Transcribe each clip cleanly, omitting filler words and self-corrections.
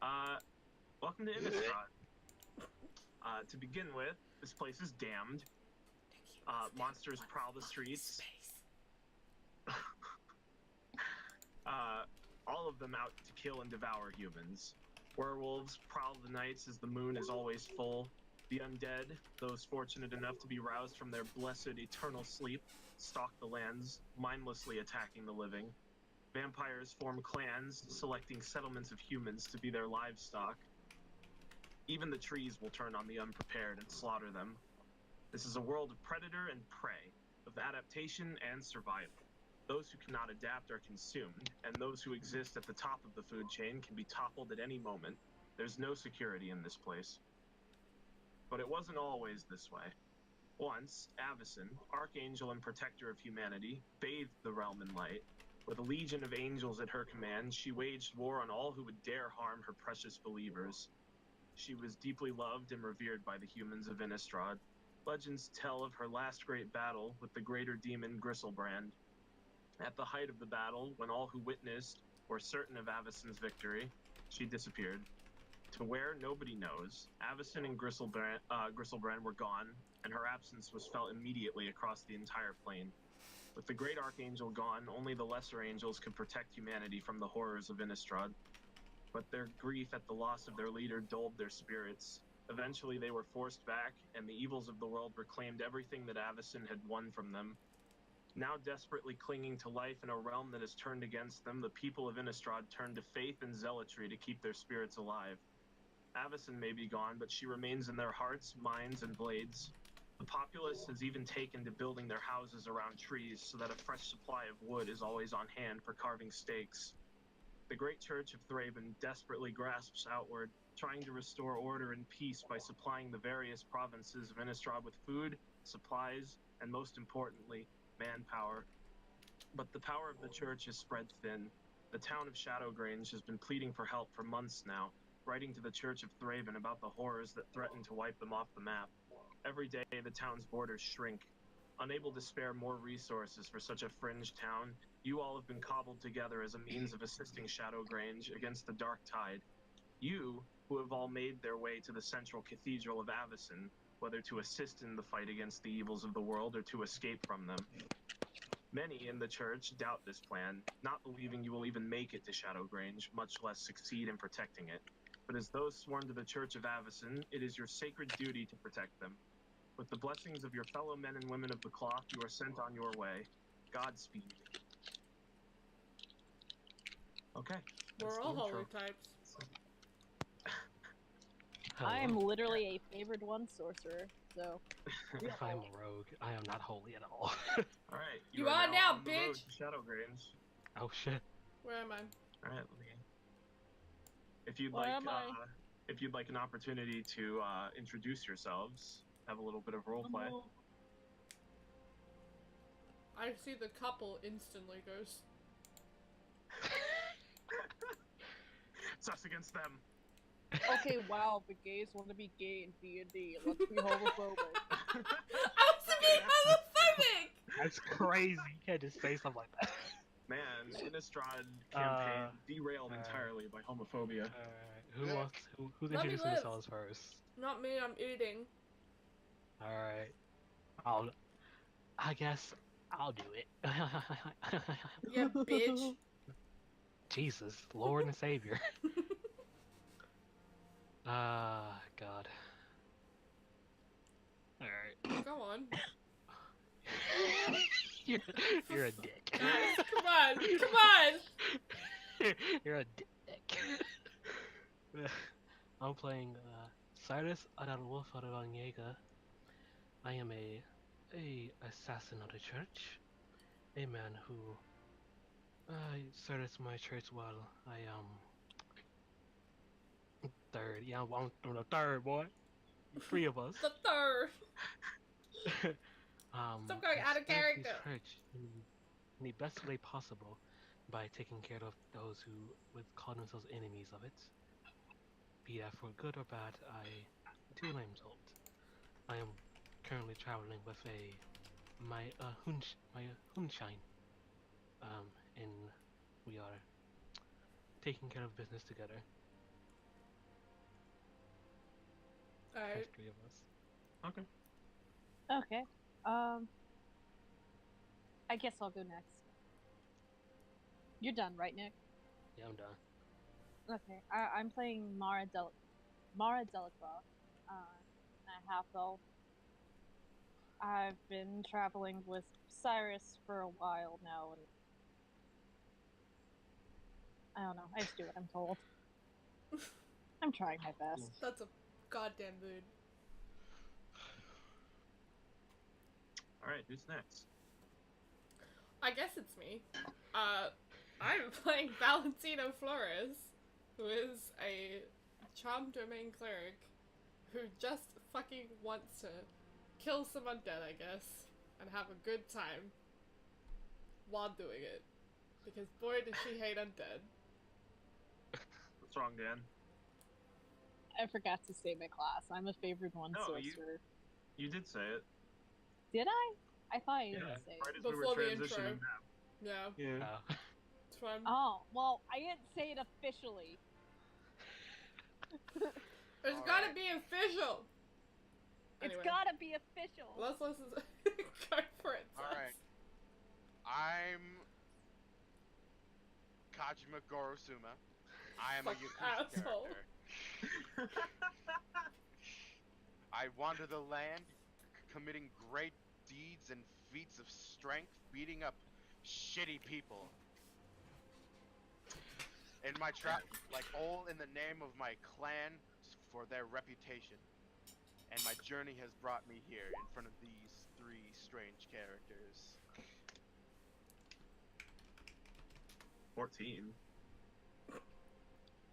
Welcome to Innistrad. To begin with, this place is damned. Monsters prowl the streets. All of them out to kill and devour humans. Werewolves prowl the nights as the moon is always full. The undead, those fortunate enough to be roused from their blessed eternal sleep, stalk the lands, mindlessly attacking the living. Vampires form clans, selecting settlements of humans to be their livestock. Even the trees will turn on the unprepared and slaughter them. This is a world of predator and prey, of adaptation and survival. Those who cannot adapt are consumed, and those who exist at the top of the food chain can be toppled at any moment. There's no security in this place. But it wasn't always this way. Once, Avacyn, archangel and protector of humanity, bathed the realm in light. With a legion of angels at her command, she waged war on all who would dare harm her precious believers. She was deeply loved and revered by the humans of Innistrad. Legends tell of her last great battle with the greater demon Griselbrand. At the height of the battle, when all who witnessed were certain of Avacyn's victory, she disappeared. To where, nobody knows. Avacyn and Griselbrand were gone, and her absence was felt immediately across the entire plane. With the great archangel gone, only the lesser angels could protect humanity from the horrors of Innistrad. But their grief at the loss of their leader dulled their spirits. Eventually they were forced back, and the evils of the world reclaimed everything that Avacyn had won from them. Now desperately clinging to life in a realm that has turned against them, the people of Innistrad turn to faith and zealotry to keep their spirits alive. Avacyn may be gone, but she remains in their hearts, minds, and blades. The populace has even taken to building their houses around trees so that a fresh supply of wood is always on hand for carving stakes. The great church of Thraben desperately grasps outward, trying to restore order and peace by supplying the various provinces of Innistrad with food, supplies, and most importantly, manpower. But the power of the church is spread thin. The town of Shadowgrange has been pleading for help for months now, writing to the Church of Thraben about the horrors that threaten to wipe them off the map. Every day, the town's borders shrink. Unable to spare more resources for such a fringe town, you all have been cobbled together as a means of assisting Shadowgrange against the dark tide. You, who have all made their way to the central cathedral of Avacyn, whether to assist in the fight against the evils of the world or to escape from them. Many in the church doubt this plan, not believing you will even make it to Shadowgrange, much less succeed in protecting it. But as those sworn to the Church of Avacyn, it is your sacred duty to protect them. With the blessings of your fellow men and women of the cloth, you are sent on your way. Godspeed. Okay. We're all holy types. I am literally a favored one sorcerer, so. If I'm a rogue, I am not holy at all. Alright. You are now, on the bitch! road to Shadowgrange. Oh shit. Where am I? Alright, let me... If you'd Where like, am I? if you'd like an opportunity to introduce yourselves, have a little bit of roleplay. I see the couple instantly goes. It's us against them. Okay, wow, the gays want to be gay in D&D. Let's be homophobic. I was being homophobic! That's crazy. You can't just say something like that. Man, Innistrad campaign derailed entirely by homophobia. Alright, who's Let me introducing live. themselves first? Not me, I'm eating. Alright. I guess I'll do it. Yeah, bitch. Jesus, Lord and Savior. God. Alright. Go on. You're a dick. Guys, come on, come on! You're a dick. I'm playing Cyrus Adalwolf Adalanyega. I am a assassin of the church. A man who serves my church while I third. Yeah, I'm the third boy. Three of us. The third! Stop going out of serve his character. church in the best way possible by taking care of those who would call themselves enemies of it. Be that for good or bad, I do what I'm told. I am currently traveling with my Hunshine. And we are taking care of business together. Alright. There's 3 of us. Okay. Okay. I guess I'll go next. You're done, right, Nick? Yeah, I'm done. Okay. I'm playing Mara Delacroix, a half elf. I've been traveling with Cyrus for a while now, and I don't know. I just do what I'm told. I'm trying my best. That's a goddamn mood. Alright, who's next? I guess it's me. I'm playing Valentino Flores, who is a charm domain cleric who just fucking wants to kill some undead, I guess, and have a good time while doing it. Because boy, does she hate undead. What's wrong, Dan? I forgot to say my class. I'm a favored one No, sorcerer. You did say it. Did I? I thought I didn't say Right it. as we were Before the transitioning intro. now. Yeah, Yeah. it's fun. Oh, well, I didn't say it officially. There's gotta be official! It's Anyway, gotta be official. let's listen. Go for it. Alright. I'm Kajima Gorosuma. I am a Fuck Yakuza asshole. character. I wander the land, committing great deeds and feats of strength, beating up shitty people. In my trap, like all in the name of my clan, for their reputation. And my journey has brought me here in front of these 3 strange characters. 14.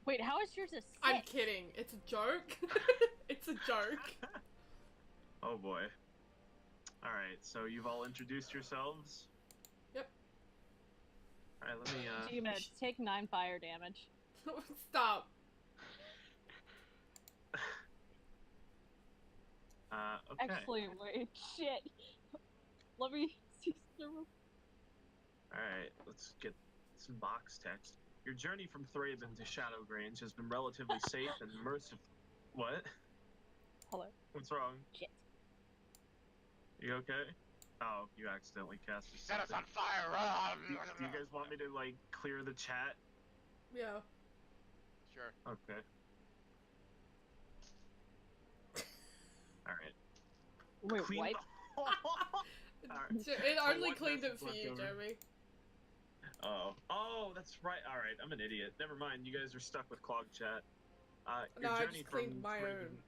Wait, how is yours a 6? I'm kidding. It's a joke. It's a joke. Oh boy. Alright, so you've all introduced yourselves? Yep. Alright, let me, So you take 9 fire damage. Stop. Okay. Actually, wait, shit. Let me see some. Alright, let's get some box text. Your journey from Thraben to Shadowgrange has been relatively safe and merciful. What? Hello. What's wrong? Shit. You okay? Oh, you accidentally cast a Set us something. on fire! Do you guys want me to, like, clear the chat? Yeah. Sure. Okay. Alright. Wait, Clean what? the- Alright. It So only what cleaned it message for left you, over? Jeremy. Oh, that's right. Alright, I'm an idiot. Never mind, you guys are stuck with clogged chat. No, I just cleaned my own.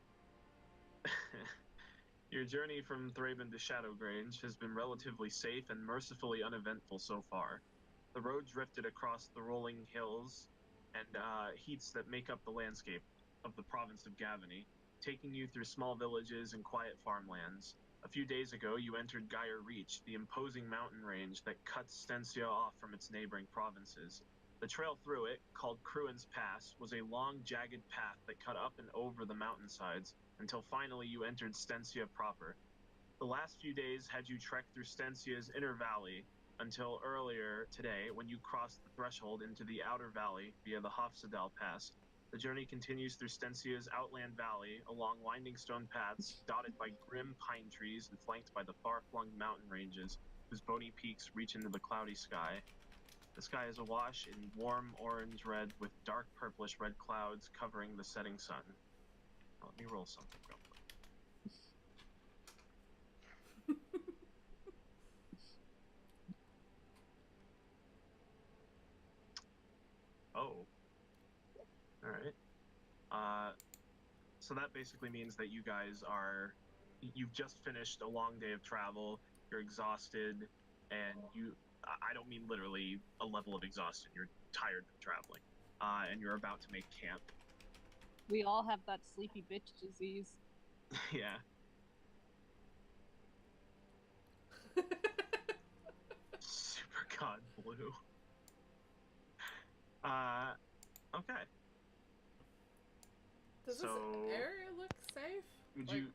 Your journey from Thraben to Shadowgrange has been relatively safe and mercifully uneventful so far. The road drifted across the rolling hills and heaths that make up the landscape of the province of Gavany, taking you through small villages and quiet farmlands. A few days ago, you entered Gyre Reach, the imposing mountain range that cuts Stensia off from its neighboring provinces. The trail through it, called Cruin's Pass, was a long, jagged path that cut up and over the mountainsides, until finally you entered Stensia proper. The last few days had you trekked through Stensia's inner valley, until earlier today when you crossed the threshold into the outer valley via the Hofsadal Pass. The journey continues through Stensia's outland valley, along winding stone paths dotted by grim pine trees and flanked by the far-flung mountain ranges, whose bony peaks reach into the cloudy sky. The sky is awash in warm orange-red with dark purplish-red clouds covering the setting sun. Now, let me roll something real quick. Oh. Alright. So that basically means that you guys you've just finished a long day of travel, you're exhausted, and I don't mean literally a level of exhaustion, you're tired from traveling, and you're about to make camp. We all have that sleepy bitch disease. Yeah. Super God Blue. Okay. Does So, this area look safe? Would Like- you...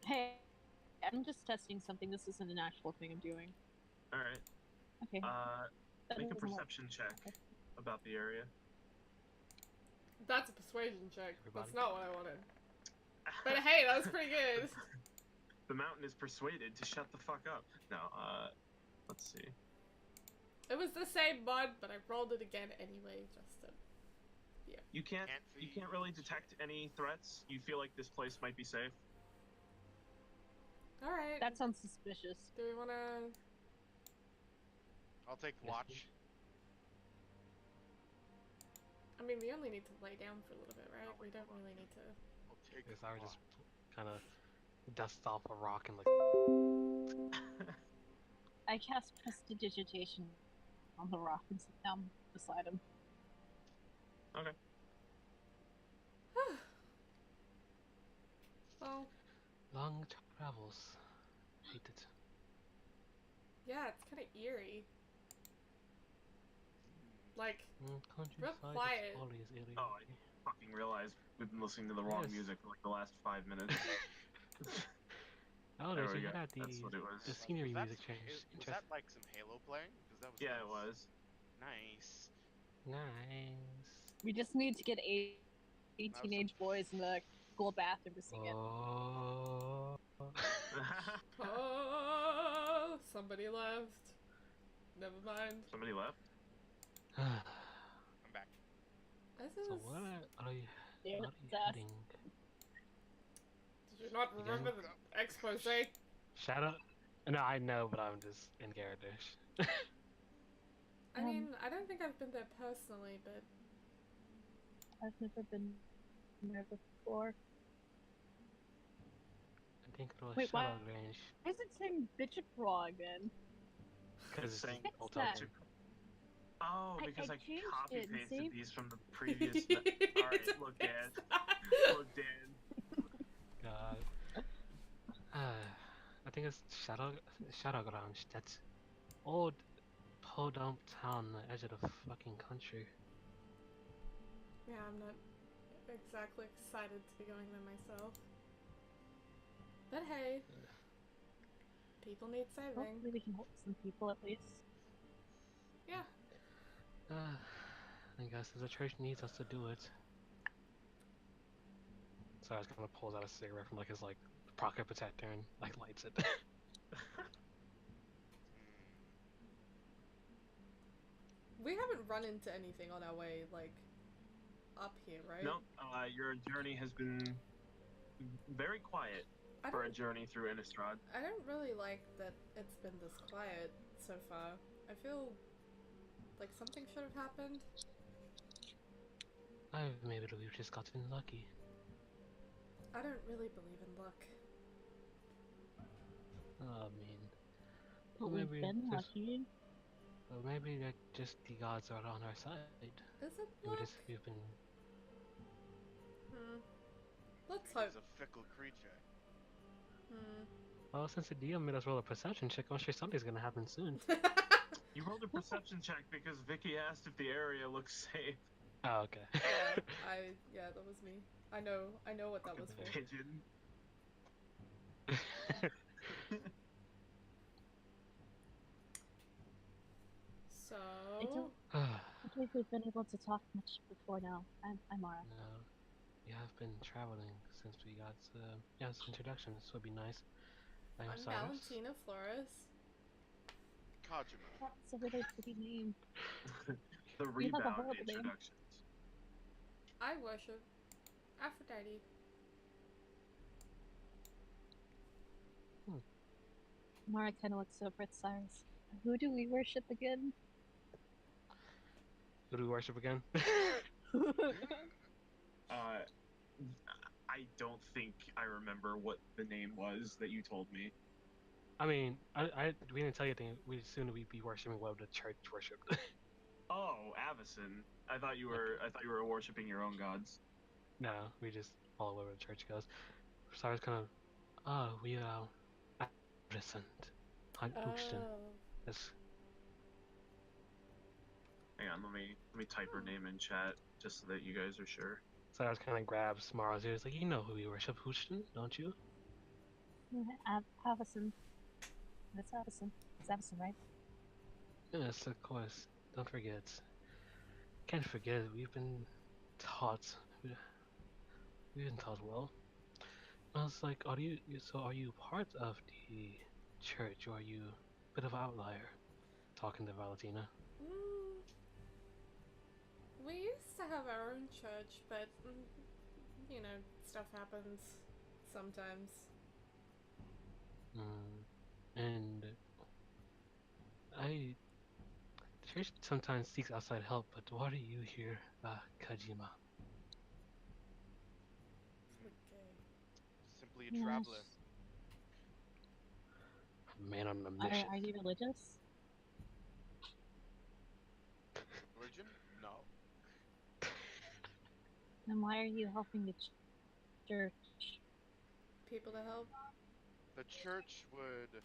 Hey, I'm just testing something. This isn't an actual thing I'm doing. Alright. Okay. that Make a doesn't work. perception check about the area. That's a persuasion check. Everybody. That's not what I wanted. But hey, that was pretty good. The mountain is persuaded to shut the fuck up. No, let's see. It was the same mod, but I rolled it again anyway, just to... You can't really detect any threats. You feel like this place might be safe. Alright. That sounds suspicious. Do we wanna... I'll take Yes, watch. I mean, we only need to lay down for a little bit, right? We don't really need to... I'll take Because I would just watch. kind of dust off a rock and like. I cast prestidigitation on the rock and sit down beside him. Okay. Well, Long travels. Hate it. yeah, it's kind of eerie. Like, Countryside is quiet. always eerie. Oh, I fucking realized we've been listening to the wrong Yes. music for like the last 5 minutes. Oh, There there's we you go. got the That's what it was. the scenery Was that music some change. Was that like some Halo playing? Because that was Yeah, nice. it was. Nice. Nice. We just need to get eight was teenage boys in the school bathroom to sing it. Oh. oh, somebody left. Never mind. Somebody left? I'm back. This So is... where are you? Yeah, Where are you it's us. heading? Did you not Again? remember the expose? Shadow? No, I know, but I'm just in character. I mean, I don't think I've been there personally, but... I've never been there before. I think it was Wait, why- Shadow Grange. Why is it saying Bishop Raw again? Because Saying Fix old that. topic. Oh, I because I, changed copy it, pasted see? these from the previous. Alright, look, Dan. Look, Dan. God. I think it's Shadow Grange. That's old podunk town on the edge of the fucking country. Yeah, I'm not exactly excited to be going there myself. But hey, people need saving. Hopefully we can help some people at least. Yeah. I guess the church needs us to do it. So I was gonna pull out a cigarette from like his like pocket protector and like lights it. We haven't run into anything on our way, like, up here, right? Nope. Your journey has been very quiet I for a don't, journey through Innistrad. I don't really like that it's been this quiet so far. I feel like something should have happened. Maybe we've just gotten lucky. I don't really believe in luck. I mean, But maybe we've been just- lucky. well, maybe that just the gods are on our side. Is it We luck? we've been. Let's hope. He's a fickle creature. Well, since the DM made us roll a perception check, I'm sure something's gonna happen soon. You rolled a perception check because Vicky asked if the area looks safe. Oh, okay. Yeah, that was me. I know what that was for. Pigeon. So, I don't believe we've been able to talk much before now. I'm Mara. No, we have been traveling since we got this introduction. This would be nice. I'm I'm Cyrus. Valentina Flores. Kajima. That's a really pretty name. The You have a rebound horrible name. introductions. I worship Aphrodite. Mara kind of looks over at Cyrus. Who do we worship again? Who do we worship again? I don't think I remember what the name was that you told me. I mean, we didn't tell you anything. We assumed we'd be worshiping what the church worshipped. Oh, Avison. I thought you were worshiping your own gods. No, we just follow wherever the church goes. So I was kind of, we Addison, Hunt Houston. That's Hang on, let me type her name in chat just so that you guys are sure. so I was kind of grabs Mara's ears, like, you know who we worship, Houston, don't you? Avison. That's Avison. It's Avison, right? Yes, of course. Don't forget. Can't forget. We've been taught. We've been taught well. I was like, are you part of the church, or are you a bit of an outlier? Talking to Valentina. Mm, we used to have our own church, but you know, stuff happens sometimes. And I, the church sometimes seeks outside help, but why are you here, Kajima? Okay. Simply a Yeah, traveler. Man on a mission. are you religious? Religion? No. Then why are you helping the church? People to help. The church would. The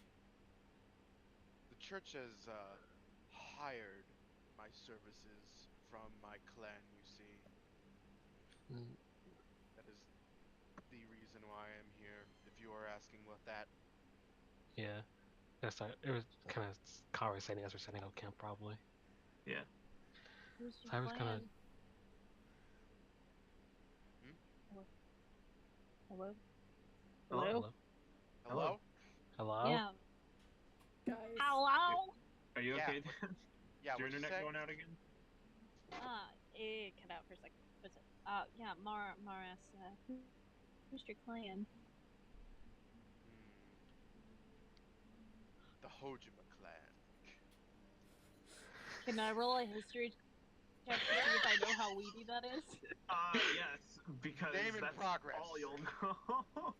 church has hired my services from my clan, you see. Mm, That is the reason why I'm here, if you are asking what that. yeah, it was kind of conversating as we're setting up camp, probably. Yeah. Who's your So I was kind of. clan? Hello? Hello? Hello? Hello. Hello? Hello. Yeah. Guys. Hello? Are you Yeah, okay? Yeah, Is your what'd you internet say? going out again? It cut out for a second. What's it? Yeah, Mara asks, who's your clan? The Hojima clan. Can I roll a history check to see if I know how weedy that is? Yes, because Name in that's progress. all you'll know.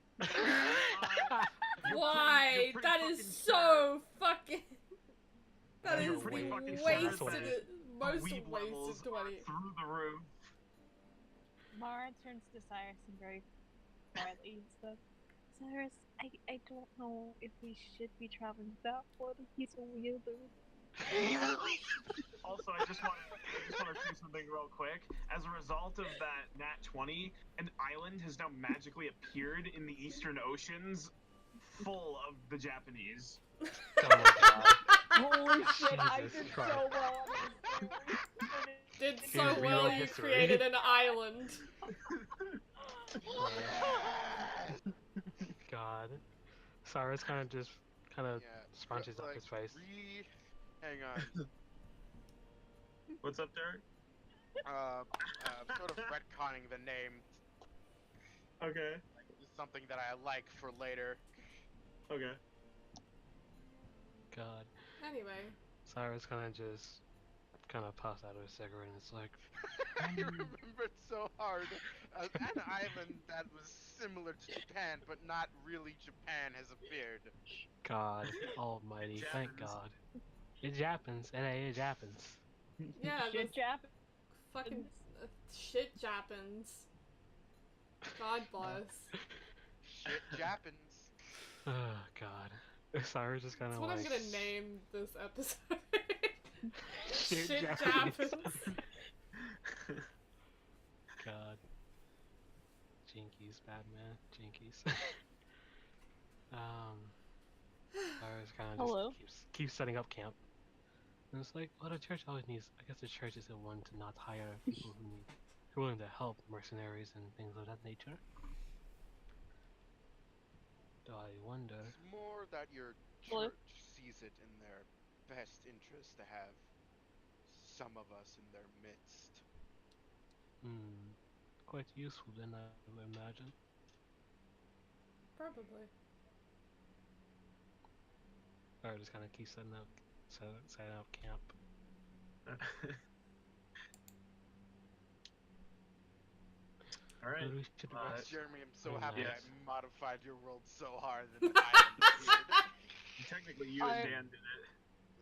Why? You're pretty That is fucking so fucking. That You're is pretty fucking the sure wasted, that most weeb levels wasted are 20. through the roof. Mara turns to Cyrus and very quietly says, Cyrus, I don't know if we should be traveling that far. He's a weirdo. Also, I just want to say something real quick. As a result of that Nat 20, an island has now magically appeared in the Eastern Oceans, full of the Japanese. Oh my god. Holy shit, I Jesus did Christ. so well on this game. Did Here's so real well you history. created an island. God. Cyrus kind of Yeah. scrunches up Like, his face. hang on. What's up, Derek? Sort of retconning the name. Okay. Is something that I like for later. Okay. God. Anyway. Cyrus kind of puffs out a cigarette and it's like, I remembered so hard. An island that was similar to Japan, but not really Japan, has appeared. God almighty, thank Jappens. God. It Jappens, it Jappens. Yeah, Shit, the Jap. fucking shit Jappens. God bless. Shit Jappens. Oh God. Cyrus just kind That's of what like, I'm gonna name this episode. Shit Shit Japanese. Jappens. God. Jinkies, Batman, Jinkies. Cyrus kind of Hello? just keeps setting up camp. And it's like, well, the church always needs. I guess the church is the one to not hire people who are willing to help mercenaries and things of that nature. Do I wonder? It's more that your Hello? church sees it in their best interest to have some of us in their midst. Quite useful then, I would imagine. Probably. Or just kind of keep setting up camp. All right. But we should rest. Jeremy, I'm so Very happy nice. I modified your world so hard that an island appeared. Technically, you and Dan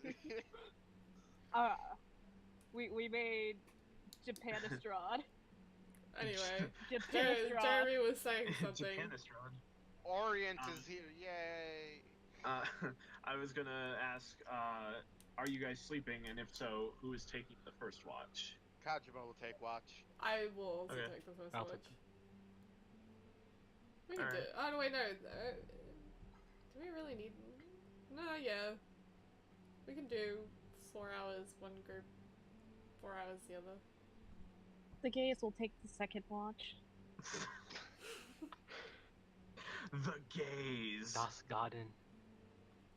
did it. We made Japanistrad. Anyway. Japanistrad. Jeremy was saying something. Japanistrad. Orient is here, yay! I was gonna ask, are you guys sleeping? And if so, who is taking the first watch? Kajima will take watch. I will also Okay. take the first I'll watch. take We can do Alright. it. Oh, no, wait, no. Do we really need... No, yeah. We can do 4 hours one group, 4 hours the other. The gays will take the second watch. The gaze. Das Garden.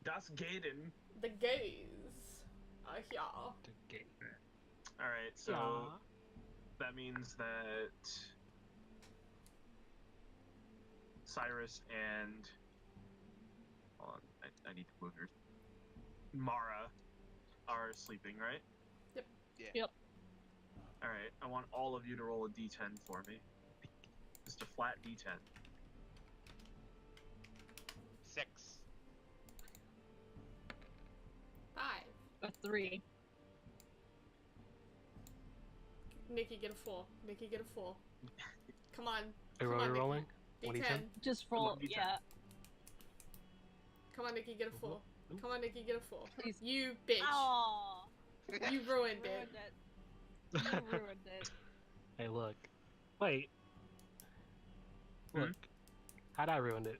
Das Gaden. The gays are here. The gate. Alright, so Yeah. that means that Cyrus and hold on, I need to move her. Mara are sleeping, right? Yep. Alright, I want all of you to roll a d10 for me. Just a flat d10. 6. 5. A 3. Nikki, get a 4. Nikki, get a 4. Come on. Are Come we on, Nikki. rolling? D10. 1d10? Just roll. Come on, Yeah. Come on, Nikki, get a 4. Oop. Come on, Nikki, get a 4. Please. You bitch. Oh. You ruined it. Ruined it. You ruined it. Hey, look. Wait. Look. How'd I ruin it?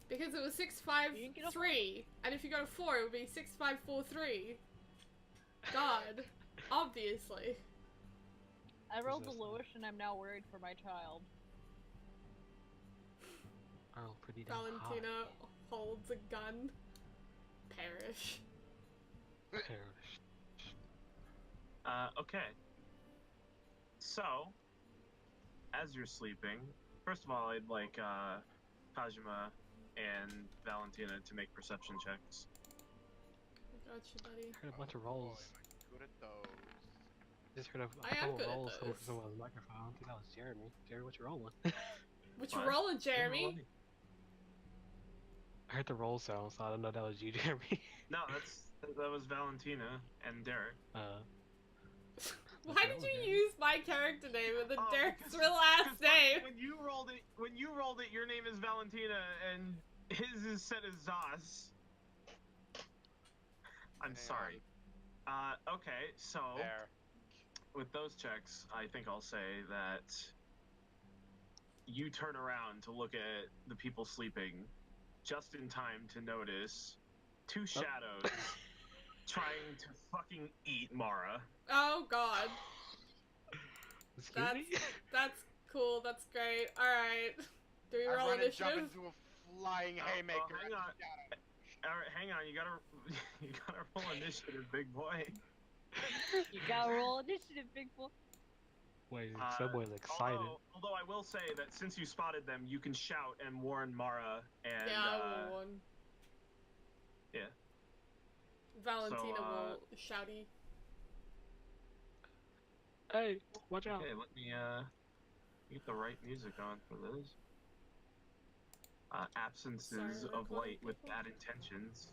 Because it was You didn't get a 653. And if you got a 4, it would be 6543. God. Obviously. I rolled the this now? lowest, and I'm now worried for my child. Oh, pretty damn Valentina holds a gun. Perish. high. Perish. Okay. So, as you're sleeping, first of all, I'd like Kajima and Valentina to make perception checks. I got you, buddy. Heard a bunch of Boy, rolls. am I good at those. Just heard a I am couple good at rolls coming those. from someone's microphone. I don't think that was Jeremy. Jeremy, what you rolling? What you What? rolling, Jeremy? I heard the roll sound, so I don't know that was you, Jeremy. No, that was Valentina and Derek. Why did you use my character name with the Oh, Derek's because- real last because name? When you rolled it, your name is Valentina, and his is set as Zaz. I'm Hang sorry. Okay, so There. with those checks, I think I'll say that you turn around to look at the people sleeping just in time to notice two shadows trying to fucking eat Mara. Oh god. Excuse me? That's cool, that's great. Alright. Do we I roll run and jump initiative? into a flying Oh, haymaker. hang at on. the shadow. All right, hang on. You gotta roll initiative, big boy. You gotta roll initiative, big boy. Wait, Subway's excited. Although I will say that since you spotted them, you can shout and warn Mara and Yeah, I will warn. yeah. Valentina So, will shouty. Hey, watch out. Okay, let me get the right music on for this. Absences Sorry, of recording light with people. bad intentions.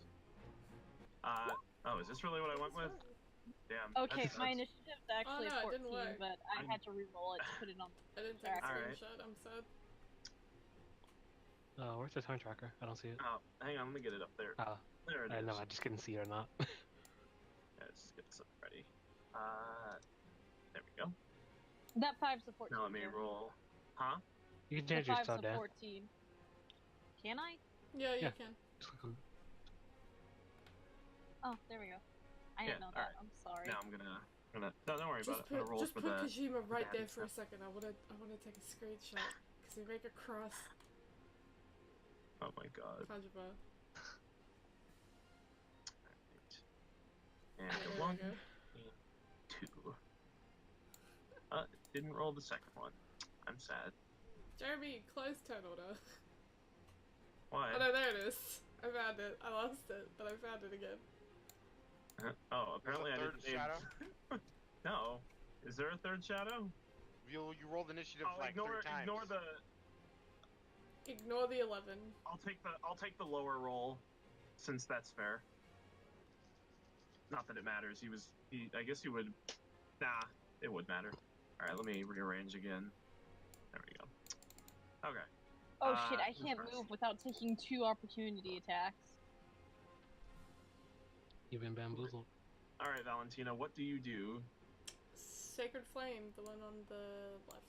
Oh, is this really what I went with? Damn. Okay, that my sucks. initiative's actually no, it didn't 14, work. but I had to re-roll it to put it on. I didn't take a Alright. screenshot, I'm sad. Where's the time tracker? I don't see it. Oh, hang on, let me get it up there. Oh, There it I is. know, I just couldn't see it or not. Let's get some ready. There we go. That 5's a 14. Now let me here. roll. Huh? You can The change your 5's stuff, a Dan. 14. Can I? Yeah, you Yeah. can. Just click on- Oh, there we go. I didn't Yeah, know that. I'm sorry. Now I'm gonna. No, don't worry about Just it. I'm gonna roll just for put the. Kojima right bad there for a stuff. second. I wanna take a screenshot. Cause we make a cross. Oh my god. Kojima. And Yeah, there one, we go. two. Didn't roll the second one. I'm sad. Jeremy, close turn order. Why? Oh no, there it is. I found it. I lost it, but I found it again. Oh, apparently I There's a didn't. third shadow? No. Is there a third shadow? You rolled initiative Oh, like ignore 3 times. ignore the. Ignore the 11. I'll take the lower roll, since that's fair. Not that it matters. I guess he would. Nah, it would matter. All right, let me rearrange again. There we go. Okay. Oh shit, I who's can't first? move without taking 2 opportunity attacks. You've been bamboozled. All right, Valentina, what do you do? Sacred Flame, the one on the left.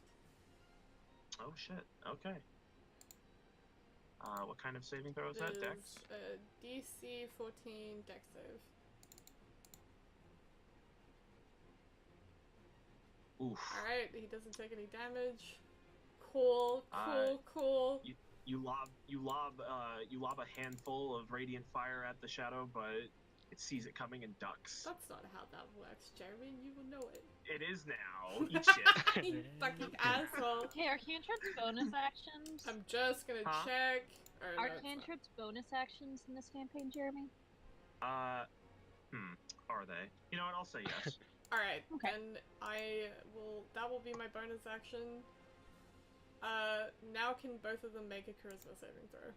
Oh shit. Okay. What kind of saving throw is that? Dex? DC 14 Dex save. Oof. Alright, he doesn't take any damage. Cool, Uh, cool. you lob a handful of radiant fire at the shadow, but it sees it coming and ducks. That's not how that works, Jeremy, and you will know it. It is now. Eat shit. You fucking asshole. Okay, are cantrips bonus actions? I'm just gonna Huh? check. Or, Are no, it's not. cantrips bonus actions in this campaign, Jeremy? Are they? You know what? I'll say yes. Alright, Okay. then that will be my bonus action. Now can both of them make a charisma saving throw?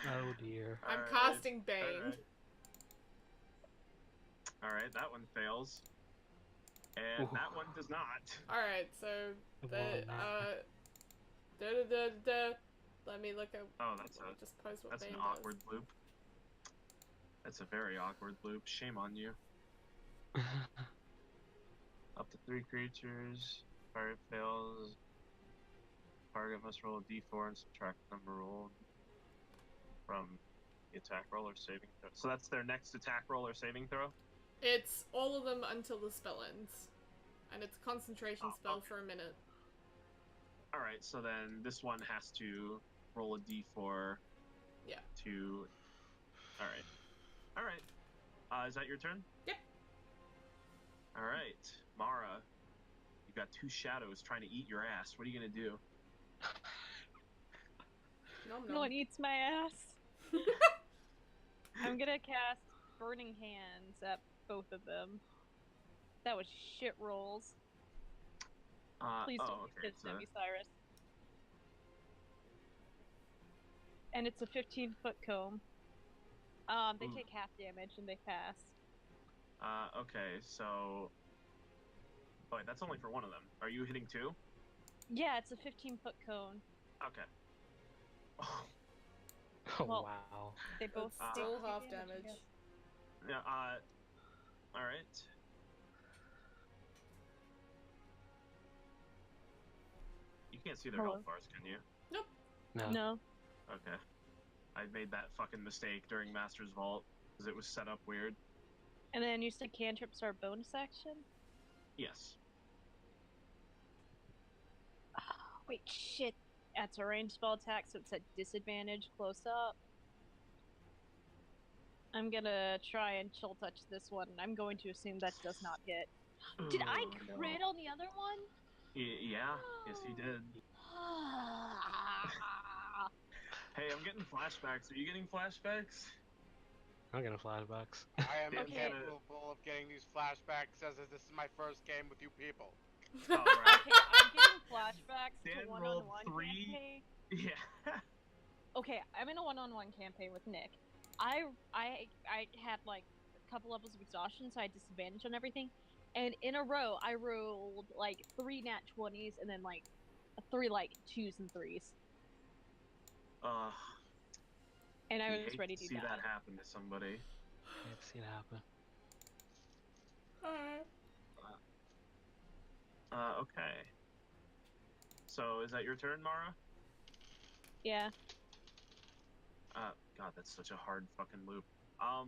Oh dear. I'm Alright, casting Bane. Alright, that one fails. And Ooh. that one does not. Alright, so Come the on, man. let me look at Oh, I'll just post what that's Bane an does. awkward loop. That's a very awkward loop. Shame on you. Up to 3 creatures. Target fails. Target must roll a d4 and subtract the number rolled from the attack roll or saving throw. So that's their next attack roll or saving throw? It's all of them until the spell ends. And it's a concentration Oh, spell okay. for a minute. Alright, so then this one has to roll a d4 Yeah. to... Alright. Alright. Is that your turn? Yep. Alright. Mara, you got 2 shadows trying to eat your ass. What are you gonna do? Nom No nom. one eats my ass. I'm gonna cast Burning Hands at both of them. That was shit rolls. Please don't be okay. pissed at me, Cyrus. And it's a 15-foot cone. They Ooh. take half damage and they pass. Okay, so... Oh, wait, that's only for one of them. Are you hitting 2? Yeah, it's a 15-foot cone. Okay. Oh Well, wow. They both It's take still 2 half I damage. guess. Yeah, alright. You can't see their Hello? health bars, can you? No. No. Okay. I made that fucking mistake during Master's Vault, because it was set up weird. And then you said cantrips are a bonus action? Yes. Wait, shit. That's a ranged spell attack, so it's at disadvantage close up. I'm gonna try and chill touch this one. I'm going to assume that does not hit. Did I Ooh, crit no. on the other one? Yeah, yes you did. Hey, I'm getting flashbacks. Are you getting flashbacks? I'm getting flashbacks. I am Dan's Okay. incapable of getting these flashbacks as this is my first game with you people. Oh, right. Okay, I'm getting flashbacks Dan to rolled one-on-one 3. campaign. Yeah. Okay, I'm in a one-on-one campaign with Nick. I had like a couple levels of exhaustion, so I had disadvantage on everything. And in a row, I rolled like 3 nat 20s and then like 3 like 2s and 3s. And I You was hate ready to to see die. that happen to somebody. I've seen it happen. Okay. So, is that your turn, Mara? Yeah. God, that's such a hard fucking loop. Alright,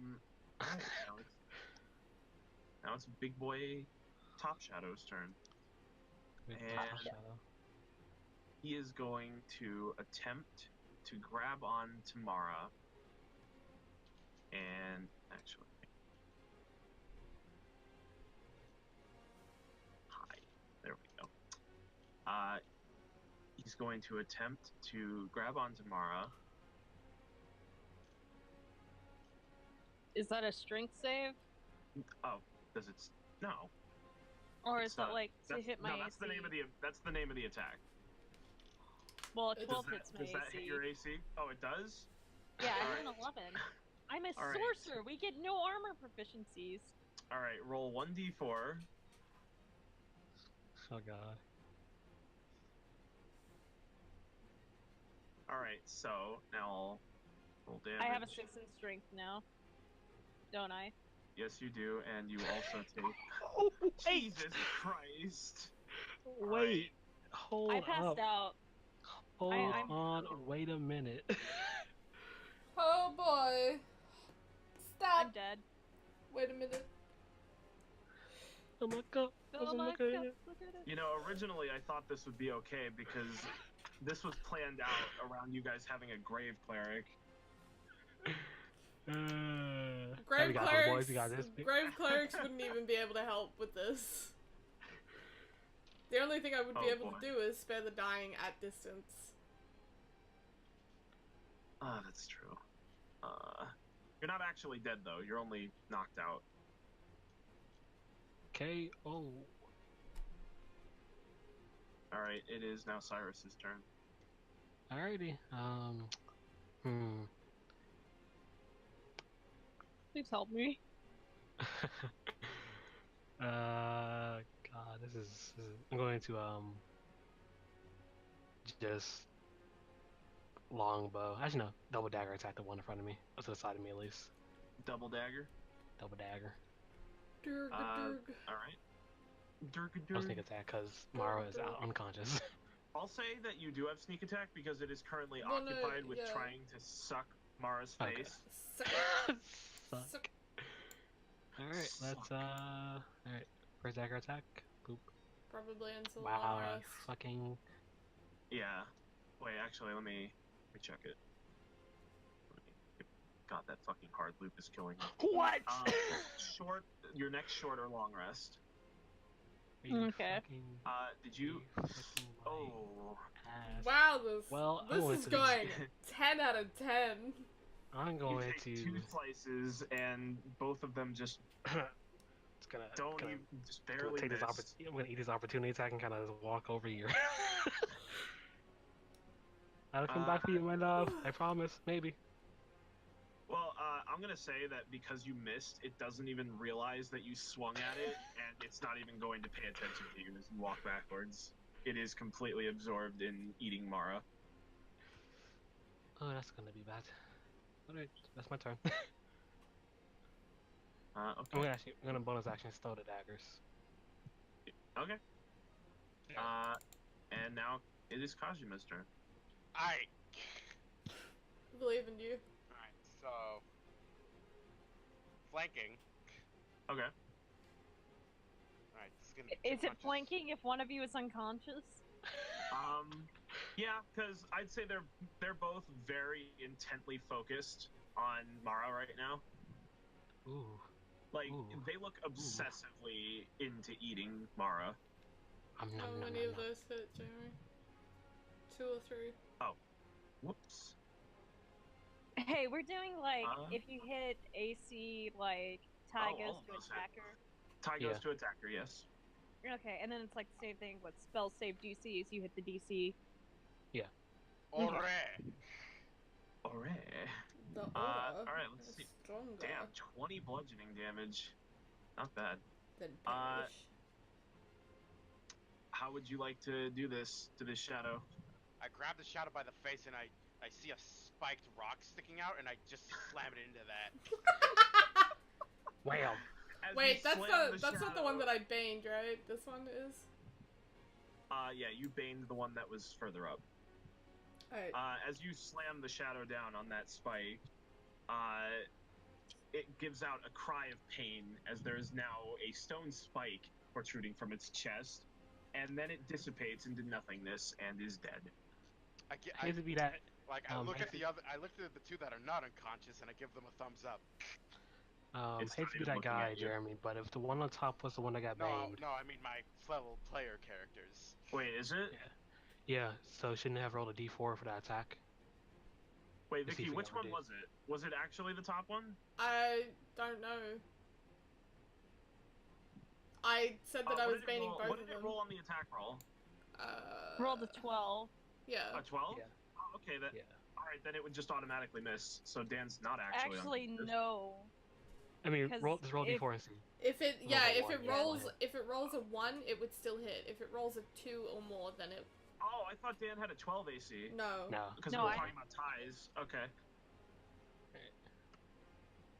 now it's Big Boy Top Shadow's turn. Big And- top shadow. He is going to attempt to grab on to Mara. And, actually... Hi. There we go. He's going to attempt to grab onto Mara. Is that a strength save? Oh, does it? No. Or It's is that not. like to That's, hit my no, AC? that's the name of the. That's the name of the attack. Well, Does 12 Does that, hits my does AC. that hit your AC? Oh, it does. Yeah, I'm Alright. an 11. I'm a All right. sorcerer. We get no armor proficiencies. All right, roll 1d4. Oh god. All right, so now I'll roll damage. I have a 6 in strength now. Don't I? Yes, you do, and you also take. Oh, Jesus Christ! Wait. Hold I passed up. out. Hold I'm- on. Wait a minute. Oh boy. Stop. I'm dead. Wait a minute. Oh my god. Oh my god, look at it. You know, originally I thought this would be okay because this was planned out around you guys having a grave cleric. Grave we got this, clerics, boys. We got this. grave clerics wouldn't even be able to help with this. The only thing I would be Oh, able boy. to do is spare the dying at distance. Ah, that's true. You're not actually dead though. You're only knocked out. K.O. All right, it is now Cyrus's turn. Alrighty. Please help me. God, this is. I'm going to just longbow. Actually, no, double dagger attack the one in front of me, or to the side of me at least. Double dagger. Double dagger. Durg, durg. All right. Durg, I'll durg. sneak attack because Mara is out unconscious. I'll say that you do have sneak attack because it is currently Well, no, occupied with yeah. trying to suck Mara's Okay. face. Suck. Suck. Suck. Alright, let's alright. First dagger attack. Boop. Probably until Wow, long I rest. fucking. Yeah. Wait, actually, let me check it. God, that fucking hard loop is killing me. What? Short. Your next short or long rest. Are you Okay. fucking- Did you? are fucking like Oh. ass? Wow, this Well, I'm this going is to going 10 out of 10. I'm You going take to. 2 slices and both of them just It's gonna. don't gonna even just barely take this miss. opportunity. I'm gonna eat this opportunity attack and kind of walk over here. I'll come back for you, my love. I promise. Maybe. Well, I'm gonna say that because you missed, it doesn't even realize that you swung at it, and it's not even going to pay attention to you as you walk backwards. It is completely absorbed in eating Mara. Oh, that's gonna be bad. Alright, that's my turn. Okay. I'm gonna bonus action stow the daggers. Okay. And now it is Kajima's turn. Alright. Believe in you. Alright, so. Flanking. Okay. Alright, this is gonna be Is it punches. flanking if one of you is unconscious? Yeah, because I'd say they're both very intently focused on Mara right now. Ooh. Like Ooh. they look obsessively into eating Mara. How many of those hit, Jeremy? 2 or 3? Whoops. Hey, we're doing like Uh, if you hit AC, like tie all goes of to those hit. attacker. Tie goes Yeah. to attacker, yes. Okay, and then it's like the same thing with spell save DCs. You hit the DC. Alright. Alright. The aura alright, let's is see. stronger Damn, 20 bludgeoning damage. Not bad. than Uh, perish. How would you like to do this to this shadow? I grab the shadow by the face and I see a spiked rock sticking out and I just slam it into that. Wham! As Wait, you that's slam not the one that I baned, right? This one is? Yeah, you baned the one that was further up. Alright. As you slam the shadow down on that spike, it gives out a cry of pain as there is now a stone spike protruding from its chest, and then it dissipates into nothingness and is dead. I Hate to be that. I look at the other. I look at the 2 that are not unconscious and I give them a thumbs up. It's Hate not to be even that looking guy, at you. Jeremy, but if the one on top was the one that got No, banged, no, I mean my fellow player characters. Wait, is it? yeah, so shouldn't it have rolled a d4 for that attack? Wait, Let's see Vicky, if we which ever one did. was it? Was it actually the top one? I don't know. I said that I What was did it banning roll- both What of did it them. roll on the attack roll? Rolled a 12. Yeah. A 12? Yeah. Oh, okay, that. Yeah. Alright, then it would just automatically miss. So Dan's not actually Actually, unconscious. no. I mean, Because just roll if- d4 and see. If it Roll a if one, it yeah, rolls yeah. if it rolls a 1, it would still hit. If it rolls a 2 or more, then it Oh, I thought Dan had a 12 AC. no. No, Because No, we were I- talking about ties. Okay.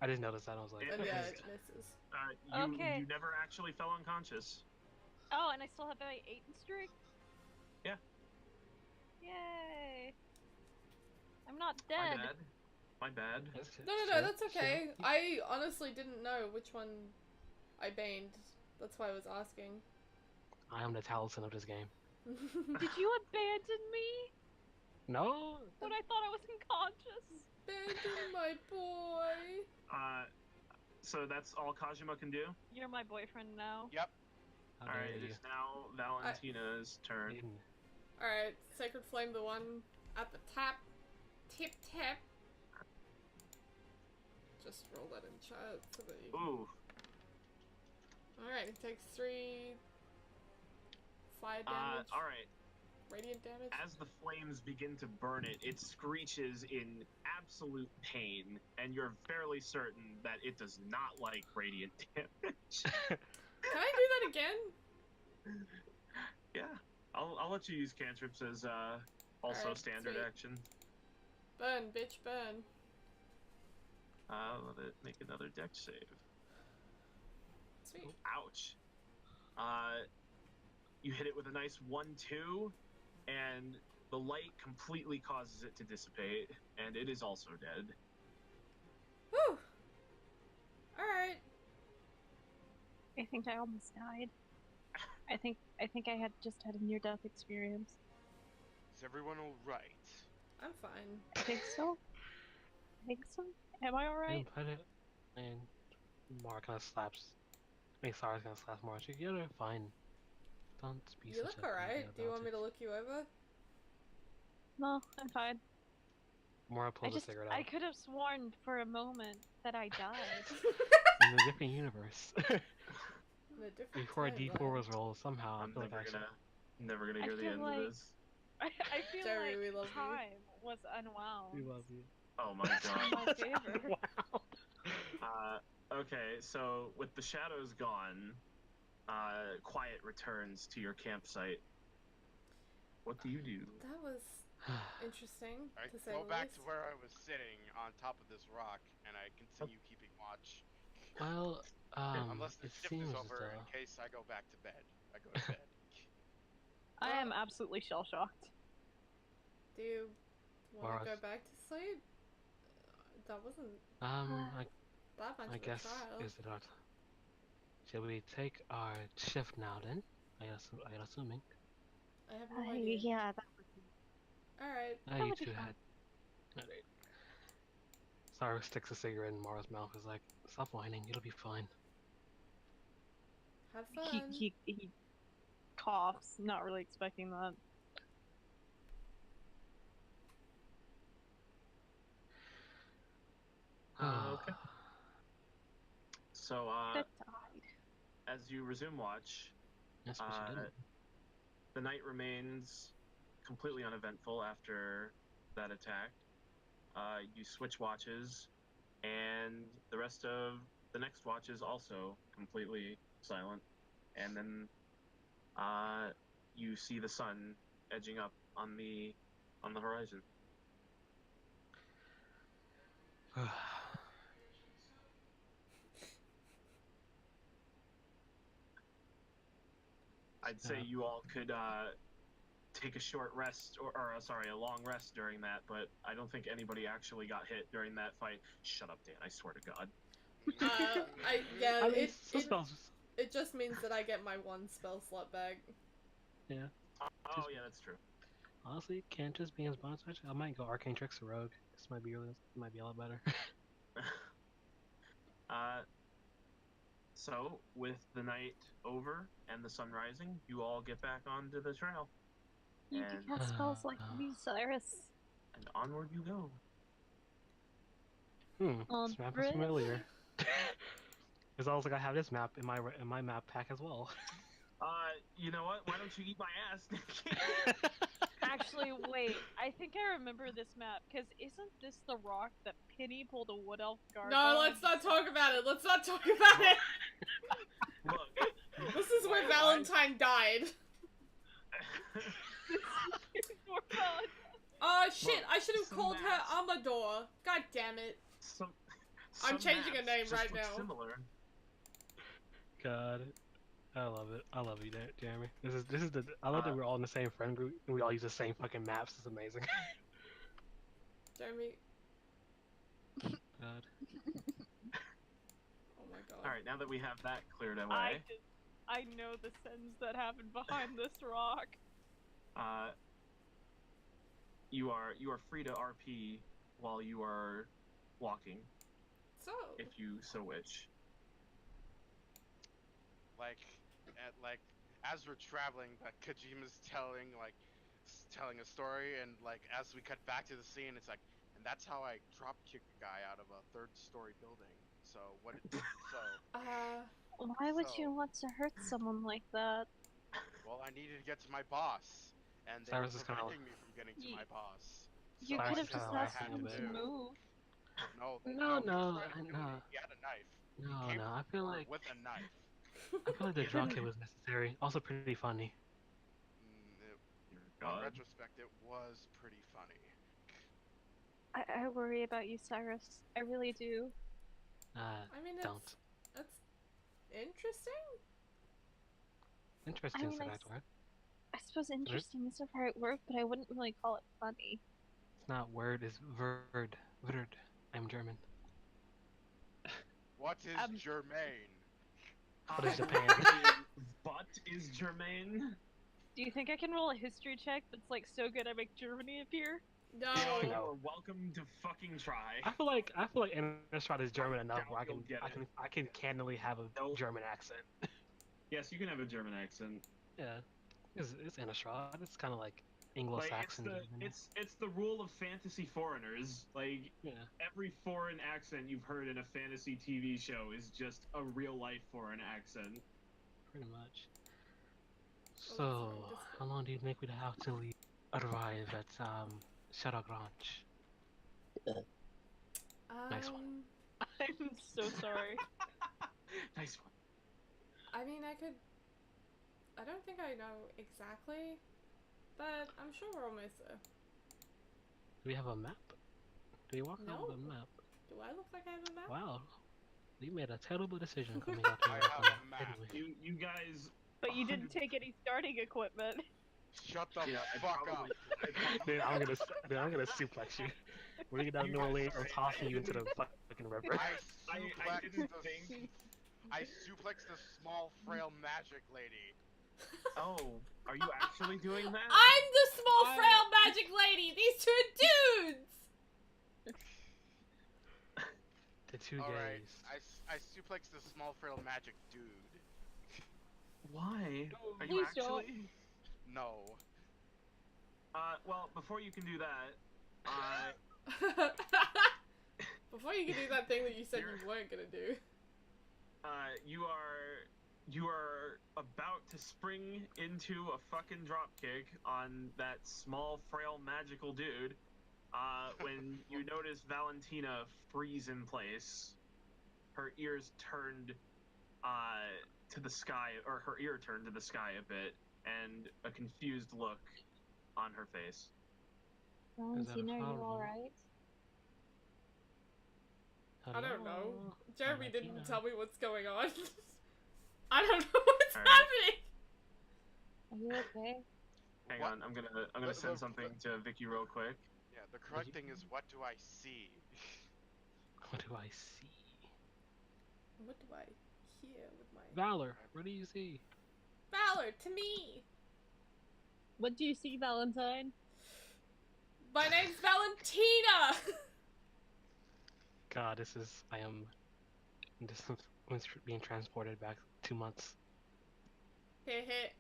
I just noticed that. I was like, It And yeah, missed. it misses. Okay. You never actually fell unconscious. Oh, and I still have my 8 streak? Yeah. Yay. I'm not My dead. bad. My bad. No, that's okay. I honestly didn't know which one I baned. That's why I was asking. I am the talisman of this game. Did you abandon me No? when I thought I was unconscious? Abandon my boy. So that's all Kajima can do? You're my boyfriend now. Yep. How Alright, dare it you? is now Valentina's turn. Alright, Sacred Flame, the one at the top. Tip tap. Just roll that in chat so that you. Ooh. Alright, it takes 3 fire damage. Alright. Radiant damage. As the flames begin to burn it, it screeches in absolute pain, and you're fairly certain that it does not like radiant damage. Can I do that again? Yeah, I'll let you use cantrips as also Alright, standard sweet. action. Burn, bitch, burn. Let it make another dex save. Sweet. Ouch. You hit it with a nice 1-2, and the light completely causes it to dissipate, and it is also dead. Whew. Alright. I think I almost died. I think I had just had a near-death experience. Is everyone alright? I'm fine. I think so. I think so. Am I alright? And Mara kind of slaps. I mean, Sarah's gonna slap Mara. She's yeah, they're fine. Don't be You such look a baby alright. Do you about want me it. to look you over? No, I'm fine. Mara pulls a cigarette I out. could have sworn for a moment that I died. In a different universe. In a different Before a timeline. D4 was rolled, somehow I I'm feel like never gonna I hear the feel end like- of this. I feel Jerry, we like love you. time was unwound. we love you. Oh my In god. my favor. Wow. Okay, so with the shadows gone, quiet returns to your campsite. What do you do? That was interesting, I to say go the back least. to where I was sitting on top of this rock, and I continue keeping watch. Well, Unless the it shift seems is as over, in though case I go back to bed. I go to bed. I am absolutely shell-shocked. Do you want to Mara- go back to sleep? That wasn't I, that much I of guess a trial. is it not? Shall we take our shift now then? I am assuming. I have no idea. Yeah, that would be. Alright. You would be two fun. had. Alright. Sarah sticks a cigarette in Mara's mouth. Is like, stop whining. It'll be fine. Have fun. He coughs, not really expecting that. Okay. So, That died. as you resume watch, That's what she did. the night remains completely uneventful after that attack. You switch watches, and the rest of the next watch is also completely silent. And then you see the sun edging up on the horizon. I'd say you all could take a short rest, or sorry, a long rest during that, but I don't think anybody actually got hit during that fight. Shut up, Dan, I swear to God. Yeah, I mean, it just means that I get my 1 spell slot back. Yeah. Oh, yeah, that's true. Honestly, can't just be his bonus action. I might go Arcane Tricks Rogue. This might be a lot better. So, with the night over and the sun rising, you all get back onto the trail. You And- can cast spells like me, Cyrus. And onward you go. This map is familiar. It's almost like I have this map in my map pack as well. You know what? Why don't you eat my ass, Nikki? Actually, wait. I think I remember this map, because isn't this the rock that Penny pulled a wood elf guard No, on? let's not talk about it. Let's not talk about it. Look. This is where Valentine died. Oh shit, I should have some called her maps- Amador. God damn it. I'm changing a name right now. Similar. God, I love it. I love you, Jeremy. This is the. I love that we're all in the same friend group and we all use the same fucking maps. It's amazing. Jeremy. God. Oh my god. All right, now that we have that cleared away, I just I know the sins that happen behind this rock. You are free to RP while you are walking, So, if you so wish. Like as we're traveling, like Kojima's telling a story, and like as we cut back to the scene, it's like, and that's how I drop kick a guy out of a third-story building. So what? Why would So- you want to hurt someone like that? Well, I needed to get to my boss, and they Cyrus were is kinda- preventing me from getting to my boss. You So could I have did just what I asked had him to to do. move. No, No, he was no, trying to kill no. me. He had a knife. No, Came no. I feel like with a knife. the Yeah. drop kick was necessary. Also pretty funny. In God. retrospect, it was pretty funny. I worry about you, Cyrus. I really do. I mean, Don't. it's interesting. Interesting is mean, the I right word. I suppose interesting is the right word, but I wouldn't really call it funny. It's not word, it's word. Word. I'm German. What is germane? What is Japan? What is Germain? Do you think I can roll a history check that's like so good I make Germany appear? No. You No. are welcome to fucking try. I feel like Innistrad is German enough where doubt you'll get it. I can candidly have a Nope. German accent. Yes, you can have a German accent. Yeah. It's Innistrad. It's kinda like Like Anglo-Saxon German. it's the rule of fantasy foreigners. Like Yeah. every foreign accent you've heard in a fantasy TV show is just a real life foreign accent. Pretty much. Well, So, that's fine, just how long do you think we'd have till we arrive at Shadow Grange? Nice one. I'm so sorry. Nice one. I mean, I don't think I know exactly, but I'm sure we're almost there. Do we have a map? Do we walk around with a No. map? Do I look like I have a map? Wow. You made a terrible decision coming out here. I with have a a map. Anyway. You guys. But you didn't take any starting equipment. Shut the Yeah, fuck up. Dude, I'm gonna suplex you. We're gonna You New guys- Orleans. I'm tossing you into the fucking river. I didn't think. I suplexed the small, frail magic lady. Oh, are you actually doing that? I'm the small, frail magic lady! These two are dudes! The two Alright, gays. I suplexed the small, frail magic dude. Why? Are you Please don't. actually? No. Well, before you can do that, Before you can do that thing that you said You're- you weren't gonna do. you are about to spring into a fucking dropkick on that small, frail, magical dude. When you notice Valentina freeze in place, her ears turned to the sky, or her ear turned to the sky a bit, and a confused look on her face. Valentina, are you problem? alright? I don't know. Hello? Jeremy didn't Valentina. tell me what's going on. I don't know what's Alright. happening! Are you okay? Hang What? on, I'm gonna Look, send look, something look. to Vicky real quick. Yeah, the correct thing is, what do I see? What do I see? What do I hear with my... Valor, what do you see? Valor, to me! What do you see, Valentine? My name's Valentina! God, I am being transported back 2 months. Heh heh.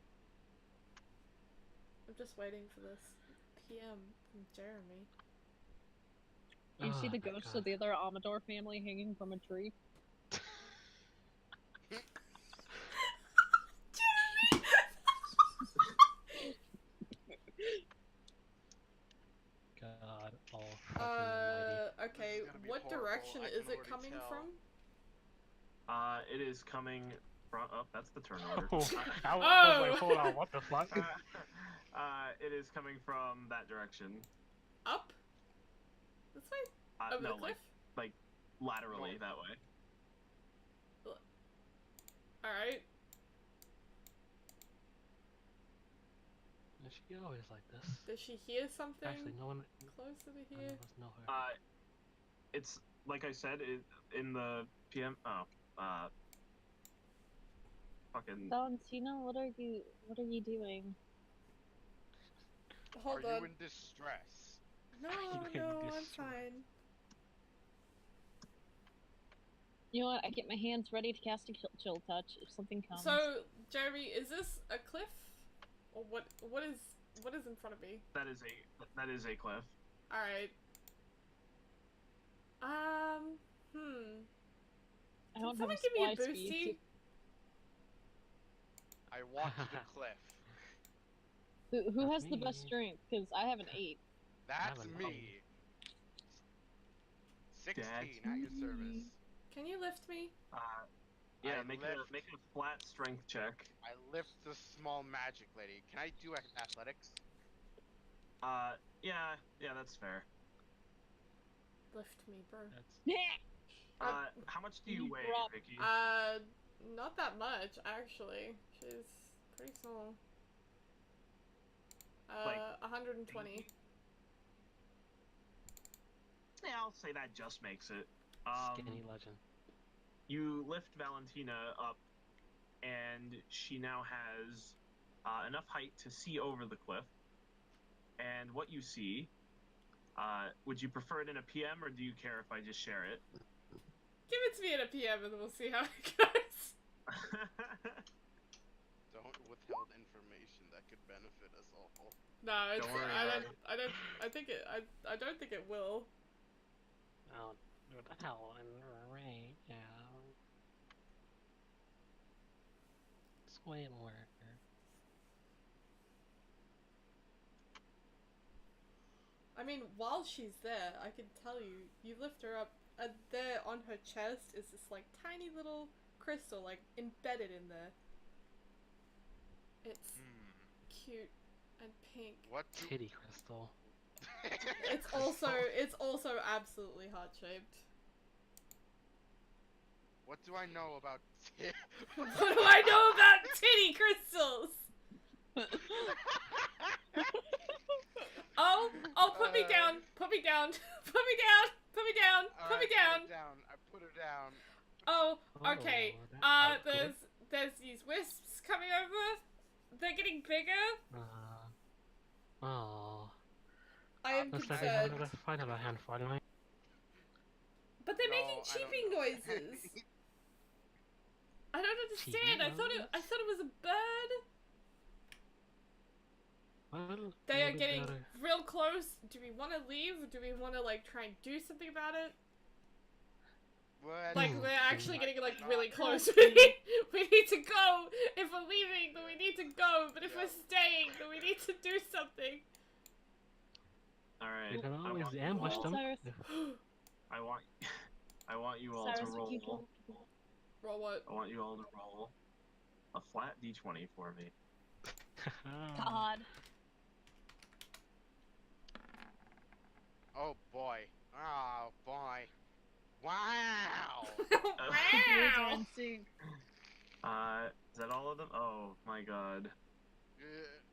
I'm just waiting for this PM from Jeremy. You see Oh the my ghosts God. of the other Amador family hanging from a tree? Jeremy! God, all fucking almighty. Okay, This is gonna be what horrible, direction I is can it already coming tell. from? It is coming from. Oh, that's the turn order. I was Oh. like, hold on, what the fuck? It is coming from that direction. Up? This way? Over No, the cliff? like laterally North. that way. Alright. Is she always like this? Does she hear something Actually, no one, closer to none here? of us know her. It's like I said in the PM. fucking. Valentina, what are you doing? Hold Are on. you in distress? No, you in no, I'm distress? fine. You know what? I get my hands ready to cast a chill touch if something comes. So, Jeremy, is this a cliff? Or what is in front of me? That is a cliff. Alright. I don't Can have someone a give me a supply speed. boosty? I walk to the cliff. Who That's has the best me. strength? Because I have an 8. That's haven't me. 16 That's at your me. service. Can you lift me? Yeah, I make lift- a flat strength check. I lift the small magic lady. Can I do athletics? Yeah, that's fair. Lift me, bro. That's How much do you You weigh, drop- Vicky? Not that much, actually. She's pretty small. Like, 120. Yeah, I'll say that just makes it. skinny legend. You lift Valentina up, and she now has enough height to see over the cliff. And what you see, would you prefer it in a PM, or do you care if I just share it? Give it to me in a PM and we'll see how it goes. Don't withhold information that could benefit us all. No, it's, Don't worry I about don't. I don't. I think it. I don't think it will. Oh, what the hell? Right, yeah. Sway worker. I mean, while she's there, I can tell you, you lift her up, and there on her chest is this like tiny little crystal, like embedded in there. It's cute and pink. What do Titty crystal. It's also absolutely heart shaped. What do I know about What do I know about titty crystals? Oh, put me down, put me down, put me down, put me down, put me down. I put her down. Oh, okay. Oh, that's There's these wisps coming over. They're getting bigger. Oh. I am Looks like we have concerned. another fight on our hand finally. But they're No, making I don't cheeping know. noises. I don't understand. I thought it was a bird. Well, They are maybe getting better. real close. Do we want to leave? Do we want to like try and do something about it? What? Like Hmm. they're actually getting like Not- really close. We need to go. If we're leaving, then we need to go. But if Yeah. we're staying, then we need to do something. All right. We can I always want you ambush all- them. Cyrus. I want, I want you all Cyrus, to if roll. you can... Roll what? I want you all to roll a flat d20 for me. God. Oh boy. Oh boy. Wow. Computers are Wow! in sync. Is that all of them? Oh my god.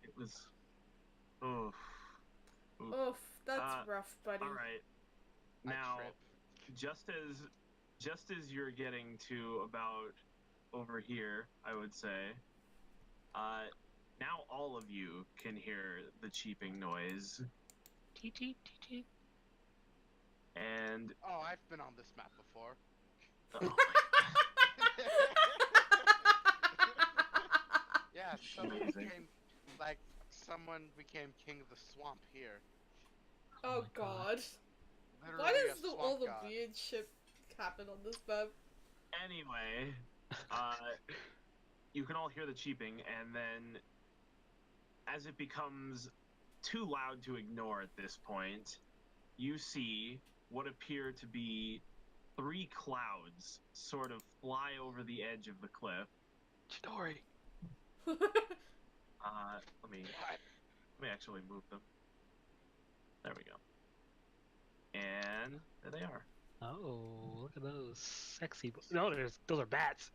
It was. Oof. Oof, that's rough, buddy. All right. I Now, trip. just as you're getting to about over here, I would say. Now all of you can hear the cheeping noise, Cheep, cheep, cheep, cheep. and Oh, I've been on this map before. oh, Yeah, someone Amazing. became king of the swamp here. Oh my god. Literally Why a does swamp all the god. weird shit happen on this map? anyway, you can all hear the cheeping, and then as it becomes too loud to ignore at this point, you see what appear to be 3 clouds sort of fly over the edge of the cliff. Chidori. Let me actually move them. There we go. And there they are. Oh, look at those sexy. No, those are bats.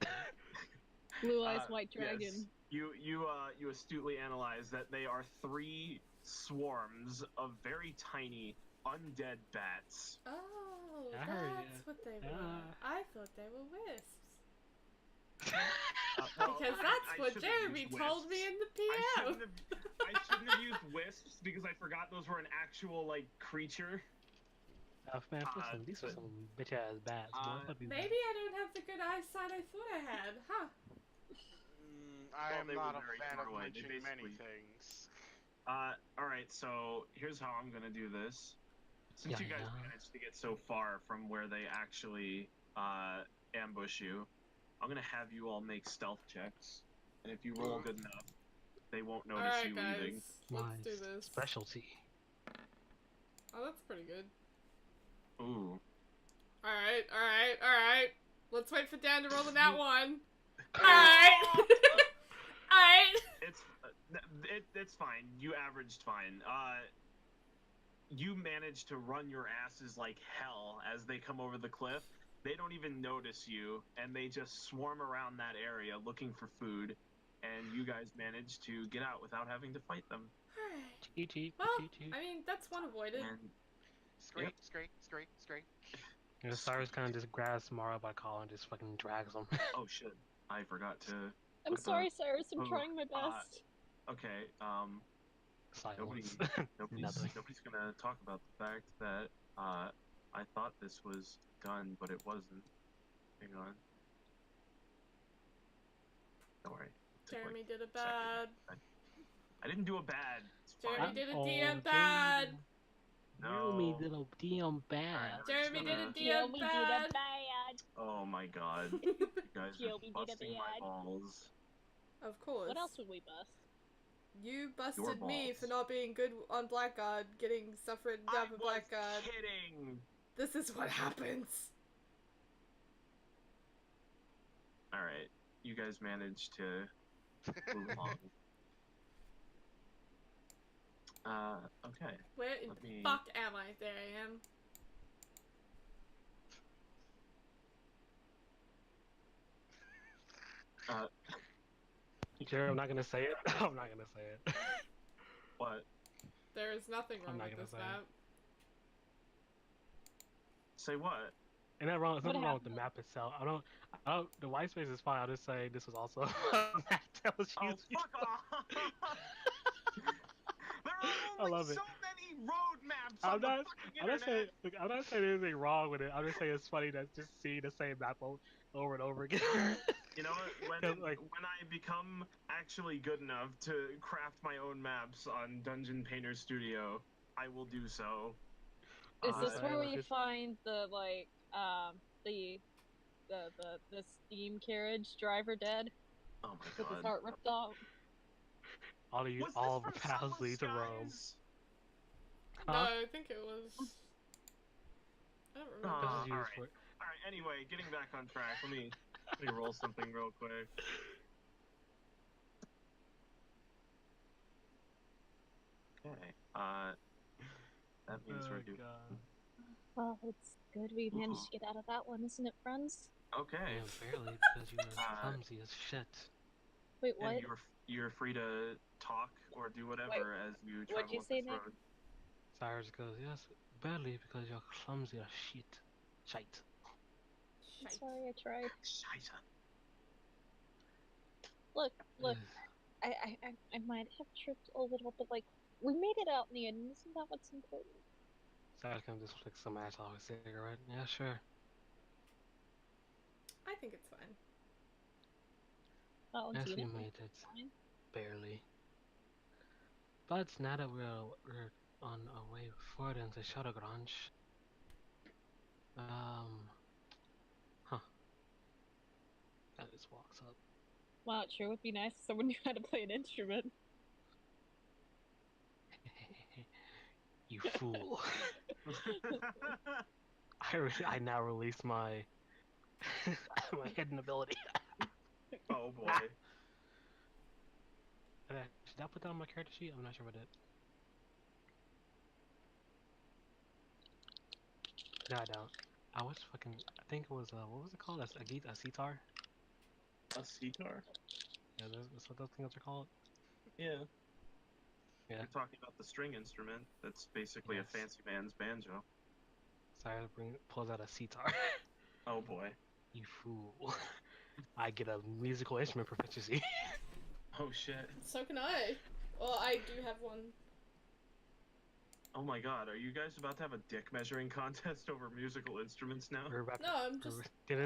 Blue eyes, white Yes. dragon. You astutely analyze that they are 3 swarms of very tiny undead bats. Oh, I heard that's ya. what they were. Yeah. I thought they were wisps. Well, Because I that's what shouldn't have Jeremy used told me wisps. in the I PM. shouldn't have used wisps because I forgot those were an actual like creature. Man, listen, these are some bitch ass bats, boy. Fuck these Maybe I don't have the good eyesight I thought I had, huh? I Well, am they not were a very fan far of away. They lynching many basically- things. Alright, so here's how I'm gonna do this. Since you guys Yeah. managed to get so far from where they actually ambush you, I'm gonna have you all make stealth checks. And if you roll good enough, they won't notice Alright, you guys. leaving. Let's My do this. specialty. Oh, that's pretty good. Ooh. Alright. Let's wait for Dan to roll the nat one. Alright! Alright! It's fine. You averaged fine. You managed to run your asses like hell as they come over the cliff. They don't even notice you, and they just swarm around that area looking for food. And you guys managed to get out without having to fight them. Alright. GG. Well, GG. I mean, that's one avoided. And Scrape. You know, Cyrus kind of just grabs Mara by collar and just fucking drags him. oh shit, I forgot to. I'm put sorry, Cyrus. I'm oh, trying my best. Okay, Silence. nobody's Nothing. gonna talk about the fact that I thought this was done, but it wasn't. Hang on. Don't worry. It took, Jeremy like, did a a second. bad. I didn't do a bad. It's Jeremy fine. did a Oh, DM bad. Jeremy No. did a DM bad. Alright, I'm Jeremy just did a gonna- DM Joey bad. did a bad. Oh my god. You guys Joey are did a busting my bad. balls. Of course. What else would we bust? You busted me balls. for not being good on Blackguard, getting stuff written I down for was Blackguard. kidding. This is what happens. Alright, you guys managed to move along. Okay. Where in Let the me- fuck am I? There I am. Jerry, I'm not gonna say it. I'm not gonna say it. What? There is nothing I'm wrong not with gonna this say it. map. Say what? And that wrong. There's What nothing wrong with the happened? map itself. I don't. The white space is fine. I'll just say this was also a map that was Oh, used. fuck off! There I are only love it. so many road maps I'm on the not. fucking I'm not saying. internet. Look, I'm not saying anything wrong with it. I'm just saying it's funny to just see the same map over and over again. You know what? Cause, like, When I become actually good enough to craft my own maps on Dungeon Painter Studio, I will do so. Is this sorry, where I was we just- find the the steam carriage driver dead Oh my with his god. heart ripped out? all of you, Was all this of the from paths Sunless lead to Rome. Skies? No, Huh? I think it was. I don't remember. This is used alright. for. Alright, anyway, getting back on track, let me roll something real quick. Okay, that means we're doing... God. Well, it's good we managed to get out of that one, isn't it, friends? Okay, Yeah, barely because you were clumsy as shit. Wait, and what? you're free to talk or do whatever as you what'd travel you up say, this Nick? road. Cyrus goes, yes, barely because you're clumsy as shit. Shite. I'm Shite. sorry, I tried. Scheiße. Look, Ugh. I might have tripped a little, but like, we made it out in the end, and isn't that what's important? Cyrus can just flick some ass off a cigarette. Yeah, sure. I think it's fine. Valentina, Yes, we think made it's it. fine? Barely. But now that we're on our way forward into Shadowgrange, huh. That just walks up. Wow, it sure would be nice if someone knew how to play an instrument. You fool. I now release my my hidden ability. Oh boy. Should I put that on my character sheet? I'm not sure what it. No, I don't. I was fucking. I think it was what was it called? A sitar. A sitar? Yeah, that's what those things are called. Yeah. Yeah. You're talking about the string instrument. That's basically Yes. a fancy man's banjo. Sorry, pulls out a sitar. Oh boy. You fool. I get a musical instrument proficiency. Oh shit. So can I. Well, I do have one. Oh my god, are you guys about to have a dick measuring contest over musical instruments now? We're about to- No, I'm just. You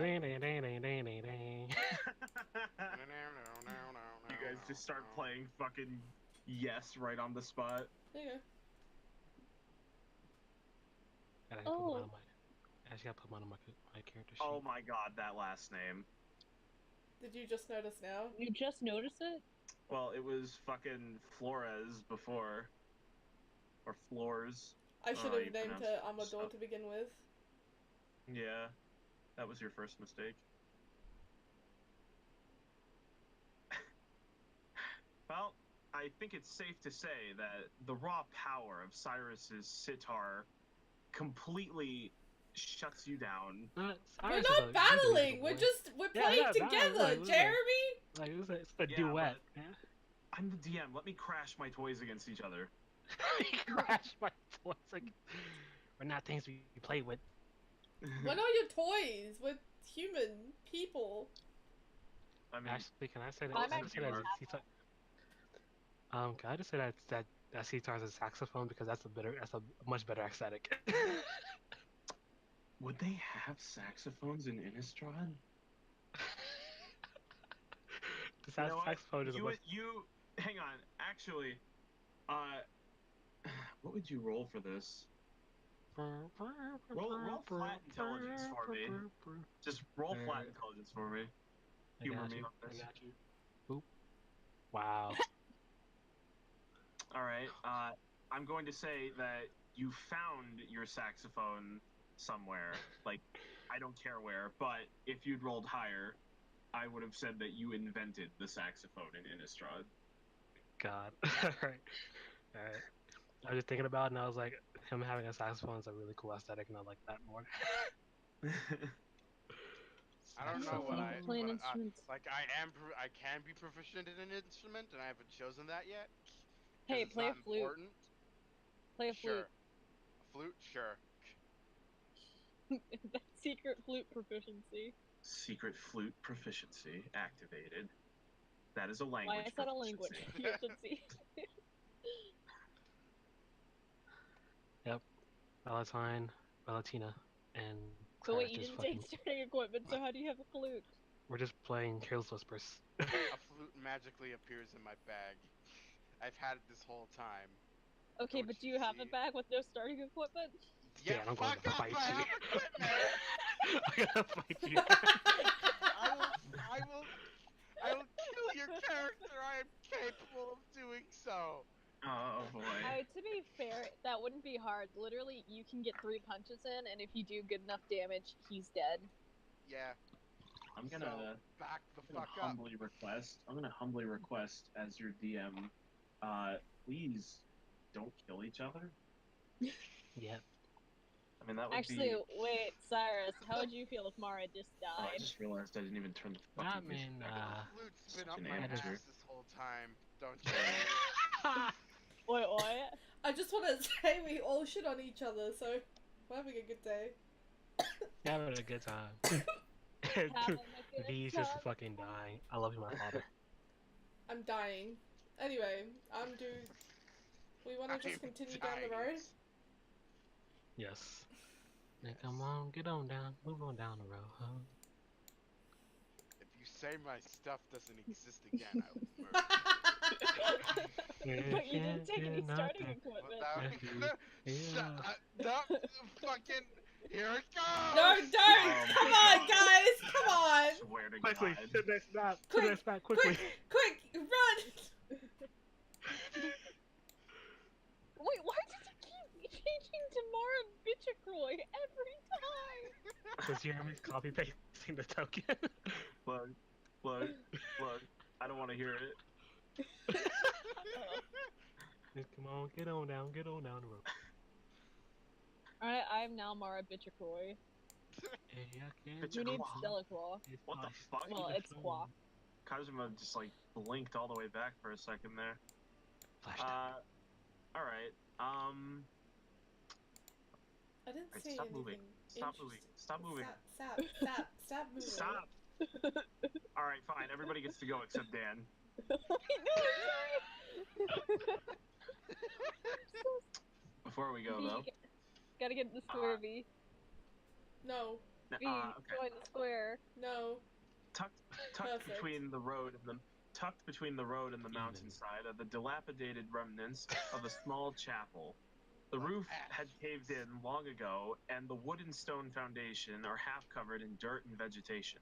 guys just start playing fucking Yes right on the spot. There you go. I Oh. actually gotta put mine on my character sheet. Oh my god, that last name. Did you just notice now? You just noticed it? Well, it was fucking Flores before. Or Floors. I should Oh, have you named pronounced her it Amador so- to begin with. Yeah. That was your first mistake. Well, I think it's safe to say that the raw power of Cyrus's sitar completely shuts you down. We're Cyrus is not a battling. musical We're Yeah, playing yeah, together, battling, like, Jeremy. Like it's a Yeah, duet. Yeah. I'm the DM. Let me crash my toys against each other. Crash my toys. Like, we're not things we play with. We're not your toys. We're human people. I mean, Actually, can I say that? I'm Can I say that actually sitar? Can I just say that sitar is a saxophone because that's a much better aesthetic. would they have saxophones in Innistrad? The You know what? saxophone is a much. Hang on. Actually, what would you roll for this? Roll flat intelligence for me. Just roll flat intelligence for me. Humor me on I this. got you. Boop. Wow. All right. I'm going to say that you found your saxophone somewhere. Like, I don't care where, but if you'd rolled higher, I would have said that you invented the saxophone in Innistrad. God. Alright. Alright. I was just thinking about it and I was like, him having a saxophone is a really cool aesthetic and I like that more. I don't know Saxophone, what I playing what instruments. like. I can be proficient in an instrument, and I haven't chosen that yet. 'Cause Hey, it's play a not flute. important. Play a Sure. flute. A flute, sure. That secret flute proficiency. Secret flute proficiency activated. That is a language. Why is that a language proficiency. proficiency? Valentine, Valentina, and But Cyrus wait, you just didn't fucking. take starting equipment, so how do you have a flute? We're just playing Careless Whispers. A flute magically appears in my bag. I've had it this whole time. Okay, Don't but do you you have a see? bag with no starting equipment? Yeah, I'm going fuck to up! fight I you. have equipment. I'm gonna fight you. I will kill your character. I am capable of doing so. Oh boy. To be fair, that wouldn't be hard. Literally, you can get 3 punches in, and if you do good enough damage, he's dead. Yeah. I'm So, gonna back the fuck up. humbly request. I'm gonna humbly request as your DM, please don't kill each other. Yeah. I mean that would Actually, be. wait, Cyrus, how would you feel if Mara just Oh, I died? just realized I didn't even turn the I fucking music mean, back on. Flute's been Such up an my amateur. ass this whole time. Don't you? Wait. I just want to say we all shit on each other, so we're having a good day. having a good time. Having a good V's just time. fucking dying. I love you, my father. I'm dying. Anyway, we want to just continue down the road? Yes. Now come on, get on down, move on down the road. Huh? If you say my stuff doesn't exist again, I will murder But you didn't take any starting you. equipment. No, fucking. Here it goes! No, don't! Oh Come my on, God. guys! Come on! Swear to Quickly, God. to the next map, to Quick, the next map, quickly. Quick! Run! Wait, why does it keep changing to Mara Bichakroy every time? Because Jeremy's copy pasting the token. Look. I don't want to hear it. Just come on, get on down the road. Alright, I'm now Mara Bichakroy. Hey, I can't Bitch, Your name's Qua? Delacroix. What the fuck? Well, it's Qua. Kazuma just like blinked all the way back for a second there. Flash Alright. I didn't Alright, say stop anything. moving. Stop moving. Stop moving. Stop moving. Stop. All right, fine. Everybody gets to go except Dan. No, I'm sorry. Before we go V, though, gotta get in the square, V. No. V, okay. join the square. No. Tucked Perfect. between the road and the mountainside are the dilapidated remnants of a small chapel. The roof had caved in long ago, and the wood and stone foundation are half covered in dirt and vegetation.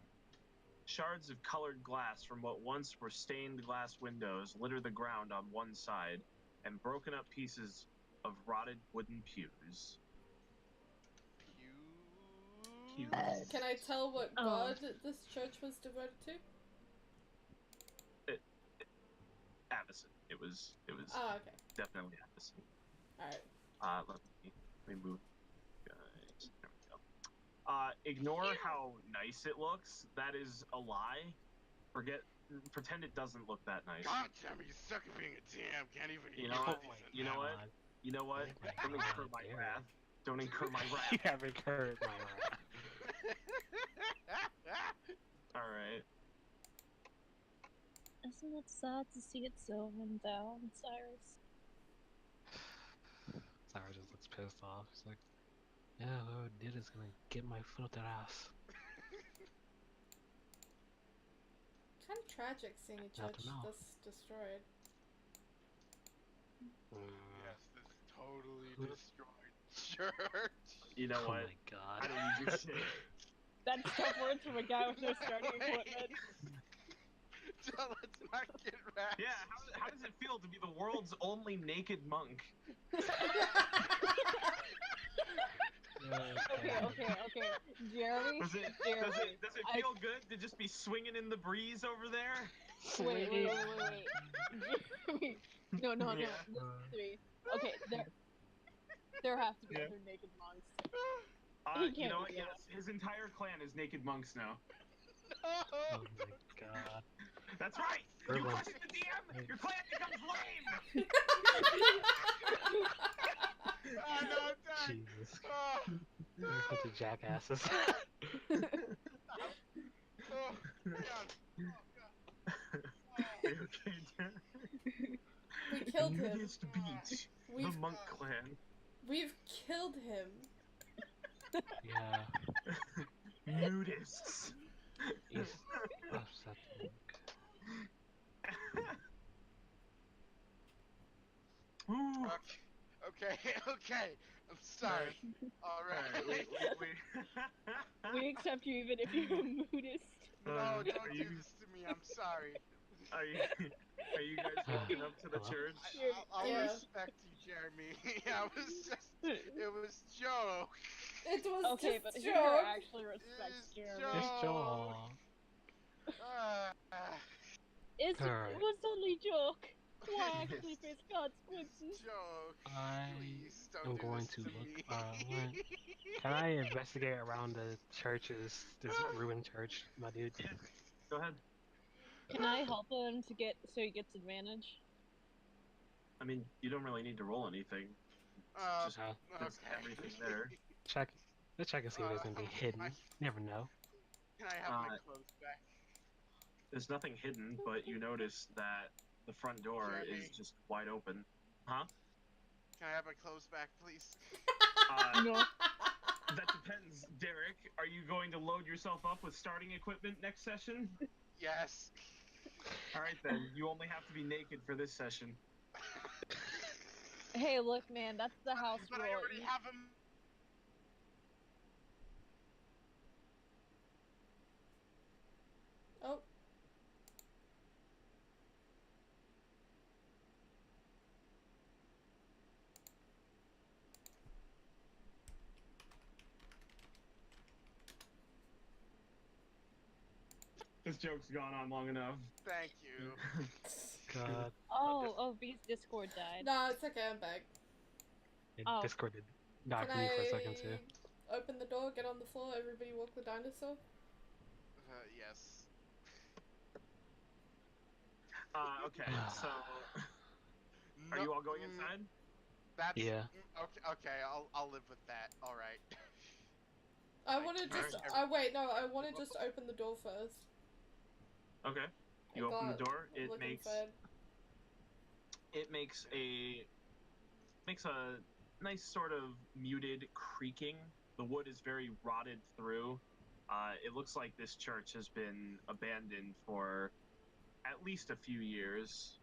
Shards of colored glass from what once were stained glass windows litter the ground on one side, and broken up pieces of rotted wooden pews. Pews. Can I tell what god this church was devoted to? Avison. It was Oh, okay. definitely Avison. Alright. Let me move, guys. There we go. Ignore how nice it looks. That is a lie. Pretend it doesn't look that nice. God damn it, you suck at being a DM. Can't even You know what? decent. You know what? You know what? Oh my Don't God, incur my Derek. wrath. Don't incur my You wrath. have incurred my wrath. All right. Isn't it sad to see it so run down, Cyrus? Cyrus just looks pissed off. He's like, yeah, whoever did is gonna get my foot up their ass. Kind of tragic seeing a Not church to know. this destroyed. Yes, this totally destroyed church. You know Oh what? my God. How do you do shit? That's tough words from a guy with no starting equipment. Let's not get rash. Yeah. How does it feel to be the world's only naked monk? Okay. Jeremy? Does it feel good to just be swinging in the breeze over there? Wait. Jeremy. No. Yeah. Listen to me. Okay, there have to be Yeah. other naked monks. You know what? Yes, his entire clan is naked monks now. Oh my God. That's right. You Everyone's- question the DM, your clan becomes lame. Oh, no, I'm done. Jesus. Oh, You're a bunch of jackasses. oh, hang on. Are you okay, Dan? We killed him. Nudist beach. The We've monk clan. we've killed him. Yeah. Nudists. He's upsetting. Ooh. Okay. I'm sorry. Alright. We accept you even if you're a Buddhist. No, Are don't do you- this to me. I'm sorry. Are you guys walking up to the Hello? church? I'll Yeah. respect you, Jeremy. It was joke. It was Okay, just but a who joke. actually respects It's Jeremy? joke. It's Joel. It Alright. was only joke. Why actually face consequences? Joke. I Please don't am do going this to to look. me. Can I investigate around the churches, this ruined church, my dude? Go ahead. Can I help him to get so he gets advantage? I mean, you don't really need to roll anything. Just Uh, there's okay. everything there. check. Let's check and see if there's anything hidden. I- You never know. Can I have my clothes back? There's nothing hidden, but you notice that the front door is Jeremy. just wide open. Huh? Can I have my clothes back, please? No. That depends, Derek. Are you going to load yourself up with starting equipment next session? Yes. All right, then. You only have to be naked for this session. Hey, look, man, that's the house But rule. I already have them. Oh. This joke's gone on long enough. Thank you. God, Oh, V's Discord died. No, it's okay, I'm back. it Oh. discorded. Knocked Can me for a I second too. open the door, get on the floor, everybody walk the dinosaur? Yes. Okay, so are you all going inside? That's Yeah. Okay. I'll live with that. All right. I Like, want to just. every- Wait, no. I want to just open the door first. Okay. I You open the got- door. look inside. It makes a nice sort of muted creaking. The wood is very rotted through. It looks like this church has been abandoned for at least a few years,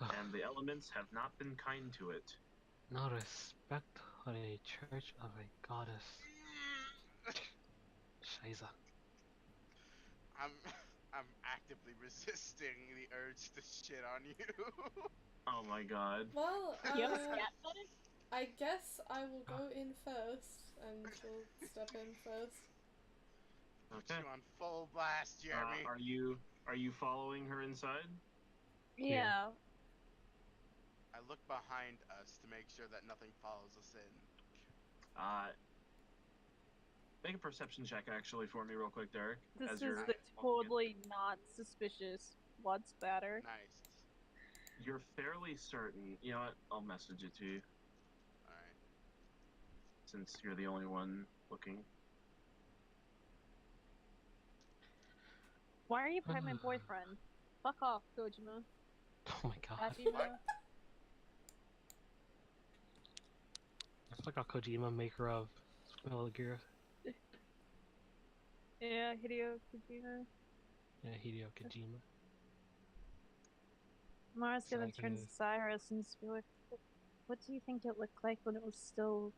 and the elements have not been kind to it. No respect for a church of a goddess. Scheiße. I'm I'm actively resisting the urge to shit on you. Oh my god. Well, Do you have a scat button? I guess I will go in first, and she'll step in first. Put Okay. you on full blast, Jeremy. Are you following her inside? Yeah. I look behind us to make sure that nothing follows us in. Make a perception check actually for me real quick, Derek. This as is you're the walking in. totally not suspicious. What's better? Nice. You're fairly certain. You know what? I'll message it to you Alright. since you're the only one looking. Why are you behind my boyfriend? Fuck off, Kojima. Oh my god. Kojima. It's like a Kojima, maker of Metal Gear. Yeah, Hideo Kojima. Yeah, Hideo Kojima. Mara's gonna Exactly. turn to Cyrus and just be like, what do you think it looked like when it was still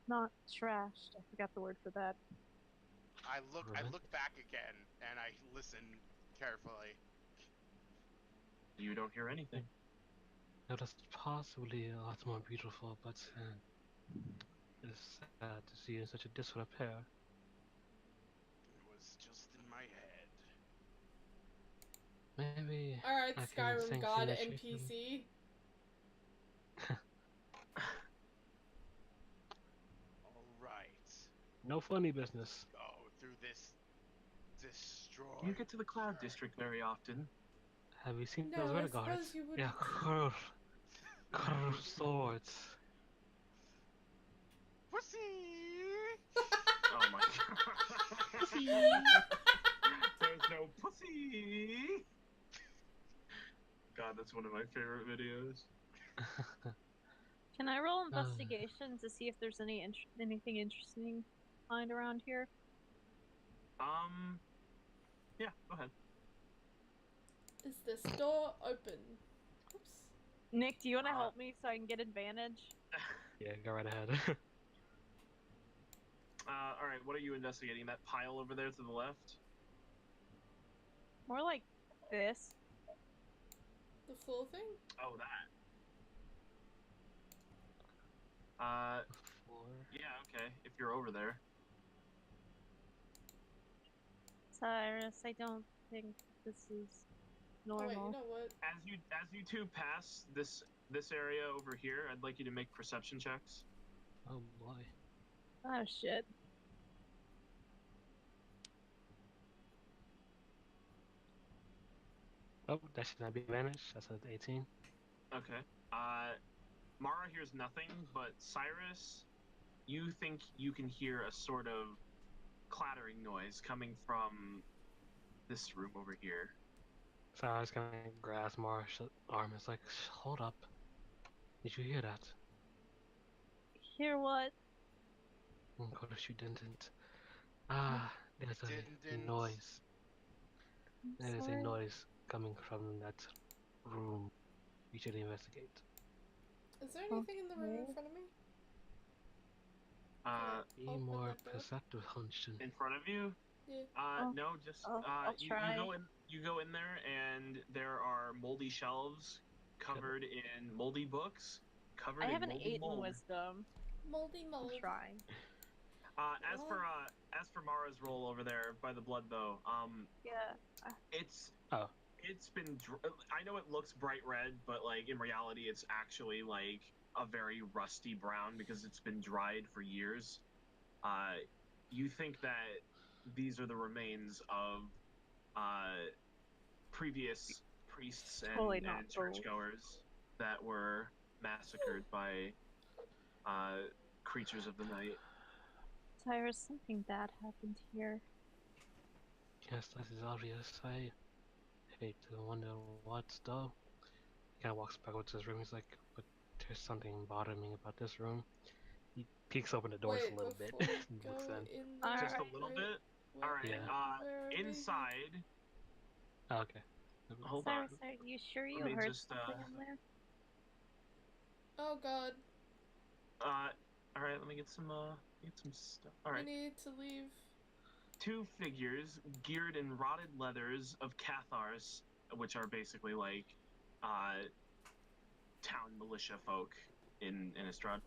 not trashed? I forgot the word for that. I Ruined? look back again and I listen carefully. You don't hear anything. It was possibly a lot more beautiful, but it is sad to see you in such a disrepair. It was just in my head. Maybe Alright, I can Skyrim sanction God that shit NPC. Alright. No funny business. Go through this destroy. You get to the Cloud District very often. Have you seen No, those I red guards? suppose you Yeah, wouldn't. curved swords. Pussy! Oh my god. There's no pussy. God, that's one of my favorite videos. Can I roll investigation to see if there's anything interesting find around here? Yeah, go ahead. Is this door open? Oops. Nick, do you want to help me so I can get advantage? Yeah, go right ahead. All right, what are you investigating? That pile over there to the left? More like this. The full thing? Oh, that. Floor. Yeah, okay. If you're over there. Cyrus, I don't think this is Oh wait, you normal. know what? As you two pass this area over here, I'd like you to make perception checks. Oh boy. Oh shit. Oh, that should not be advantage. That's an 18. Okay. Mara hears nothing, but Cyrus, you think you can hear a sort of clattering noise coming from this room over here. So I was gonna grasp Mara's arm. It's like, hold up. Did you hear that? Hear what? Of course you didn't. Ah, there's a Didn't. noise. I'm There is a sorry. noise coming from that room. You should investigate. Is there anything in the room in Okay. front of me? Be Open more that door. perceptive, Hunston. In front of you? Yeah. No, just I'll try. you go in there and there are moldy shelves covered in moldy books, covered I in have an moldy 8 in mold. wisdom. Moldy I'm mold. trying. As for Mara's roll over there by the blood though, Yeah. it's been I know it looks bright red, but like in reality it's actually like a very rusty brown because it's been dried for years. You think that these are the remains of previous priests Totally and not gold. churchgoers that were massacred by creatures of the night. Cyrus, something bad happened here. Yes, that is obvious. I hate to wonder what, though. He kind of walks backwards to his room. He's like, but there's something bothering me about this room. He peeks open the doors Wait, a little bit before we and go looks in. in there, Just a Alright. little wait, bit. where- All right. Yeah. where are we? Inside. Oh, okay. Hold Cyrus, on. are you sure you Let me heard just, something in there? Oh god, All right. Let me get some stuff. All right. we need to leave. Two figures geared in rotted leathers of Cathars, which are basically like town militia folk in Innistrad,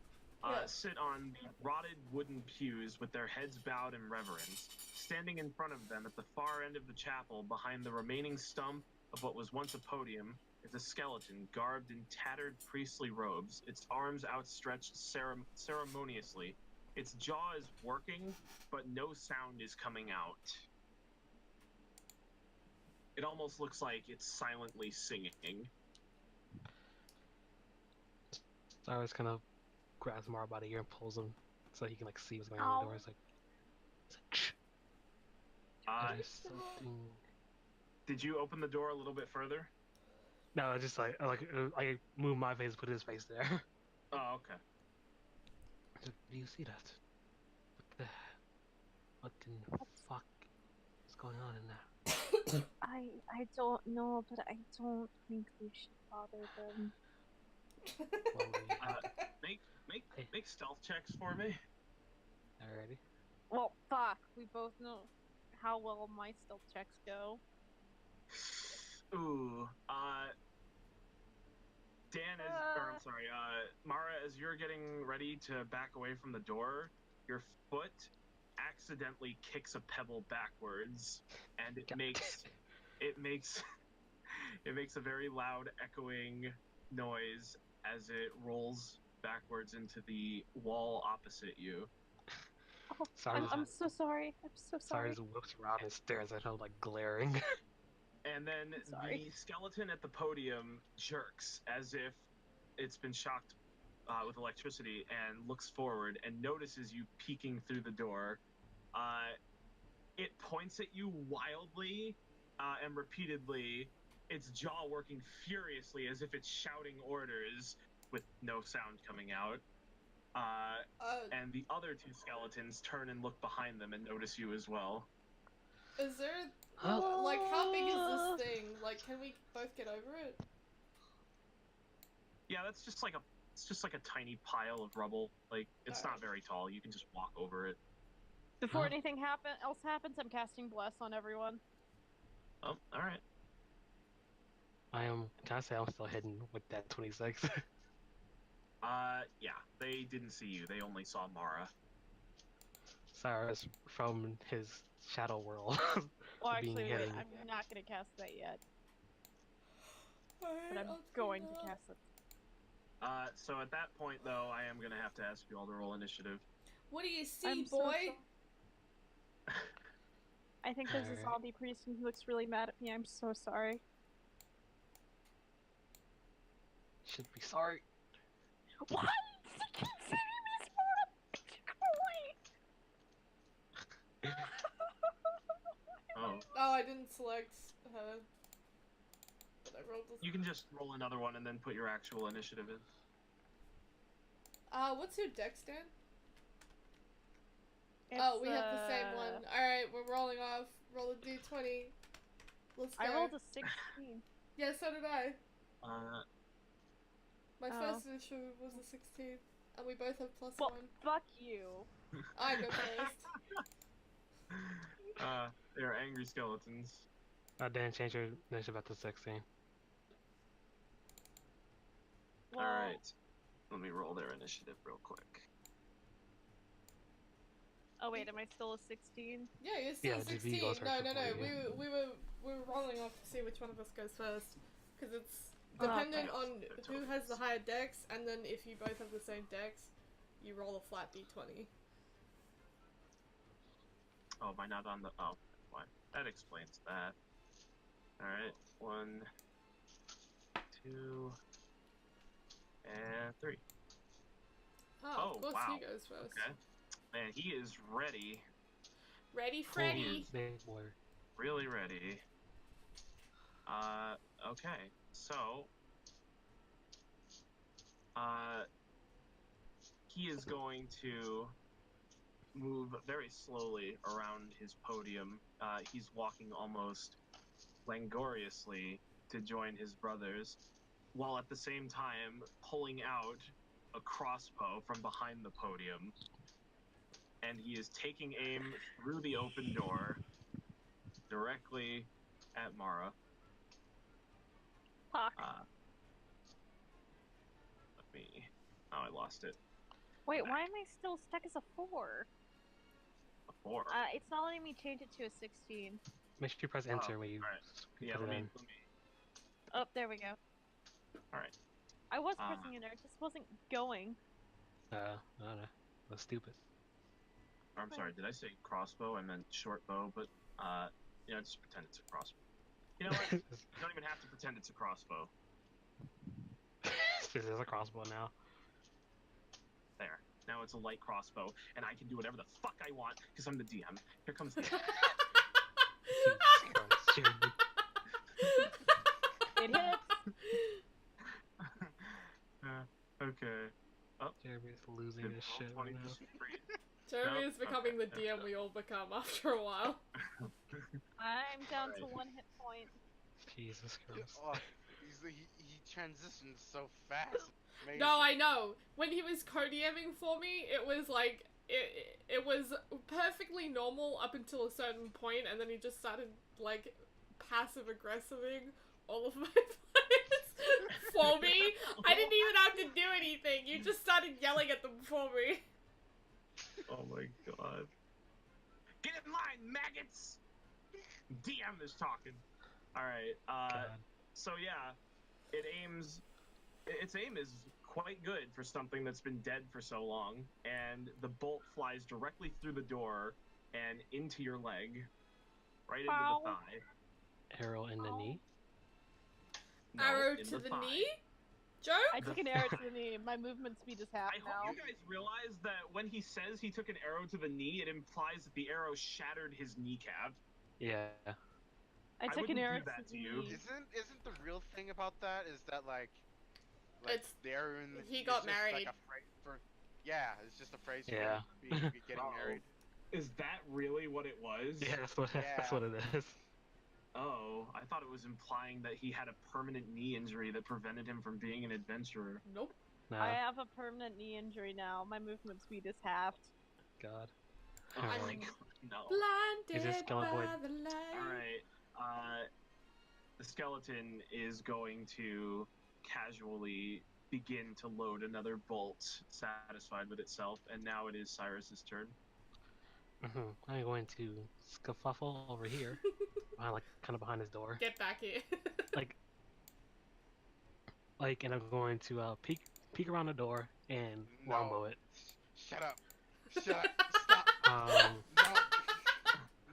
Yeah. sit on the rotted wooden pews with their heads bowed in reverence. Standing in front of them at the far end of the chapel, behind the remaining stump of what was once a podium, is a skeleton garbed in tattered priestly robes, its arms outstretched ceremoniously. Its jaw is working, but no sound is coming out. It almost looks like it's silently singing. Cyrus kind of grabs Mara by the ear and pulls him so he can like see what's going on in the door. Ow. It's like, shh. There's something. Did you open the door a little bit further? No, I just I move my face, put his face there. Oh, okay. Do you see that? What in fuck is going on in there? I don't know, but I don't think we should bother them. Well, Make stealth checks for me. alrighty. Well, fuck. We both know how well my stealth checks go. Ooh, Mara, as you're getting ready to back away from the door, your foot accidentally kicks a pebble backwards, and it makes a very loud echoing noise as it rolls backwards into the wall opposite you. Oh, Sorry, I'm so sorry. I'm so sorry. Cyrus whips around and stares at her like glaring. And then Sorry. the skeleton at the podium jerks as if it's been shocked with electricity and looks forward and notices you peeking through the door. It points at you wildly and repeatedly, its jaw working furiously as if it's shouting orders with no sound coming out. And the other two skeletons turn and look behind them and notice you as well. Is there, Huh? like, how big is this thing? Like, can we both get over it? Yeah, it's just like a tiny pile of rubble. Like, it's not very tall. You can just walk over it. Before Huh? anything else happens, I'm casting Bless on everyone. Oh, all right. Can I say I'm still hidden with that 26? Yeah, they didn't see you. They only saw Mara. Cyrus from his shadow world. Well, being actually, wait, hidden. I'm not gonna cast that yet, Alright, but I'm I'll going do to that. cast it. So at that point, though, I am gonna have to ask you all to roll initiative. What do you see, I'm so boy? sorry. I think there's a Alright. zombie priest who looks really mad at me. I'm so sorry. Should be sorry. What? She keeps sending me Oh, Oh, I didn't select her. But I rolled this. you can just roll another one and then put your actual initiative in. What's your dex, Dan? It's, Oh, we have the same one. Alright, we're rolling off. Roll a d20. Let's go. I rolled a 16. Yeah, so did I. My Oh. first initiative was a 16. And we both have plus Well, 1. fuck you. I go first. They are angry skeletons. I didn't change your initiative to 16. Well, All right, let me roll their initiative real quick. Oh wait, am I still a 16? Yeah, you're still Yeah, 16. DV goes first No. before you. We were rolling off to see which one of us goes first. Because it's Oh, dependent okay. on That's who what has it the is. higher dex, and then if you both have the same dex, you roll a flat d20. Oh, am I not on the? Oh, fine. That explains that. All right, 1, 2, and 3. Oh, Oh, of course wow. he goes first. Okay. Man, he is ready. Ready, Cool. Freddy. Big boy. Really ready. Okay. So, he is going to move very slowly around his podium. He's walking almost langoriously to join his brothers, while at the same time pulling out a crossbow from behind the podium. And he is taking aim through the open door directly at Mara. Fuck. Let me. Oh, I lost it. Wait, why am I still stuck as a 4? A 4. It's not letting me change it to a 16. Make sure you press enter when you Alright. you Yeah, put let it me. in. Oh, there we go. Alright. I was pressing enter, it just wasn't going. I don't know. That's stupid. I'm sorry, did I say crossbow? I meant short bow, but, just pretend it's a crossbow. You know what? You don't even have to pretend it's a crossbow. There's a crossbow now. There. Now it's a light crossbow, and I can do whatever the fuck I want, because I'm the DM. Here comes the Jesus Christ, Jeremy. It hits! Okay. Oh, Jeremy's losing did his roll shit 20 right now. just read? Jeremy Nope. is becoming Okay. the DM we all become after a while. I'm down to Alright. 1 hit point. Jesus Christ. Oh, he transitions so fast. Amazing. No, I know. When he was co-DMing for me, it was like it was perfectly normal up until a certain point, and then he just started like passive aggressiving all of my players for me. I didn't even have to do anything. You just started yelling at them for me. Oh my god. Get in line, maggots! DM is talking. Alright, God. so yeah, its aim is quite good for something that's been dead for so long, and the bolt flies directly through the door and into your leg, right into Ow. the thigh. Arrow in the knee. No, Arrow in to the thigh. knee? Joe? I took an arrow to the knee. My movement speed is half I now. hope you guys realize that when he says he took an arrow to the knee, it implies that the arrow shattered his kneecap. Yeah. I took an wouldn't arrow do that to to the you. knee. Isn't the real thing about that is that like It's- they're in the, he it's got just, like, married. a phrase for it's just a phrase Yeah. for getting Oh. married. Is that really what it was? Yeah, that's what it is. Oh, I thought it was implying that he had a permanent knee injury that prevented him from being an adventurer. Nope. No. I have a permanent knee injury now. My movement speed is halved. God. Oh I'm my god, no. Blinded Is this by Skeleton? the light. Alright, the skeleton is going to casually begin to load another bolt, satisfied with itself, and now it is Cyrus's turn. I'm going to scuffle over here, kind of behind his door, Get back here. and I'm going to peek around the door and No. longbow it. Shut up. Shut up. Stop.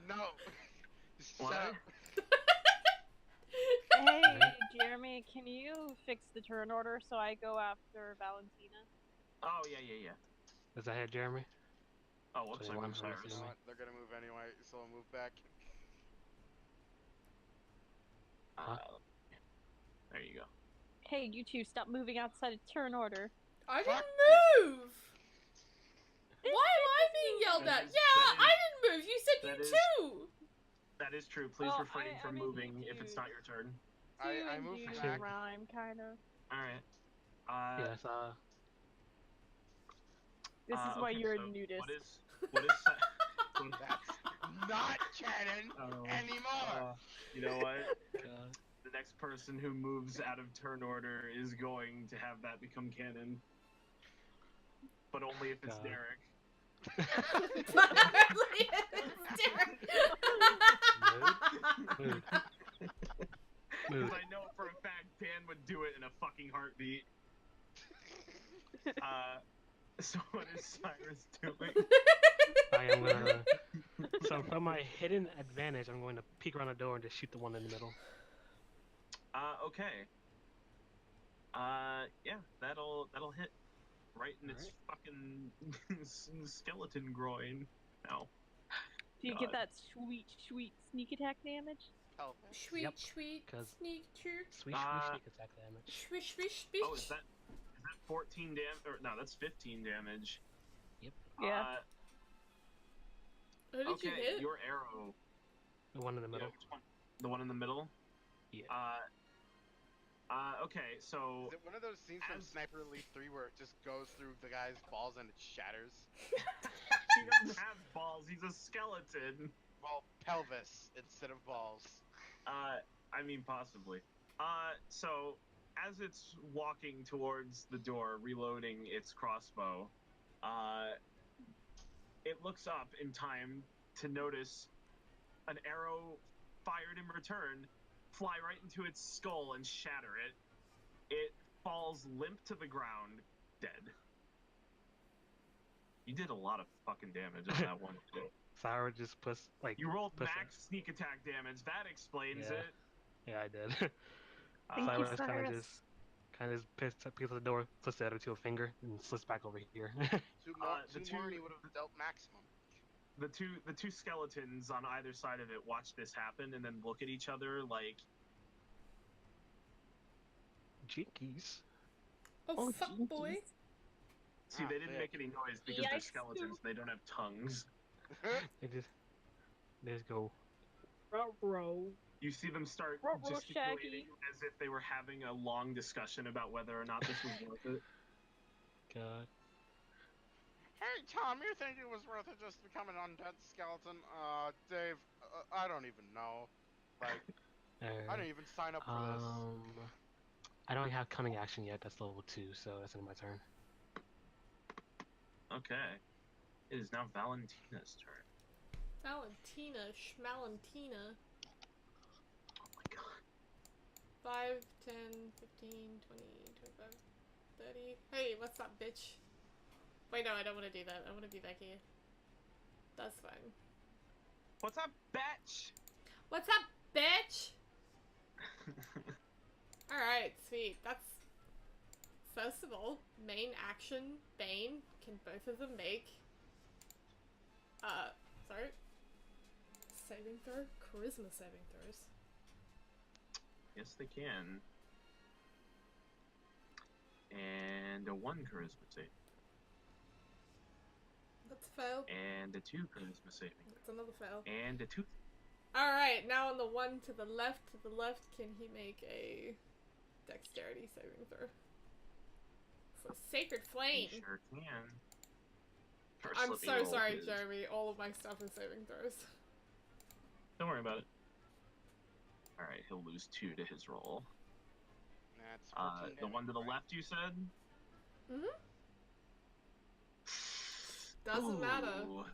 No. Shut What? up. Hey, Jeremy, can you fix the turn order so I go after Valentina? Oh, yeah. Is that it, Jeremy? Oh, whoops, I 21, moved I'm Cyrus. You know what? They're gonna move anyway, so I'll move back. Huh? There you go. Hey, you two, stop moving outside of turn order. I Fuck didn't move! Why am I being yelled That at? is- Yeah, that is- I didn't move! You said that you is- too! That is true. Please Well, refrain I from mean, moving you if it's not your turn. Do I and moved do back. rhyme, kind of. Alright. Yes. This is why okay, you're so a nudist. What is That's not canon anymore. you know what? God. The next person who moves out of turn order is going to have that become canon. But only if it's God. Derek. Mood. Because I know for a fact Dan would do it in a fucking heartbeat. So what is Cyrus doing? I am gonna. So from my hidden advantage, I'm going to peek around the door and just shoot the one in the middle. Okay. Yeah, that'll hit. right in its fucking skeleton groin. No. Do you God. get that sweet, sweet sneak attack damage? Pelvis. Sweet, Yep, sweet, 'cause- sneak, jerk. Sweet sneak attack damage. Swish, swish, swish. Oh, is that 14 damage? Or no, that's 15 damage. Yep. Yeah. Who did Okay, you hit? your arrow. The one in the middle. Yeah, which one? The one in the middle. Yeah. Okay, so Is it one of those scenes from as- Sniper Elite 3 where it just goes through the guy's balls and it shatters? he doesn't have balls. He's a skeleton. Well, pelvis instead of balls. I mean, possibly. So as it's walking towards the door, reloading its crossbow, it looks up in time to notice an arrow fired in return fly right into its skull and shatter it. It falls limp to the ground, dead. You did a lot of fucking damage on that one. Sour just puts like. You rolled puts max sneak attack damage. That explains Yeah. it. Yeah, I did. Thank you, Cyrus kind of Cyrus. just picks up the door, flips the other to a finger, and slips back over here. Two more, the two more and two- he would have dealt maximum. The two skeletons on either side of it watch this happen and then look at each other like, Jinkies. Oh, fuck, jinkies. boy. see, they didn't thick. make any noise because they're Yikes. skeletons. They don't have tongues. They just go. Ruh-roh. You see them start Ruh-roh, gesticulating Shaggy. as if they were having a long discussion about whether or not this was worth it. God. Hey, Tom, you think it was worth it just to become an undead skeleton? Dave, I don't even know. Like, I didn't even sign up for this. I don't have cunning action yet. That's level 2, so that's in my turn. Okay. It is now Valentina's turn. Valentina, Schmalentina. Oh my god. 5, 10, 15, 20, 25, 30. Hey, what's up, bitch? Wait, no, I don't want to do that. I want to be back here. That's fine. What's up, bitch? What's up, bitch? Alright, sweet. That's... First of all, main action, Bane. Can both of them make... sorry? Saving throw? Charisma saving throws. Yes, they can. And a 1 charisma save. That's a fail. And a 2 charisma saving. That's another fail. And a 2. Alright, now on the one to the left, can he make a dexterity saving throw? For Sacred Flame! You sure can. First, I'm let me so roll sorry, his. Jeremy. All of my stuff is saving throws. Don't worry about it. Alright, he'll lose 2 to his roll. That's 14 The one to the damage, right? left, you said? Mm-hmm. Doesn't matter. Ooh,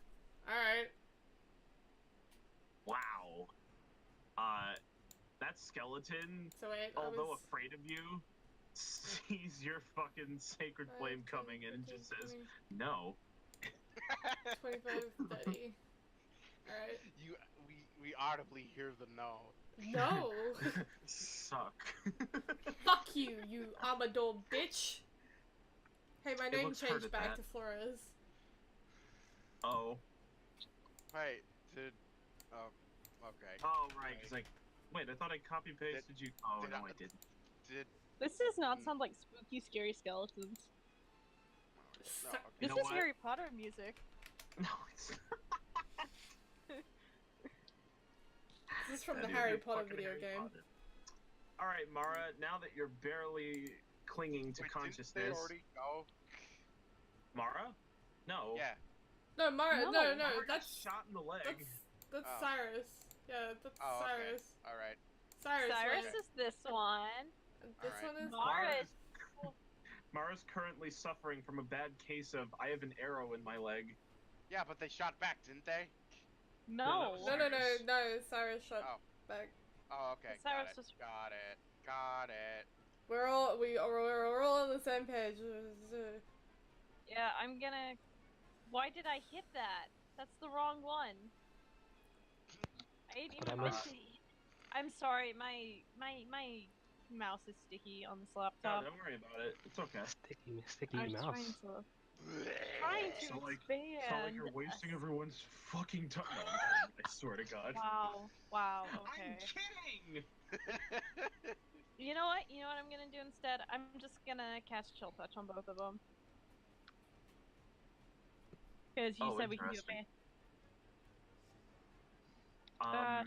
Alright. Wow. That skeleton, So wait, although afraid of you, sees your fucking sacred flame coming and just says, no. 25, 30. Alright. We audibly hear the no. No! Suck. Fuck you, you Amador bitch! Hey, my It name looks hurt changed at back that. to Flores. Oh. Wait, did... okay. Oh, right, because wait, I thought I copy-pasted you. Oh, did no, I- I didn't. Did... This does not sound like spooky, scary skeletons. No, So- okay. You This know is what? Harry Potter music. No, it's This is from Yeah, the dude, Harry you're Potter fucking video Harry game. Potter. Alright, Mara, now that you're barely clinging to Wait, consciousness... didn't they already go? Mara? No. Yeah. No, Mara, no, No, no, Mara got that's shot in the leg. that's Oh. Cyrus. Yeah, that's Oh, okay. Cyrus. Alright. Cyrus, Cyrus went. is this one. This Alright. one is Mara. Mara's currently suffering from a bad case of I have an arrow in my leg. Yeah, but they shot back, didn't they? No. No, No, Cyrus shot Oh. back. Oh, okay. Cyrus Got it. was- Got it. Got it. We're all on the same page. Yeah, I'm gonna. Why did I hit that? That's the wrong one. I didn't But I even meant must- to. I'm sorry. My mouse is sticky on this No, laptop. don't worry about it. It's okay. Sticky I was mouse. trying to So, like, expand. it's not like you're wasting everyone's fucking time. No, I'm kidding. I swear to God. Wow. Okay. I'm kidding. You know what? I'm gonna do instead? I'm just gonna cast Chill Touch on both of them. Because you said we can do it. Interesting.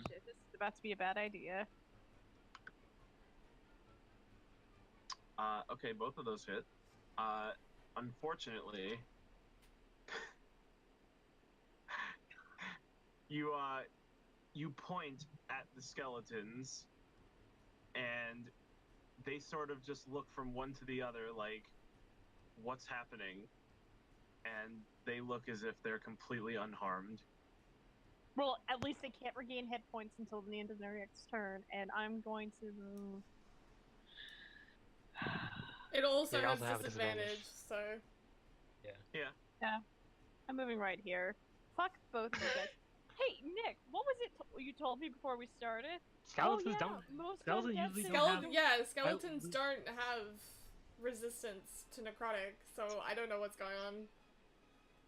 Shit, this is about to be a bad idea. Okay, both of those hit. Unfortunately, you point at the skeletons, and they sort of just look from one to the other like, what's happening? And they look as if they're completely unharmed. Well, at least they can't regain hit points until the end of their next turn, and I'm going to move. It also They has also have a disadvantage, so. Yeah. I'm moving right here. Fuck both of you guys. Hey, Nick, what was it you told me before we started? Skeletons oh, yeah, don't. most Skeletons undead usually things don't have. Skeletons don't have resistance to necrotic, so I don't know what's going on.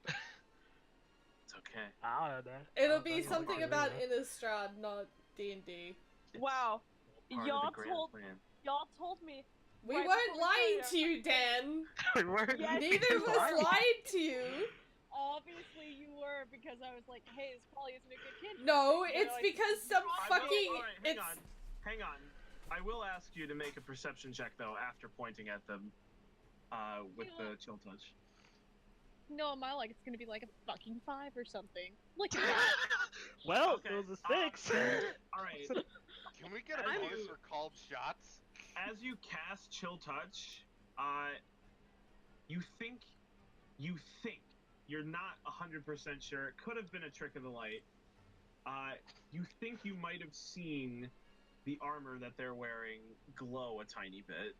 It's okay. I don't know. It'll be that's something fine, about yeah. Innistrad, not D&D. It's Wow. part of Y'all the grand plan. told me. We Right weren't before we lying started, to you, Dan. Yes, Neither of us lied to you. Obviously you were, because I was like, hey, this probably isn't a good kid. No, You it's know, because some fucking. Alright, hang on. I will ask you to make a perception check though after pointing at them, with the chill touch. No, am I like it's gonna be like a fucking 5 or something? Look at that. Well, Okay, it was a 6. All right. Can we get a I'm- bonus for called shots? As you cast chill touch, you think you're not 100% sure. It could have been a trick of the light. You think you might have seen the armor that they're wearing glow a tiny bit.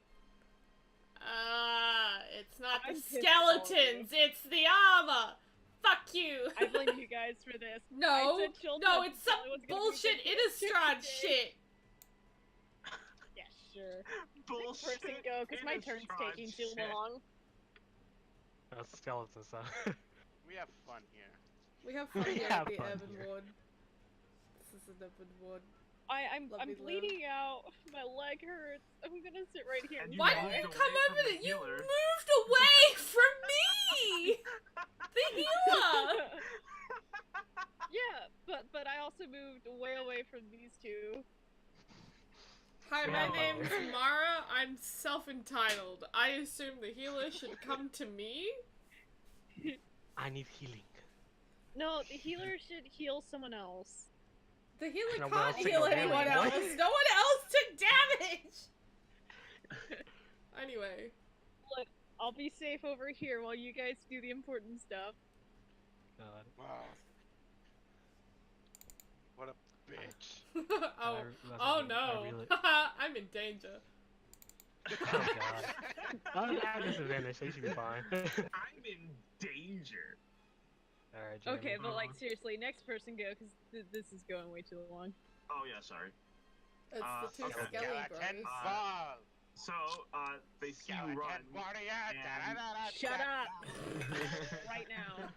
It's not the I'm pissed at all of skeletons, it's the armor! Fuck you! I blame you guys for this. No, I said chill no, touch it's some until it was gonna be a bullshit good Innistrad today. shit! Yeah, sure. Bullshit. Person go, because my turn's Innistrad taking too shit. long. That's skeletons, so. We have fun here. We have fun We here have at the fun urban here. ward. This is an urban ward. I'm Lovely bleeding out. My leg hurts. I'm gonna sit right here. And and you Why cry. didn't you moved come away over from to the you healer. moved away from me! The healer! Yeah, but I also moved way away from these two. Hi, my Wow. name's Mara. I'm self-entitled. I assume the healer should come to me? I need healing. No, the healer should heal someone else. The healer No one can't else took heal no damage. anyone What? else. No one else took damage! Anyway. Look, I'll be safe over here while you guys do the important stuff. God. Wow. What a bitch. Oh, That's oh I no. really- I'm in danger. Oh god. I have disadvantage, so you should be fine. I'm in danger. Alright, Jeremy. Okay, but like seriously, next person go, because this is going way too long. Oh yeah, sorry. It's the two okay. skelly Skeleton bros. ball. So, they see you Skeleton run. warrior. and- Shut up! Right now.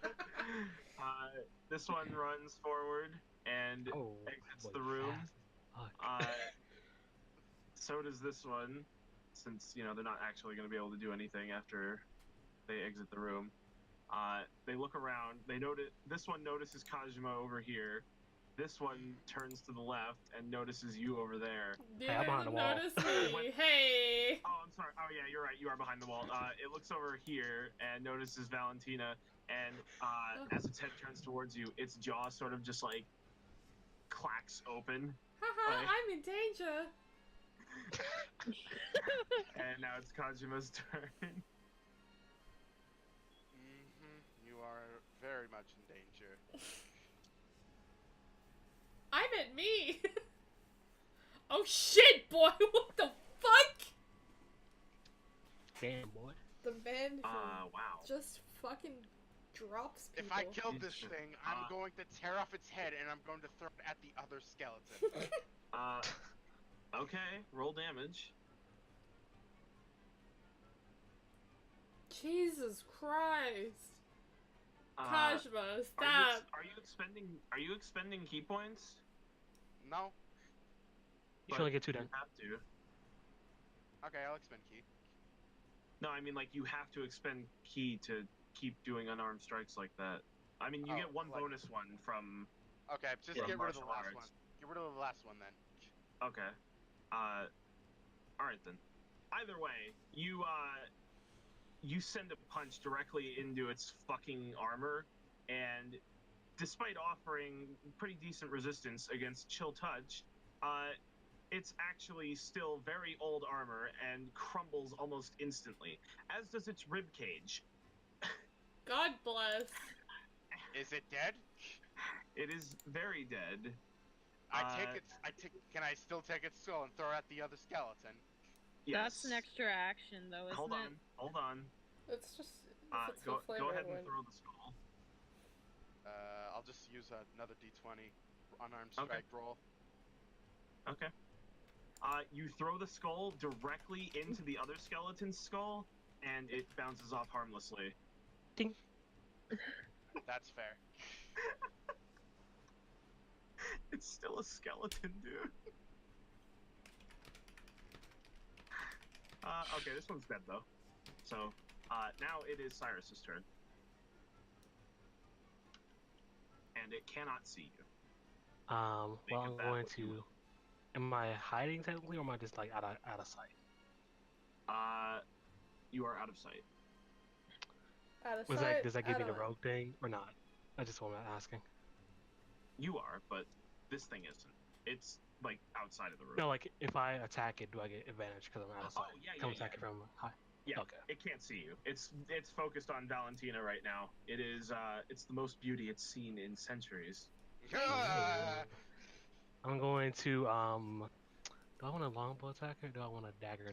This one runs forward and Oh, exits boy, the room. fast. Fuck. So does this one, since they're not actually going to be able to do anything after they exit the room. They look around. This one notices Kajima over here. This one turns to the left and notices you over there. You Hey, I'm behind the wall. notice me. Hey! Oh, I'm sorry. Oh yeah, you're right. You are behind the wall. It looks over here and notices Valentina. And as its head turns towards you, its jaw sort of just like clacks open. Haha, Like- I'm in danger. And now it's Kajima's turn. You are very much in danger. I meant me. Oh shit, boy! What the fuck? Damn, boy. The man who Wow. just fucking drops people. If I kill this Shit. thing, I'm going to tear off its head and I'm going to throw it at the other skeleton. Okay, roll damage. Jesus Christ. Kashma, Are stop. you expending key points? No. You should only get 2 You then. have to. Okay, I'll expend key. No, I mean like you have to expend key to keep doing unarmed strikes like that. I mean you Oh, get one like- bonus one from. Okay, just Yeah, get rid of the martial last arts. one. Get rid of the last one then. Okay. All right then. Either way, you send a punch directly into its fucking armor, and despite offering pretty decent resistance against chill touch, it's actually still very old armor and crumbles almost instantly, as does its rib cage. God bless. Is it dead? It is very dead. Can I still take its skull and throw it at the other skeleton? Yes. That's an extra action, though, isn't Hold it? on. It's just. It's Go for flavor ahead and when- throw the skull. I'll just use another D20 unarmed Okay. strike roll. Okay. You throw the skull directly into the other skeleton's skull, and it bounces off harmlessly. Ding. That's fair. It's still a skeleton, dude. Okay, this one's dead though. So, now it is Cyrus's turn. And it cannot see you. Well, Think I'm of that going what you to. Am I hiding technically, or am I just like out of sight? You are out of sight. Out of Was sight, that does that give out me the of- rogue thing or not? I just want to asking. You are, but this thing isn't. It's like outside of the room. No, like if I attack it, do I get advantage because I'm out of sight? Oh, yeah, Come yeah, attack yeah. it from high. Yeah, Okay. it can't see you. It's focused on Valentina right now. It is it's the most beauty it's seen in centuries. I'm going to Do I want a longbow attack or do I want a dagger?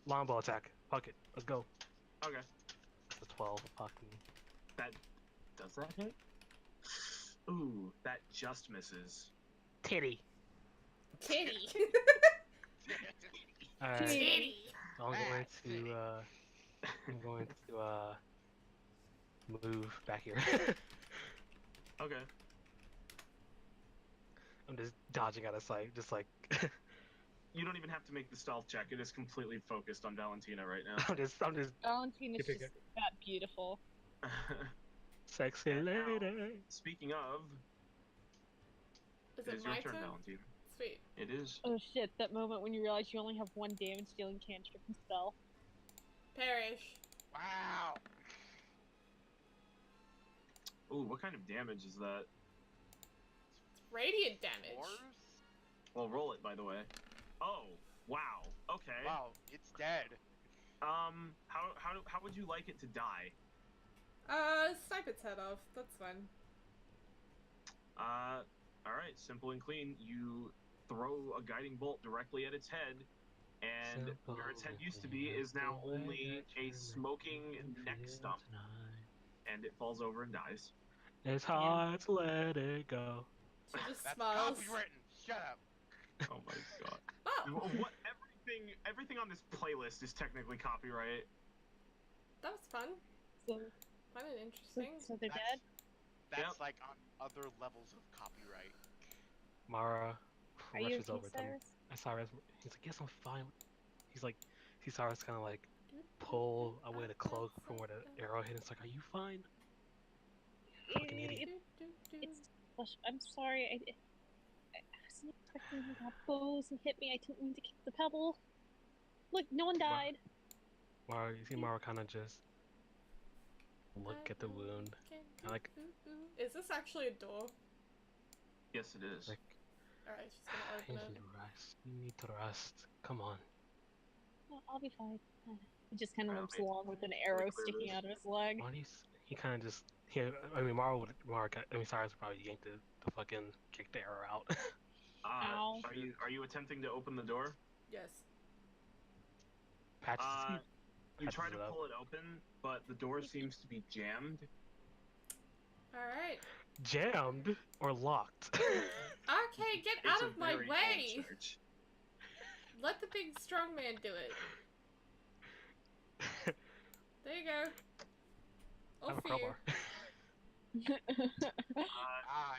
Longbow attack. Fuck it. Let's go. Okay. That's a 12. Fucking. Does that hit? Ooh, that just misses. Titty. Titty. Alright. Titty. So I'm going to move back here. Okay. I'm just dodging out of sight, just like You don't even have to make the stealth check. It is completely focused on Valentina right now. I'm just Valentina's Keep it just that beautiful. sexy And now- lady. Speaking of, Is it it is your my turn, turn? Valentina. Sweet. It is. Oh shit, that moment when you realize you only have one damage dealing cantrip and spell. Perish. Wow. Ooh, what kind of damage is that? Radiant damage. Force? Well, roll it, by the way. Oh, wow. Okay. Wow, it's dead. How would you like it to die? Snipe its head off. That's fine. All right, simple and clean. You throw a guiding bolt directly at its head, and where its head used to be is now only a smoking neck stump, and it falls over and dies. It's hard to let it go. She just That's smiles. copywritten. Shut up. Oh my god. Oh, What everything on this playlist is technically copyright. that was fun. So, Fun and interesting. so they're dead? That's Yep. like on other levels of copyright. Mara Are you rushes okay, over to him. Cyrus? And Cyrus, he's like, yes, I'm fine. He's like, see Cyrus kind of like pull away the cloak from where the arrow hit. It's like, are you fine? Fucking idiot. It's, I'm sorry, I wasn't expecting you to have bows and hit me. I didn't mean to kick the pebble. Look, no one died. Mara, you see Mara kind of just look at the wound. Like- Is this actually a door? Yes, it is. Like, Alright, she's you gonna open need it. to rest. You need to rest. Come on. Well, I'll be fine. He just kind of Well, limps it's- along with an it's arrow really clear sticking this. out of his leg. Why do you? He kind of just. I mean, Cyrus would probably yank the fucking kick the arrow out. Ow. Are you attempting to open the door? Yes. Patches his feet. You try Patches to it up. pull it open, but the door seems to be jammed. Alright. Jammed or locked? Okay, get It's out a of my very way! old church. Let the big strong man do it. There you go. I All have a for you. crowbar.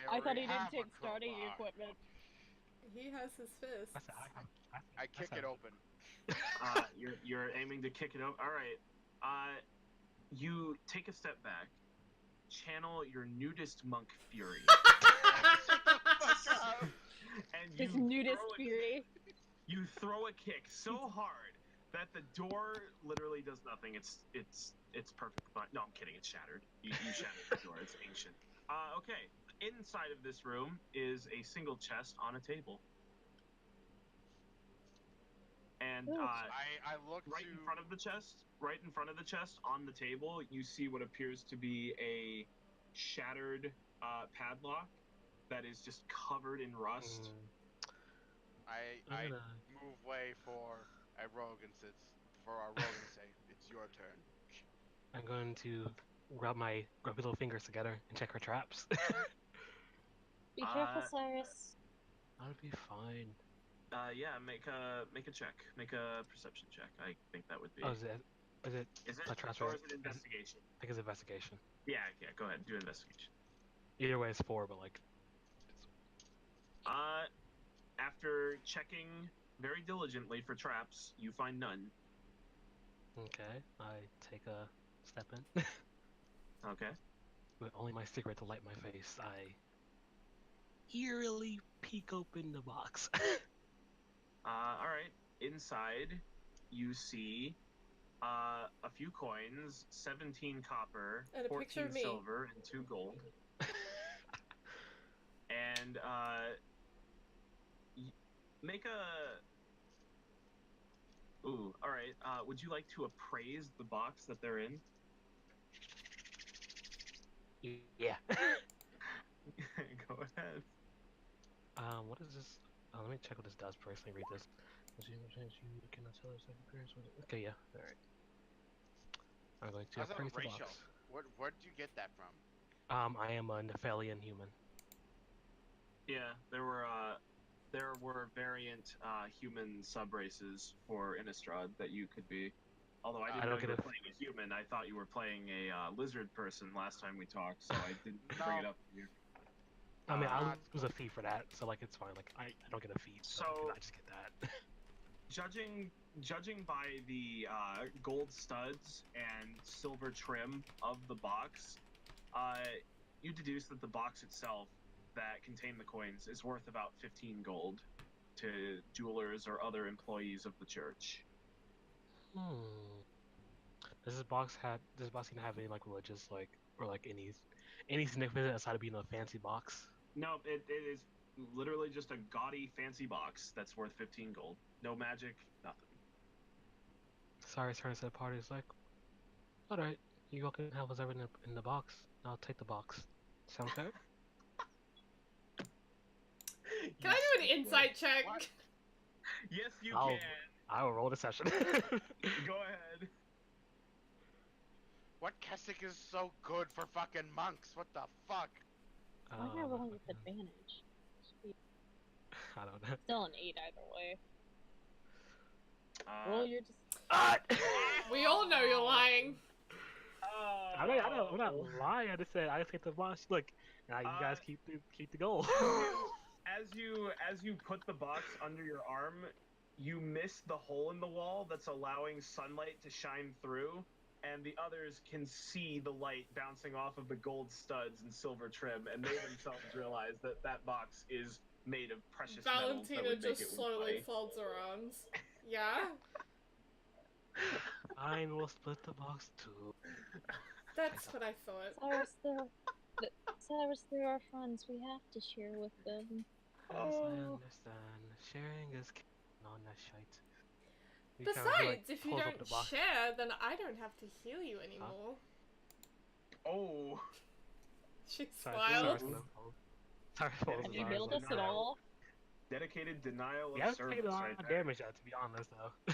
I thought he didn't have a take starting crowbar. equipment. He has his fists. I said I kick it open. You're aiming to kick it over. All right. You take a step back, channel your nudist monk fury, and you His nudist throw a- fury. You throw a kick so hard that the door literally does nothing. It's perfect. No, I'm kidding. It's shattered. You shattered the door. It's ancient. Okay. Inside of this room is a single chest on a table. And Ooh. I look right to in front of the chest, on the table, you see what appears to be a shattered padlock that is just covered in rust. I move way for a rogue and for our rogue and say, "It's your turn." I'm going to rub my little fingers together and check for traps. Be careful, Cyrus. I'll be fine. Yeah, make a check. Make a perception check. I think that would be. Oh, is it Is it a traps or is it investigation? I think it's investigation. Yeah, go ahead. Do investigation. Either way, it's 4, but like. After checking very diligently for traps, you find none. Okay, I take a step in. Okay. With only my cigarette to light my face, I eerily peek open the box. All right. Inside, you see a few coins, 17 copper, And a picture 14 of me. silver, and 2 gold. And make a. Ooh, all right. Would you like to appraise the box that they're in? Yeah. Go ahead. What is this? Let me check what this does first. Let me read this. You cannot tell us appearance with it. Okay, yeah. All right. I'm going to How's that appraise the racial? box. Where'd you get that from? I am a Nephilian human. Yeah, there were variant human subraces for Innistrad that you could be. Although I didn't know you were playing a human, I thought you were playing a lizard person last time we talked, so I didn't bring it up to you. I mean, I lose a fee for that, so like it's fine. Like I don't get a fee, so I just get that. Judging by the gold studs and silver trim of the box, you deduce that the box itself that contained the coins is worth about 15 gold to jewelers or other employees of the church. Does this box even have any like religious or any significance aside of being a fancy box? No, it is literally just a gaudy fancy box that's worth 15 gold. No magic, nothing. Cyrus turns to the party. Is like, all right, you all can have whatever in the box. I'll take the box. Sound fair? Can I do an insight check? What? Yes, you I'll- can. I will roll the session. Go ahead. What Keswick is so good for fucking monks? What the fuck? Why am I rolling with advantage? I don't know. Still an 8 either way. Well, you're just. We all know you're lying. I'm not lying. I just said I just get the box. Look, now you guys keep the goal. As you put the box under your arm, you miss the hole in the wall that's allowing sunlight to shine through, and the others can see the light bouncing off of the gold studs and silver trim, and they themselves realize that that box is made of precious metals that Valentina would make it just slowly worth folds her arms. Yeah? Fine, we'll split the box too. That's what I thought. Cyrus, they're our friends. We have to share with them. Yes, I understand. Sharing is on that shite. We kinda, Besides, if you pulls up don't the box. share, then I don't have to heal you anymore. Oh. She Sorry, smiles. Sorry, Can you build us at all? Dedicated denial Yeah, of taken a service lot right of there. damage out, to be honest, though.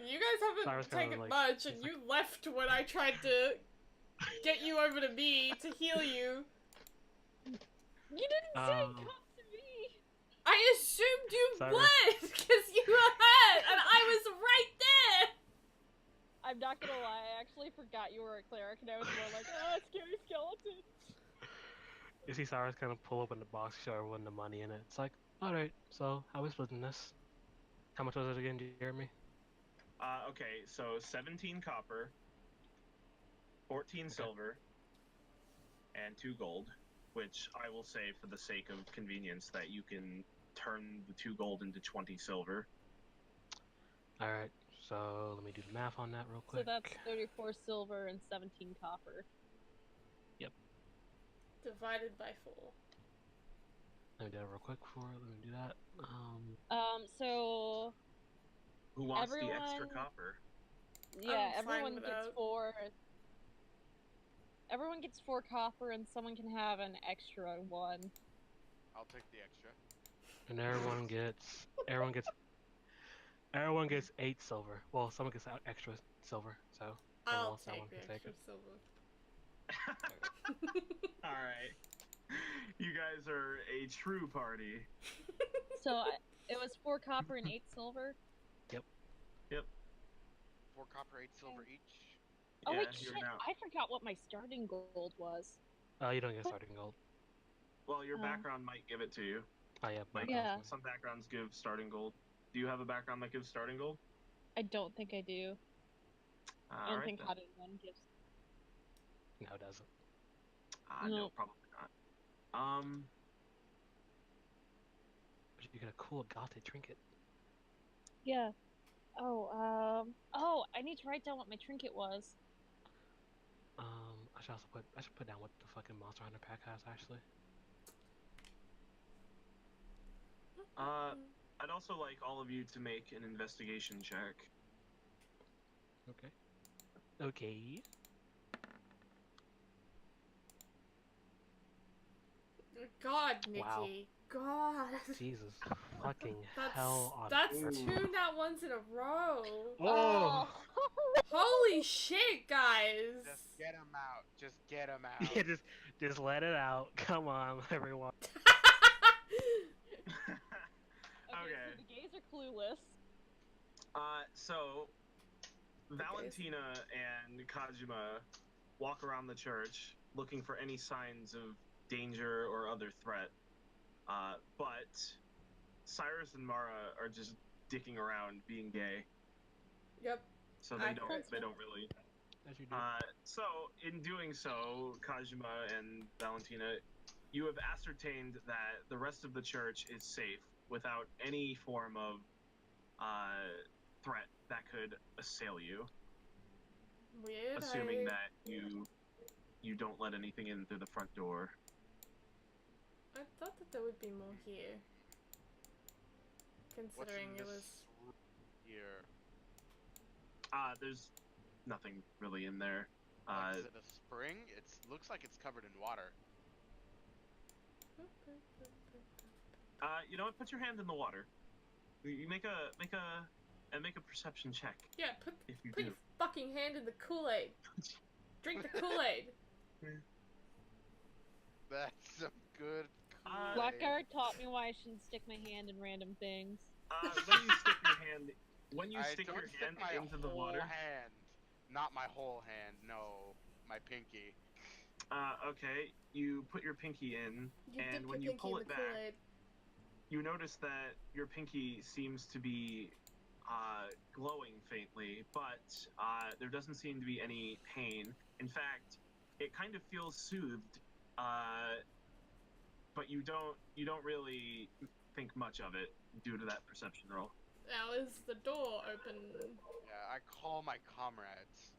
You guys Cyrus haven't kinda taken like- much, and he's you left when I tried to get you over to me to heal you. You didn't say come to me! I assumed you Cyrus. would, because you were hurt, and not gonna lie, I actually forgot you were a cleric, and I was more like, oh, scary skeleton. You see Cyrus kind of pull open the box, show everyone the money in it. It's like, alright, so how are we splitting this? How much was it again, Jeremy? Okay, so 17 copper, 14 Okay. silver, and 2 gold, which I will say for the sake of convenience that you can turn the 2 gold into 20 silver. Alright, so let me do the math on that real So quick. that's 34 silver and 17 copper. Divided by 4. Let me do that real quick let me do that. So Who wants the extra Everyone- copper? yeah, I'm fine everyone gets without. 4. Everyone gets 4 copper, and someone can have an extra 1. I'll take the extra. And everyone gets 8 silver. Well, someone gets extra silver, so I'll else take someone the can take extra it. silver. All right. You guys are a true party. So it was 4 copper and 8 silver. 4 copper, 8 silver each. Oh Yeah, wait, you're shit! now. I forgot what my starting gold was. You don't get starting gold. Well, your Oh. background might give it to you. Oh yeah, Like, Yeah. some backgrounds give starting gold. Do you have a background that gives starting gold? I don't think I do. I don't think then. Hot One gives. No, it doesn't. No, No. probably not. But you get a cool gothic trinket. Yeah. Oh, I need to write down what my trinket was. I should put down what the fucking Monster Hunter pack has actually. I'd also like all of you to make an investigation check. Okay. Okay. God, Nikki. Wow. God. Jesus fucking hell on That's earth. 2 nat ones in a row. Oh! Holy shit, guys. Just get him out. Just get him out. Yeah, just let it out. Come on, everyone. Okay, so the gays are clueless. So Valentina and Kajima walk around the church looking for any signs of danger or other threat. But Cyrus and Mara are just dicking around being gay. Yep. So Accurate. they don't really. As you do. So in doing so, Kajima and Valentina, you have ascertained that the rest of the church is safe without any form of threat that could assail you, Weird. assuming that you don't let anything in through the front door. I thought that there would be more here. What's Considering in it this was. room here? There's nothing really in there. Like, is it a spring? It looks like it's covered in water. You know what? Put your hand in the water. You make a perception check. Yeah, put If you put do. your fucking hand in the Kool-Aid. Drink the Kool-Aid. That's some good Kool-Aid. Blackguard taught me why I shouldn't stick my hand in random things. When you stick your hand my into the water. hand. Not my whole hand, no. My pinky. Okay, you put your pinky in, You and dip when your you pinky pull in it the back, Kool-Aid. you notice that your pinky seems to be glowing faintly, but there doesn't seem to be any pain. In fact, it kind of feels soothed, but you don't really think much of it due to that perception roll. Now is the door open? Yeah, I call my comrades.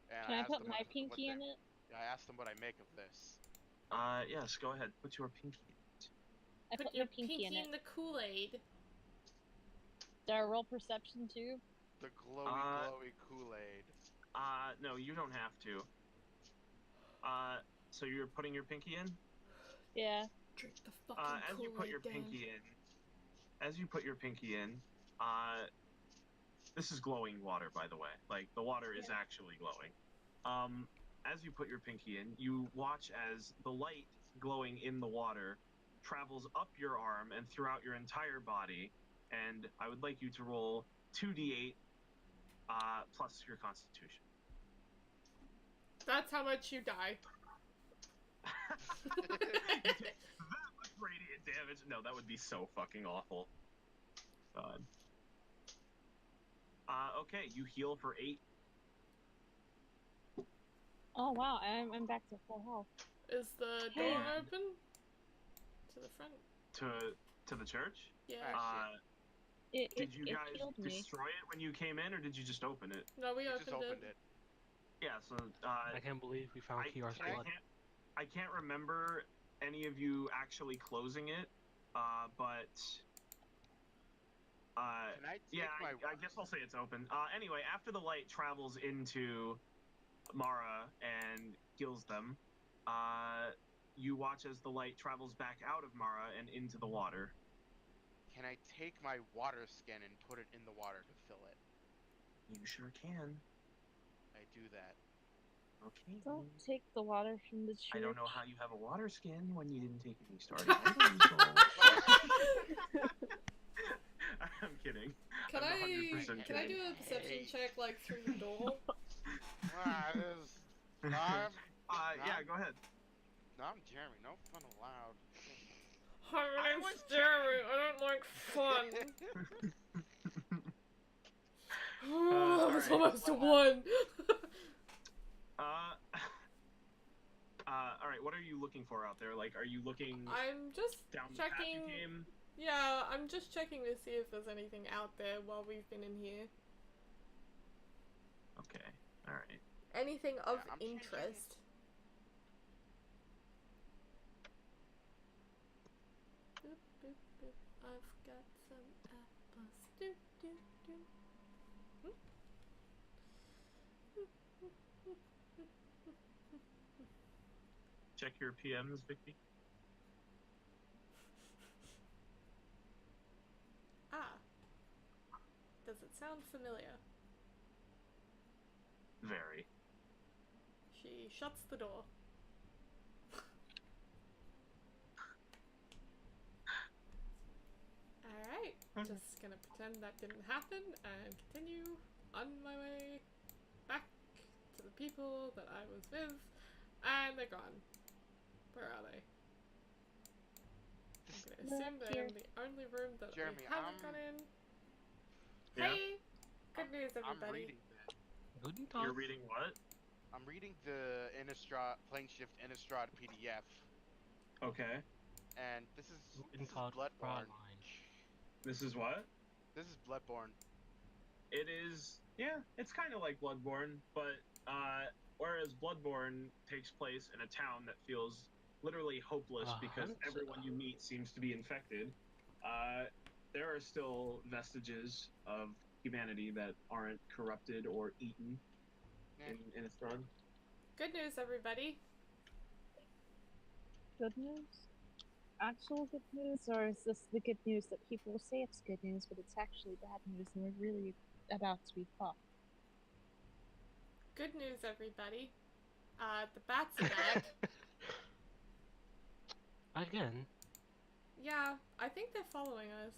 And Can I ask put them my what pinky they- in it? Yeah, I asked them what I make of this. Yes, go ahead. Put your pinky in it. I Put put your my pinky in it. the Kool-Aid. Did I roll perception too? The glowy Kool-Aid. No, you don't have to. So you're putting your pinky in? Yeah. Drink the fucking As you put your Kool-Aid, Dan. pinky in, this is glowing water, by the way. Like, the water is actually glowing. As you put your pinky in, you watch as the light glowing in the water travels up your arm and throughout your entire body, and I would like you to roll 2d8 plus your constitution. That's how much you die. You take that much radiant damage. No, that would be so fucking awful. God. Okay, you heal for 8. Oh wow, I'm back to full health. Is the door And- open? To the front? To the church. Yeah. Did you It guys healed me. destroy it when you came in, or did you just open it? No, we We just opened it. Yeah. So I can't believe we found Kiara's blood. I can't remember any of you actually closing it, but Can I take my I guess I'll say it's open. Anyway, after the light travels into Mara and heals them, you watch as the light travels back out of Mara and into the water. Can I take my water skin and put it in the water to fill it? You sure can. I do that. Okay. Don't take the water from the church. I don't know how you have a water skin when you didn't take any starting items. So... I'm kidding. Can I'm I 100% can I kidding. do a perception check like through the door? Yeah, go ahead. No, I'm Jeremy. No fun allowed. Hi, my name's Jeremy. I don't like fun. That was alright. almost a 1. Alright, what are you looking for out there? Like, are you looking I'm just down the path checking. you came? Yeah, I'm just checking to see if there's anything out there while we've been in here. Okay, alright. Anything of I'm checking. interest. Boop, boop, boop. I've got some apples. Do, do, do. Hmm? Check your PMs, Vicky. Ah. Does it sound familiar? Very. She shuts the door. Alright, just gonna pretend that didn't happen and continue on my way back to the people that I was with, and they're gone. Where are they? I'm gonna assume they're in the only room that Jeremy, I haven't gone in. Yeah? Hey! Good news, I'm everybody. reading that. Guten You're Tag. reading what? I'm reading the Innistrad Playing Shift Innistrad PDF, Okay. and this is Guten Tag, Bloodborne. Fräulein. This is what? This is Bloodborne. It is, yeah, it's kind of like Bloodborne, but whereas Bloodborne takes place in a town that feels literally hopeless because Hunter. everyone you meet seems to be infected, there are still vestiges of humanity that aren't corrupted or eaten in its run. Good news, everybody. Good news? Actual good news, or is this the good news that people say it's good news, but it's actually bad news and we're really about to be fucked? Good news, everybody. The bats are back. Again, Yeah, I think they're following us.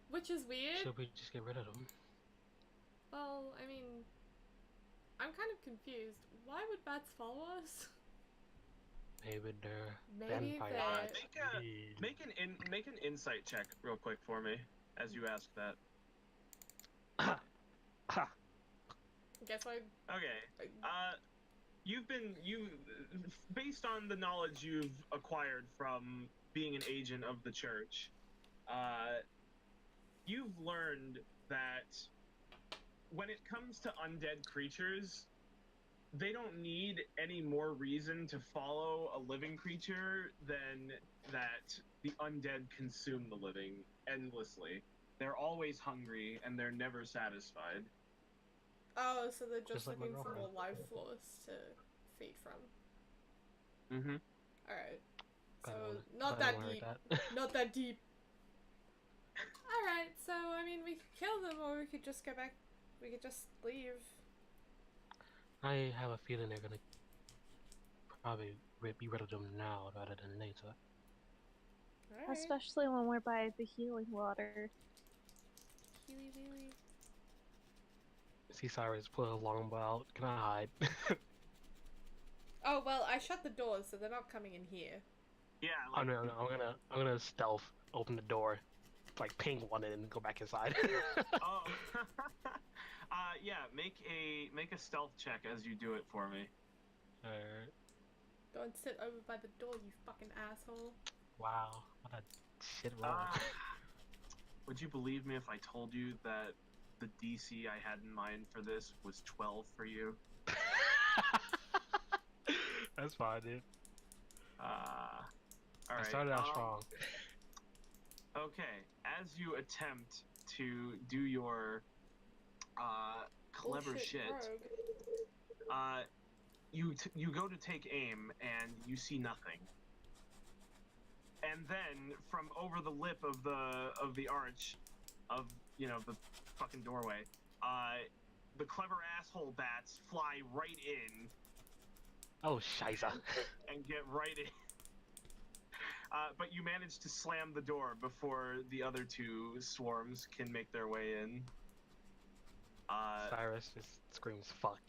Which is weird. should we just get rid of them? Well, I mean, I'm kind of confused. Why would bats follow us? Maybe they're Maybe vampire they're- bats. Make an insight check real quick for me as you ask that. Ha! Guess I. Okay. Based on the knowledge you've acquired from being an agent of the church, you've learned that when it comes to undead creatures, they don't need any more reason to follow a living creature than that the undead consume the living endlessly. They're always hungry and they're never satisfied. Oh, so they're just Just like my looking for more girlfriend. life force to feed from. Mm-hmm. Alright. So, Kinda not kinda that worried deep. that. Not that deep. Alright, so, I mean, we could kill them or we could just go back. We could just leave. I have a feeling they're gonna probably be rid of them now rather than later. Alright. Especially when we're by the healing water. Healy weely. See Cyrus pull a longbow out. Can I hide? Oh well, I shut the doors, so they're not coming in here. Yeah, Oh like, no, I'm gonna stealth, open the door, like ping one in and go back inside. oh. Yeah, make a stealth check as you do it for me. Alright. Go and sit over by the door, you fucking asshole. Wow, what a shit roll. Would you believe me if I told you that the DC I had in mind for this was 12 for you? That's fine, dude. All I right. started out strong. Okay, as you attempt to do your clever Bullshit shit, rogue. you go to take aim and you see nothing. And then from over the lip of the arch of the fucking doorway, the clever asshole bats fly right in Oh, scheisse. and get right in. But you manage to slam the door before the other two swarms can make their way in. Cyrus just screams, fuck.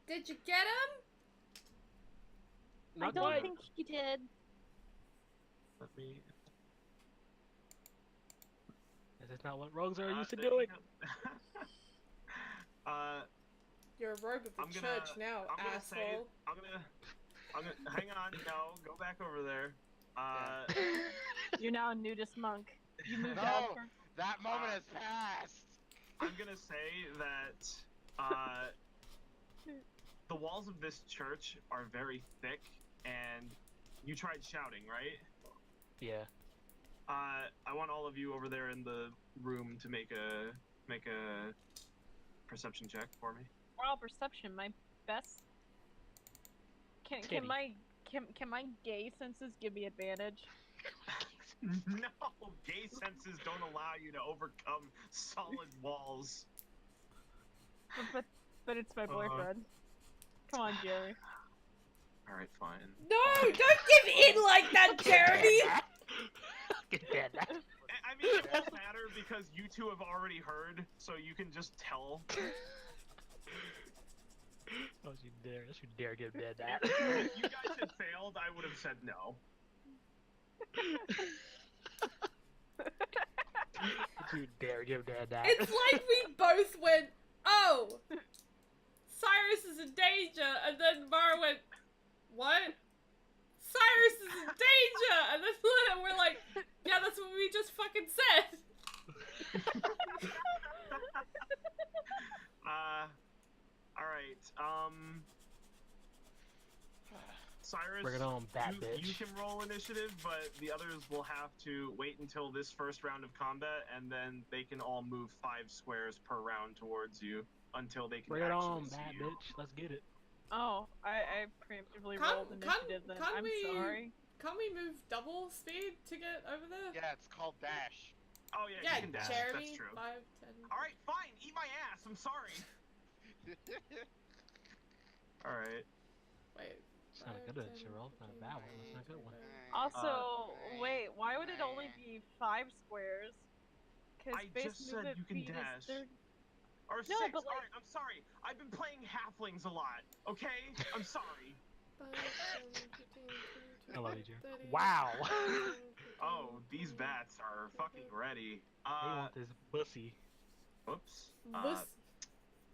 Did you get him? I Not don't quite. think he did. Let me. This is not what rogues are used to there doing. you go. You're a rogue of the I'm gonna- church now, I'm gonna say it. asshole. I'm gonna hang on. No, go back over there. You're now a nudist monk. You moved No! out for... That moment has passed! I'm gonna say that the walls of this church are very thick, and you tried shouting, right? Yeah. I want all of you over there in the room to make a perception check for me. Moral perception, my best... Can Titty. my gay senses give me advantage? No, gay senses don't allow you to overcome solid walls. But it's my boyfriend. Come on, Jerry. All right, fine. No, don't give in like that, Jeremy! Get dead. I mean, it won't matter because you two have already heard, so you can just tell. Don't you dare give dead that. If you guys had failed, I would have said no. Don't you dare give dad that. It's like we both went, oh, Cyrus is in danger, and then Mara went, what? Cyrus is in danger, and then we're like, yeah, that's what we just fucking said. All right. Cyrus, Bring it on, bat you bitch. can roll initiative, but the others will have to wait until this first round of combat, and then they can all move 5 squares per round towards you until they can Bring it actually on, see bad you. bitch. Let's get it. Oh, I preemptively Can't- rolled can't- initiative then. can't I'm we- sorry. Can't we move double speed to get over there? Yeah, it's called dash. Oh yeah, Yeah, you can dash. Jeremy, That's true. 5, 10. All right, fine. Eat my ass. I'm sorry. All right. Wait. It's not a good one, Cheryl. Not a bad one. It's not a good one. Also, wait, why would it only be 5 squares? Because I just said you can dash. Or No, 6. but, like- All right, I'm sorry. I've been playing halflings a lot. Okay, I'm sorry. 5, 10, 15, 20, I love you, Jer. 30, Wow. 40, Oh, these bats are fucking ready. They want this pussy. Whoops. Bus-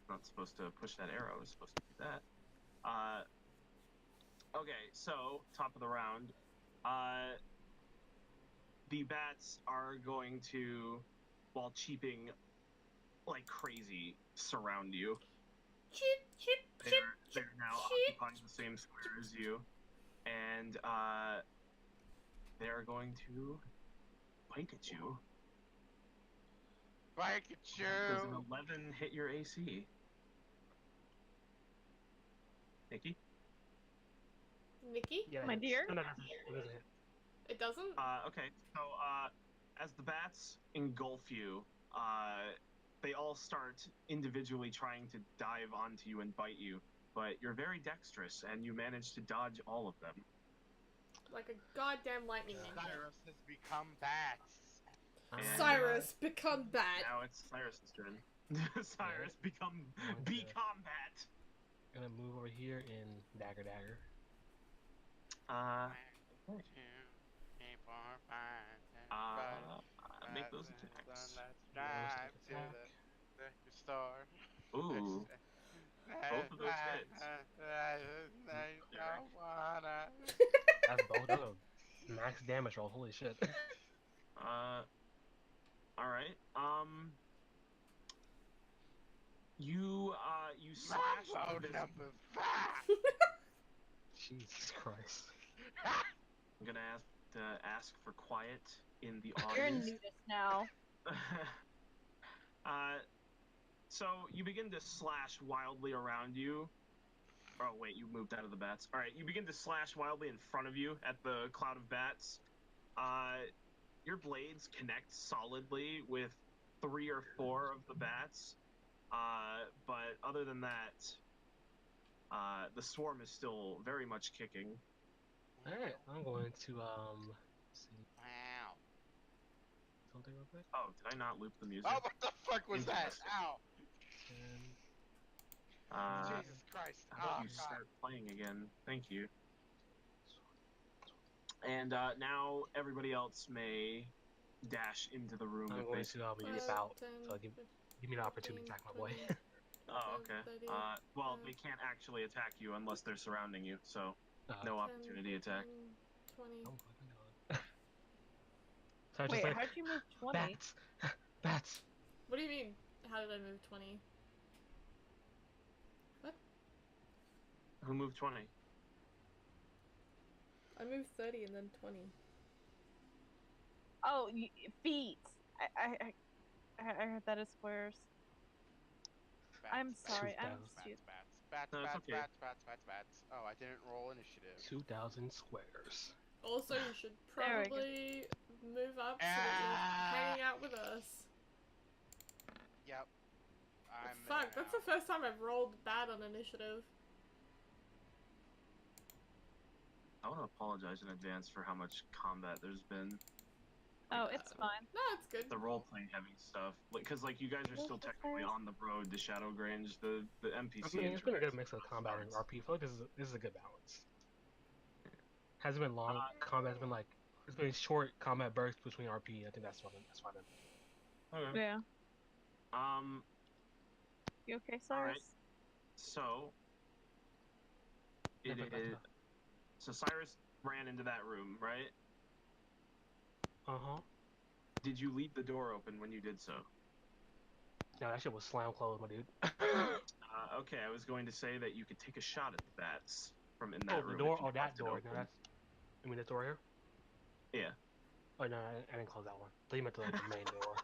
Not supposed to push that arrow. I was supposed to do that. Okay, so top of the round. The bats are going to, while cheeping like crazy, surround you. Cheep, cheep, cheep, They're now cheep. occupying the same square as you, and they are going to bite at you. Does an Pikachu! 11 hit your AC? Nikki? Nikki? Yeah, My it hits. dear? No, it doesn't hit. It doesn't? Okay, so as the bats engulf you, they all start individually trying to dive onto you and bite you, but you're very dexterous and you manage to dodge all of them. Like a goddamn lightning ninja. Cyrus has become bats. And, Cyrus, become bad. Now it's Cyrus's turn. Cyrus, be combat. Gonna move over here in dagger. Okay. Make those attacks. Let's Realistic drive to attack. the liquor store. Ooh, both of those hits. I don't wanna. That's both of them. Max damage roll. Holy shit. All right. You slash Mambo this. number 5. Jesus Christ. I'm gonna have to ask for quiet in the You're a audience. nudist now. So you begin to slash wildly around you. Oh wait, you moved out of the bats. All right, you begin to slash wildly in front of you at the cloud of bats. Your blades connect solidly with 3 or 4 of the bats. But other than that, the swarm is still very much kicking. Alright, I'm going to see Wow. something real quick. Oh, did I not loop the music? Oh, what the fuck was that? Interesting. Ow. And Jesus Christ. How about Oh, you God. start playing again? Thank you. And now everybody else may dash into the room I'm if going they. to leap out. So give me the opportunity to attack my boy. Oh, okay. Well, they can't actually attack you unless they're surrounding you, so no opportunity attack. 20. Oh my god. So I just Wait, like how'd you move 20? bats. Bats. What do you mean? How did I move 20? Who moved 20? I moved 30 and then 20. Oh, feet. I heard that as squares. I'm sorry, I'm stupid. Bats. No, it's okay. Bats. Oh, I didn't roll initiative. 2,000 squares. Also, you should There we go. probably move up so that you're hanging out with us. Yep. Fuck, that's the first time I've rolled bad on initiative. I want to apologize in advance for how much combat there's been. Oh, it's fine. No, it's good. The role-playing heavy stuff. Because, like, you guys are still technically on the road to Shadowgrange. The NPC. I mean, it's been a good mix of combat and RP. I feel like this is a good balance. Hasn't been long. Combat's been like it's been short combat bursts between RP. I think that's fine. That's fine. Okay. Yeah. Um. You okay, Cyrus? Alright. So. It is. So Cyrus ran into that room, right? Uh-huh. Did you leave the door open when you did so? No, that shit was slam closed, my dude. Okay, I was going to say that you could take a shot at the bats from in that room. The door? if you Oh, that left it door. open. No, that's... I mean, this door here? Yeah. Oh, no, I didn't close that one. I thought you meant like, the main door.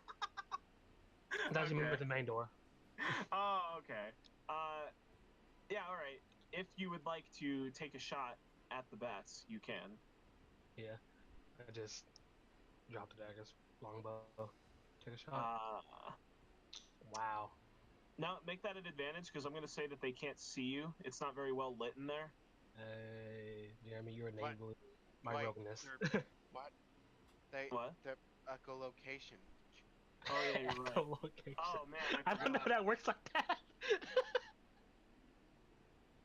I thought you meant the main door. Oh, okay. Yeah, alright. If you would like to take a shot at the bats, you can. Yeah. I just dropped it, I guess. Longbow. Take a shot. Wow. Now, make that an advantage, because I'm going to say that they can't see you. It's not very well lit in there. Jeremy, you're enabling my Wait, rogueness. What? What? The echolocation. Oh, yeah, you're right. Echolocation. Oh, man, I don't know how that works like that.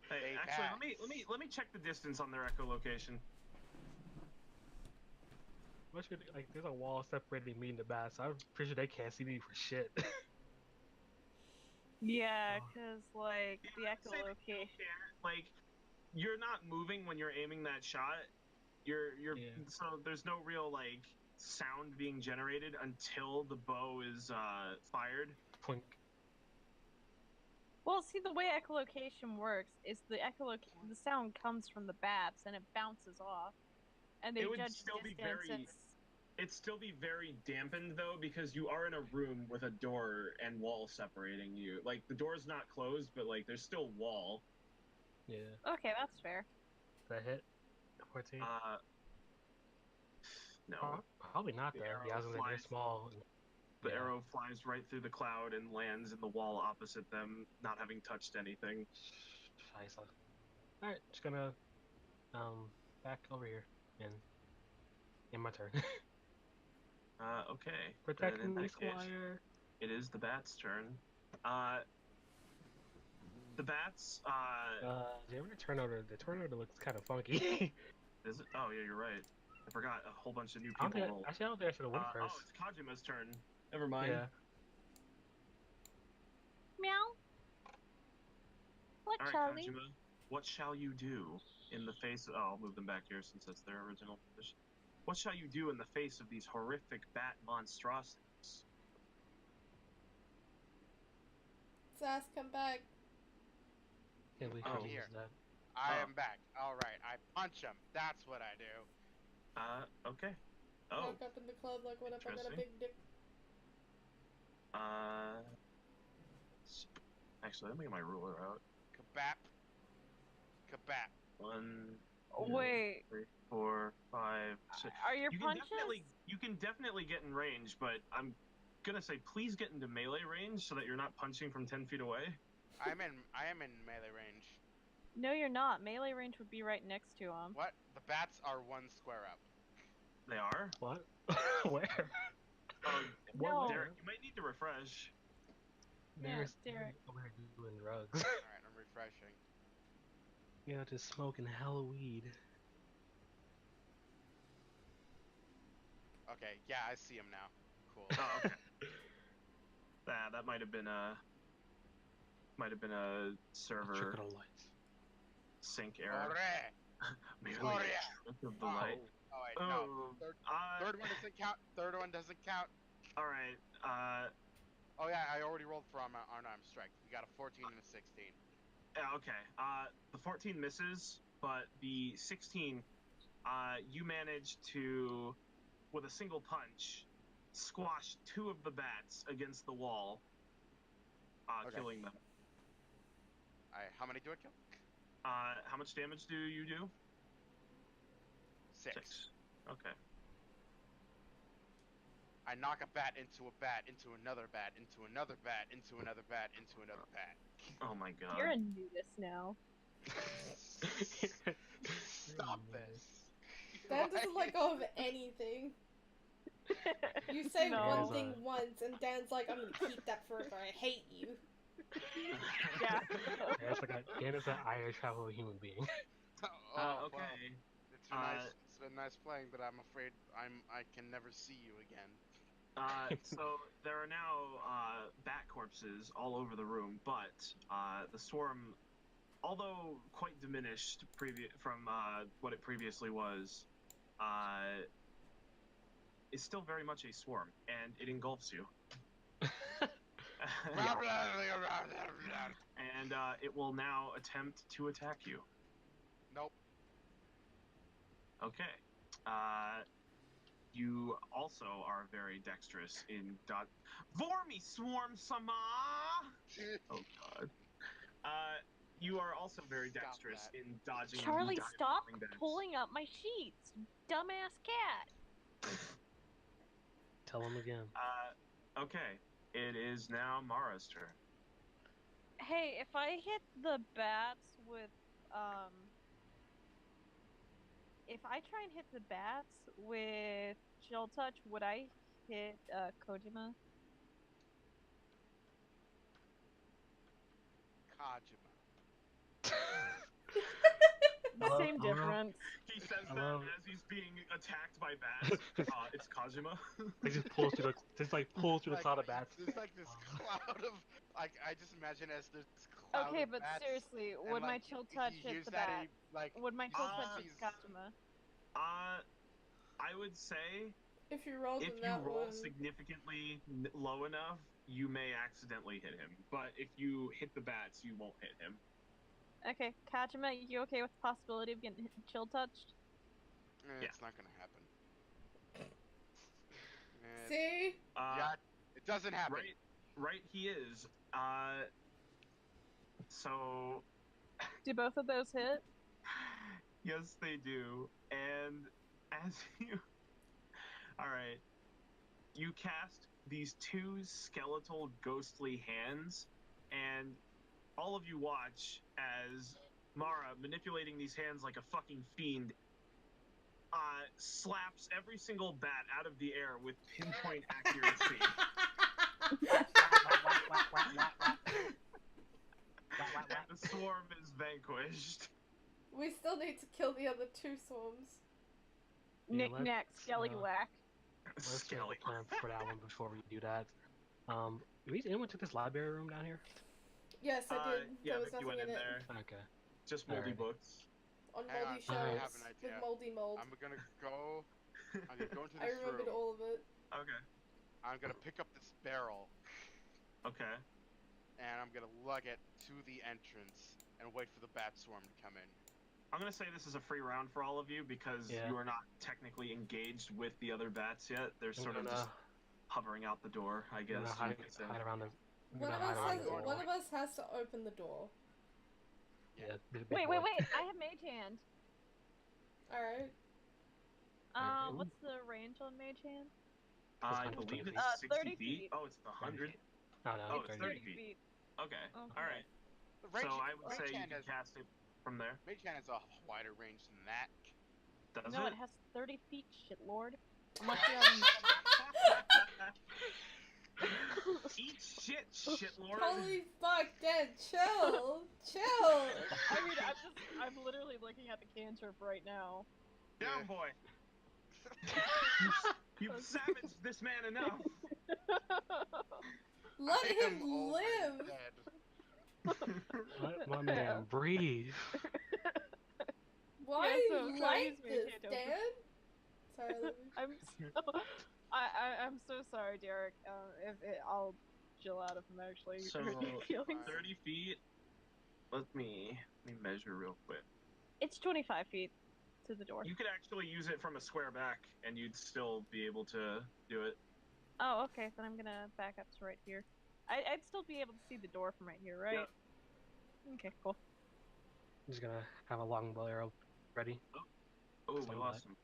Hey, actually, let me check the distance on their echolocation. Like, there's a wall separating me and the bats. So I'm pretty sure they can't see me for shit. Yeah, because, like, the I'd say that you echolocation. can't. Like, you're not moving when you're aiming that shot. So there's no real, like, sound being generated until the bow is fired. Plink. Well, see, the way echolocation works is the sound comes from the bats and it bounces off, and they It would judge still be distance. very- It'd still be very dampened, though, because you are in a room with a door and wall separating you. Like, the door's not closed, but, like, there's still wall. Yeah. Okay, that's fair. Did I hit? 14? No. Probably not, though. Yeah, I was like, they're small. The arrow flies right through the cloud and lands in the wall opposite them, not having touched anything. Scheiße. Alright, just gonna, back over here, and in my turn. Okay. Protecting the squire. It is the bat's turn. The bats, the turn order looks kind of funky. Is it? Oh yeah, you're right. I forgot a whole bunch of new I don't people. think, actually, I don't think I should have went Oh, first. it's Kajima's turn. Never mind. Yeah. Meow. What, All right, Charlie? Kajima. What shall you do in the face of... Oh, I'll move them back here since that's their original position. What shall you do in the face of these horrific bat monstrosities? Sass, come back. Can't believe Oh. Kajima's dead. I Oh. am back. All right, I punch him. That's what I do. Okay. Oh, Walk up in the club like, what up, I got a Interesting. big dick. Actually, let me get my ruler out. Kabap. Kabap. 1, Oh, 2, wait. 3, 4, 5, 6. Are your You punches? can definitely get in range, but I'm gonna say please get into melee range so that you're not punching from 10 feet away. I am in melee range. No, you're not. Melee range would be right next to him. What? The bats are 1 square up. They are. What? Where? Oh, No. Derek, you might need to refresh. Yeah, There's Derek. over here doing drugs. Alright, I'm refreshing. You know, just smoking hella weed. Okay, yeah, I see him now. Cool. Oh, okay. That might have been a server Trick of the lights. sync error. Ore! Maybe Oh, like a yeah. trick of the light. Oh wait, no. Oh, Third one doesn't count. Third one doesn't count. all right. Oh yeah, I already rolled for unarmed strike. We got a 14 and a 16. Yeah, okay. The 14 misses, but the 16, you managed to, with a single punch, squash 2 of the bats against the wall, Okay. killing them. How many do I kill? How much damage do you do? 6. Okay. I knock a bat, into another bat, into another bat, into another bat, into another bat. Oh my god. You're a nudist now. Stop this. Dan doesn't let go of anything. You say No. one thing once, and Dan's like, I'm gonna keep that forever. I hate you. Yeah. Yeah, it's like Dan is an Irish travel human being. Oh, Okay. well, it's been nice playing, but I'm afraid I can never see you again. So there are now bat corpses all over the room, but the swarm, although quite diminished from what it previously was, is still very much a swarm, and it engulfs you. And it will now attempt to attack you. Nope. Okay. You also are very dexterous in dodge. Vormy swarm sama! Oh god. You are also very Stop dexterous that. in dodging. Charlie, the stop diving bats. pulling up my sheets, you dumbass cat. Tell him again. Okay. It is now Mara's turn. Hey, if I hit the bats with, if I try and hit the bats with Chill Touch, would I hit, Kojima? Kojima. Same difference. He says I that love- as he's being attacked by bats. It's Kojima. He just pulls through the cloud of bats. There's like this cloud of I just imagine as there's this cloud Okay, of but bats, seriously, and, would my like, Chill he Touch hears hit the that bat? and he, like, Would my Chill Touch hit he's- Kojima? I would say If you rolled if in you that roll one, significantly low enough, you may accidentally hit him. But if you hit the bats, you won't hit him. Okay, Kojima, you okay with the possibility of getting Chill Touched? Yeah. It's not gonna happen. see? Yeah, it doesn't happen. Right, he is. So Do both of those hit? yes, they do. And as you, all right, you cast these 2 skeletal, ghostly hands, and all of you watch as Mara, manipulating these hands like a fucking fiend, slaps every single bat out of the air with pinpoint accuracy. And the swarm is vanquished. we still need to kill the other 2 swarms. Yeah, Knick knack, let's, scallywhack. Let's make Skelly. a plan for that one before we do that. Anyone took this library room down here? Yes, I did. Yeah, There was Vic, you nothing went in in it. there. Okay. Just moldy Alrighty. books. On Hang moldy on, I shelves have an with idea. moldy mold. I'm gonna go into I this remembered room. all of it. Okay. I'm gonna pick up this barrel Okay. and I'm gonna lug it to the entrance and wait for the bat swarm to come in. I'm gonna say this is a free round for all of you because Yeah. you are not technically engaged with the other bats yet. They're I'm sort of gonna, just hovering out the door, I I'm guess. gonna You hide, could say. hide around the. I'm One gonna of, hide us around has, the door. one of us has to open the door. Yeah. Big Wait, boy. I have mage hand. Alright. Alright. What's the range on mage hand? I It's believe 20 it's feet. 60 30 feet. feet. Oh, it's the 100. No, Oh, it's it's 30. 30 feet. Okay. Okay. All right. The range, So I would Mage say you Hand can has, cast it from there. Mage Hand has a wider range than that. Does No, it? it has 30 feet, shit lord. Unless you have Eat shit, shitlord. Holy fuck, Dan, chill! Chill! I mean, I'm literally looking at the cantrip right now. Down, boy. You've savaged this man enough. Let I him am already live! dead. Let my man breathe. Why Yeah, are so you try like use mage this, hand to open- Dan? Sorry, Libby. I'm so sorry, Derek. I'll chill out if I'm actually So, feeling. 30 feet. Let me measure real quick. It's 25 feet to the door. You could actually use it from a square back, and you'd still be able to do it. Oh, okay. Then I'm gonna back up to right here. I'd still be able to see the door from right here, right? Yep. Okay, cool. I'm just gonna have a longbow arrow ready. Oh, we Something lost him.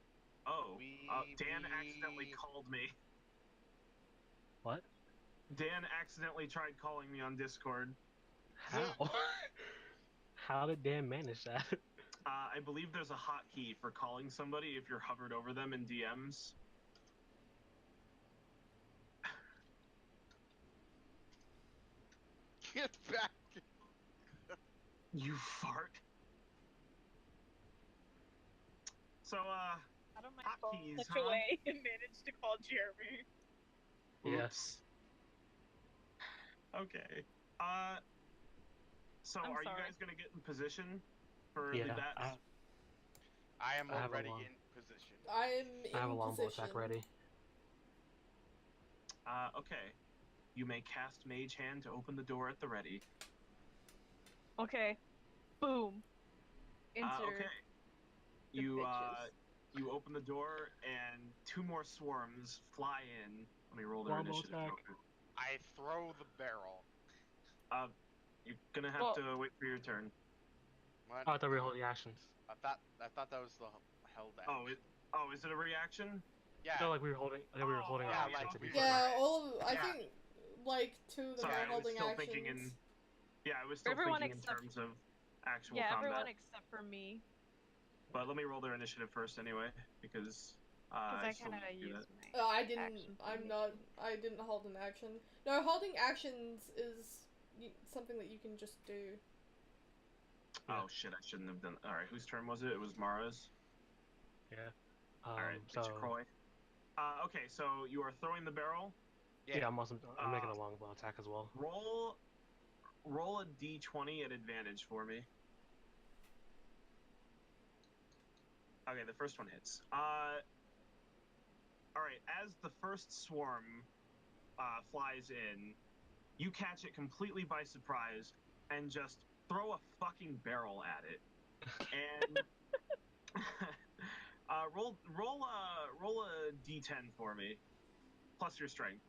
Oh, Dan We- accidentally called me. What? Dan accidentally tried calling me on Discord. How? How did Dan manage that? I believe there's a hotkey for calling somebody if you're hovered over them in DMs. Get back! You fart. So, Out of my hotkeys, such huh? a way and managed to call Jeremy. Yes. Okay. So I'm are you sorry. guys gonna get in position for Yeah. the bats? I am I have a already long- in position. I'm in I have a longbow position. attack ready. Okay. You may cast Mage Hand to open the door at the ready. Okay. Boom. Enter. Okay. the You bitches. you open the door and 2 more swarms fly in. Let me roll their Longbow initiative. attack. real quick. I throw the barrel. You're gonna have Well- to wait for your turn. What? Oh, I thought we were holding actions. I thought that was the held action. Is it a reaction? Yeah. I felt like we were holding. I thought we were holding yeah, our like action to we be were- fair. Yeah, all of I Yeah. think like 2 of them Sorry, are I was holding still actions. thinking in. Yeah, I was still Everyone thinking in except- terms of actual Yeah, combat. everyone except for me. But let me roll their initiative first anyway, because Because I still kind of need to do used that. my. I didn't. action I'm thingy. not. I didn't hold an action. No, holding actions is something that you can just do. Oh shit, I shouldn't have done. All right, whose turn was it? It was Mara's. Yeah. All right, So Croy. Okay, so you are throwing the barrel. yeah, I'm making Uh, a longbow attack as well. Roll a d20 at advantage for me. Okay, the first one hits. All right, as the first swarm flies in, you catch it completely by surprise and just throw a fucking barrel at it. And roll a d10 for me, plus your strength.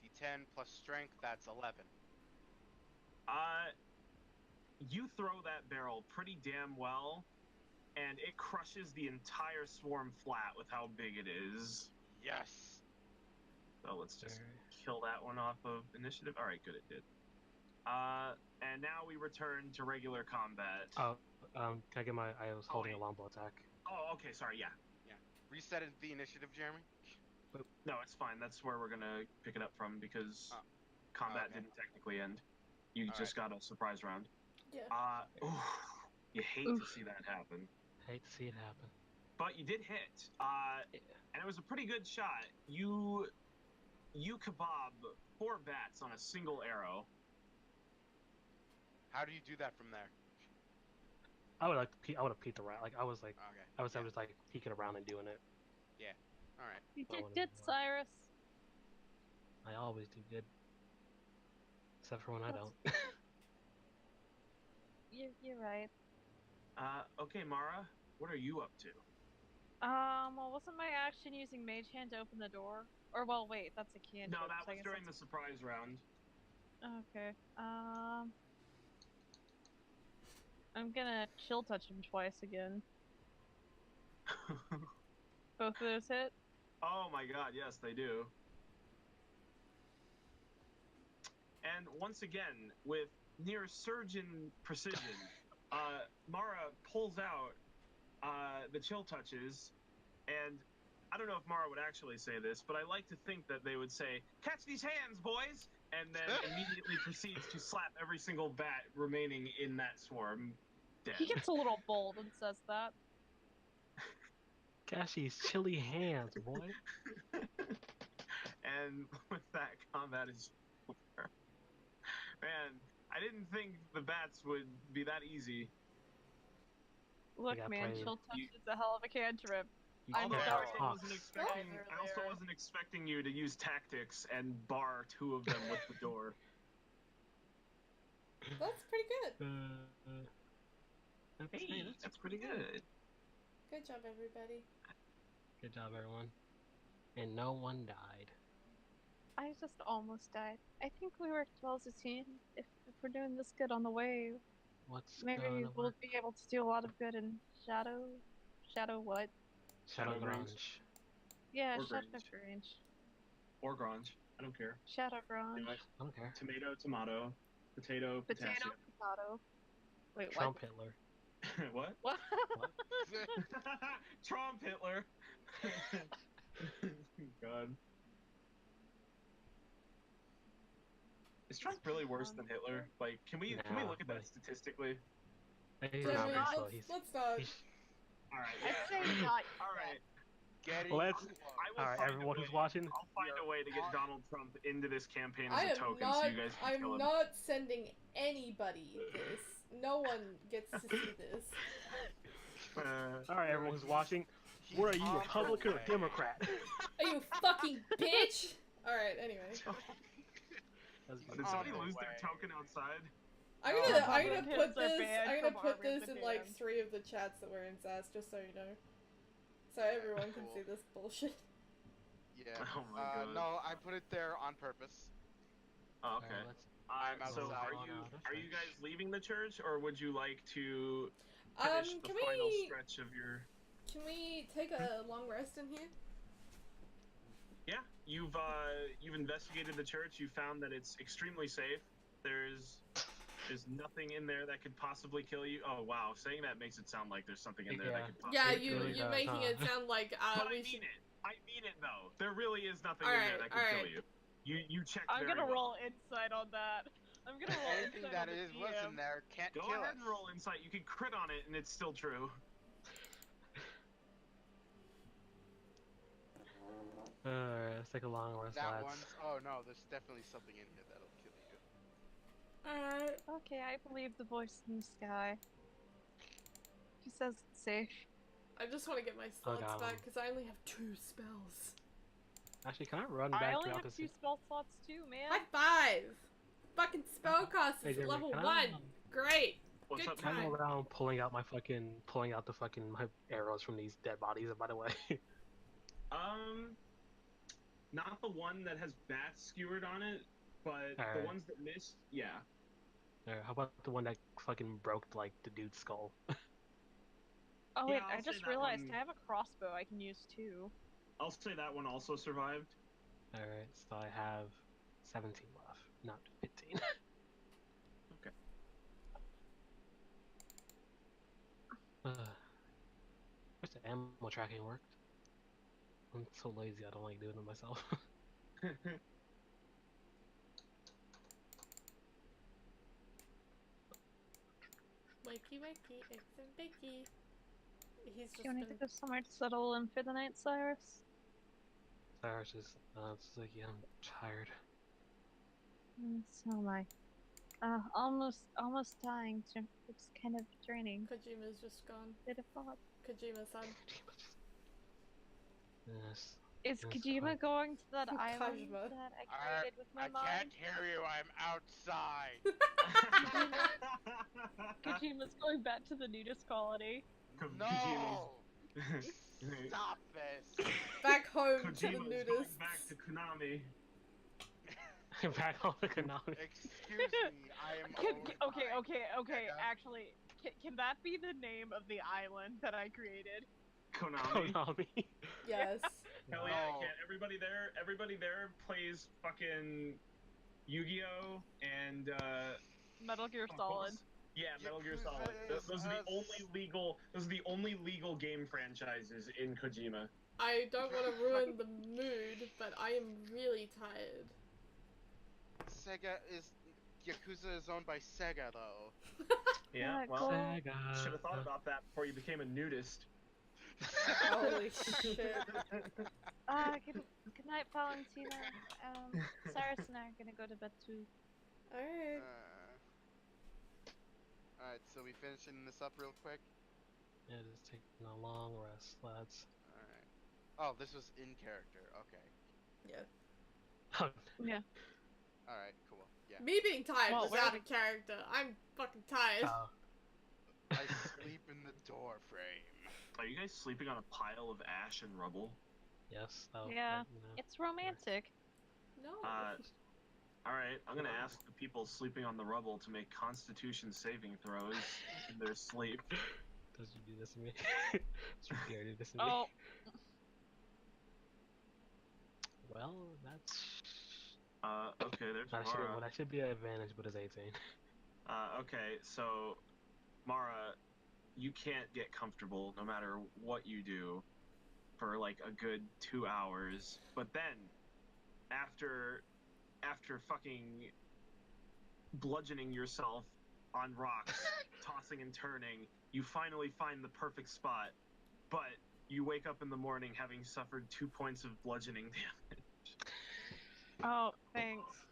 D10 plus strength, that's 11. You throw that barrel pretty damn well, and it crushes the entire swarm flat with how big it is. Yes. So let's just Alright. kill that one off of initiative. All right, good, it did. And now we return to regular combat. Oh, can I get my? I was holding a wait. longbow attack. Oh, okay, sorry, yeah. Reset the initiative, Jeremy. No, it's fine. That's where we're gonna pick it up from because Oh. combat Okay. didn't technically end. You All just got a surprise round. Yeah. Oof. You hate to Oof. see that happen. Hate to see it happen. But you did hit. And it was a pretty good shot. You kebab 4 bats on a single arrow. How do you do that from there? I would have peeked around. Like I was like, Okay. I was yeah. like peeking around and doing it. All right. You I did wanna good, do more. Cyrus. I always do good, except for when I That's- don't. You're right. Okay, Mara, what are you up to? Well, wasn't my action using Mage Hand to open the door? Or, well, wait, that's a cantrip. No, that so I was guess during the that's- surprise round. Okay. I'm gonna chill touch him twice again. Both of those hit. Oh my god, yes, they do. And once again, with near surgeon precision, Mara pulls out the chill touches, and I don't know if Mara would actually say this, but I like to think that they would say, "Catch these hands, boys!" and then immediately proceeds to slap every single bat remaining in that swarm dead. He gets a little bold and says that. Cashy's chilly hands, boy. And with that, combat is over. Man, I didn't think the bats would be that easy. Look, got man, played. chill touch You- is a hell of a cantrip. You I'm Although I sorry. also Hawks. wasn't expecting, Spoiler I also alert. wasn't expecting you to use tactics and bar 2 of them with the door. That's pretty good. Hey, that's pretty good. Good job, everybody. Good job, everyone. And no one died. I just almost died. I think we worked well as a team. If we're doing this good on the way, What's maybe gonna we'll work? be able to do a lot of good in Shadow. Shadow what? Shadow Shadow Grunge. Grunge. Yeah, Or Shadow Grange. Grange. Or Grange. I don't care. Shadow Grange. Anyway, I don't care. tomato, tomato, potato, Potato, potassium. potato. Wait, Trump Hitler. What? what? What? Trump Hitler. God. Is Trump really worse than Hitler? Like, can we Nah, look at but- that statistically? He's Damn not it, very not- slow. let's not. he's All right. I'd Yeah. say not. All right. Getting Let's- close. I will Alright, find everyone a who's way. watching, I'll find a way to get Donald Trump into this campaign as I a am token, not. so you guys can kill I'm him. not sending anybody this. No one gets to see this. alright, everyone who's watching, He's where are you, on the Republican or way. Democrat? Are you fucking bitch? Alright, anyway. That's Did on somebody the lose their way. token outside? I'm No, gonna Republicans put are this banned I'm gonna from put Army this of in the like Damned. 3 of the chats that we're in SAS, just so you know. So everyone can Cool. see this bullshit. Yeah. Oh my god. No, I put it there on purpose. Oh, okay. Let's I'm So outside. are you guys leaving the church, or would you like to Um, finish the can final we stretch of your? take a long rest in here? Yeah, you've investigated the church. You found that it's extremely safe. There's nothing in there that could possibly kill you. Oh wow, saying that makes it sound like there's something in there Yeah. that could possibly Yeah, It kill really you. you're does, making huh? it sound like But I we mean should. it. I mean it though. There really is nothing All in right, there that could all kill right. you. You checked I'm very gonna well. roll insight on that. I'm gonna roll Anything insight that on the is was in DM. there can't Go kill ahead us. and roll insight. You can crit on it, and it's still true. Alright, let's take a long rest, That lads. one's. Oh no, there's definitely something in here that'll kill you. Alright. Okay, I believe the voice in the sky. He says it's safe. I just want to get my slots God. back because I only have 2 spells. Actually, can I run I back only throughout have this? 2 spell slots too, man. High 5! Fucking spellcast Hey, is Jeremy, level can 1. I, Great. What's Good up, Can I man? go around pulling out my arrows from these dead bodies, by the way? Not the one that has bats skewered on it, but the Alright. ones that missed, yeah. Or how about the one that fucking broke, like, the dude's skull? Oh Yeah, wait, I'll I say just that realized one- I have a crossbow I can use too. I'll say that one also survived. Alright, so I have 17 left, not 15. Okay. Wish the ammo tracking worked. I'm so lazy, I don't like doing it myself. My wakey wakey, eggs and bakey. He's Do just you need to been. go somewhere to settle in for the night, Cyrus? Cyrus is, it's like, yeah, I'm tired. So am I. Almost dying. It's kind of draining. Kojima's just gone. Bit of thought. Kojima-san. Yes. Is Yes, Kojima going to that island Kojima. that I created with my I mind? can't hear you. I'm outside. Kojima's going back to the nudist colony. No! Stop this! Back home to the Kojima's going nudists. back to Konami. Back on the Konami. Excuse me, I am Okay. Becca? Actually, can that be the name of the island that I created? Konami. Konami. Yes. Hell yeah, I No. can. Everybody there plays fucking Yu-Gi-Oh! And Metal Gear what Solid. was- Yeah, Metal Gear Yakuza Solid. is Those are the us. only legal game franchises in Kojima. I don't want to ruin the mood, but I am really tired. Sega is Yakuza is owned by Sega though. Yeah, Yeah, well, cool. Sega. should have thought about that before you became a nudist. Holy shit. Good night, Valentina. Cyrus and I are gonna go to bed too. Alright. Alright, so we finishing this up real quick? Yeah, just taking a long rest, lads. Alright. Oh, this was in character, okay. Yeah. Yeah. Alright, cool. Yeah. Me being tired Well, was where out we- of character. I'm fucking tired. I sleep in the door frame. Are you guys sleeping on a pile of ash and rubble? Yes. Oh, Yeah. you know. It's romantic. No. Alright, I'm gonna ask the people sleeping on the rubble to make constitution saving throws in their sleep. Does you do this to me? Does you dare do this to me? Oh, Well, that's Okay, there's not sure Mara. what I should be an advantage, but it's 18. Okay, so Mara, you can't get comfortable no matter what you do for like a good 2 hours. But then, after fucking bludgeoning yourself on rocks, tossing and turning, you finally find the perfect spot. But you wake up in the morning having suffered 2 points of bludgeoning damage. oh, thanks.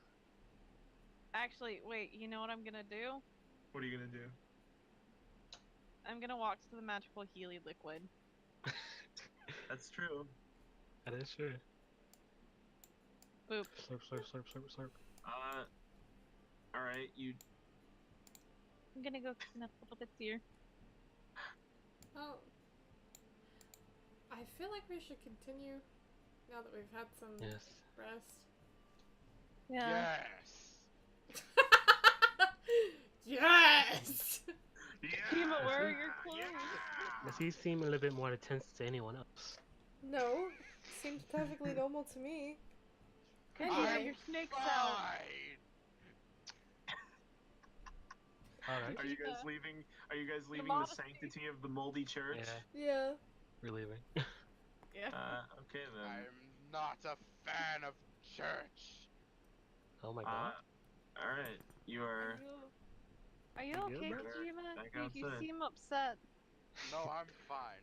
Actually, wait. You know what I'm gonna do? What are you gonna do? I'm gonna walk to the magical Healy liquid. That's true. That is true. Boop. Slurp, slurp, slurp, slurp, slurp. Alright, you I'm gonna go clean up a little bit here. Well, I feel like we should continue now that we've had some Yes. rest. Yeah. Yes! Yes! Kima, where are your clothes? Does he seem a little bit more intense to anyone else? No, seems perfectly normal to me. Good, Anyway, you your snakes out. Fine. Alright. Are you guys Yeah. leaving? Are you guys leaving the modesty. sanctity of the moldy church? Yeah, Yeah. we're leaving. Yeah. Okay then. I'm not a fan of church. Oh my god. All right. You are. Are you You okay, good, brother? Kojima? Back You outside. seem upset. No, I'm fine.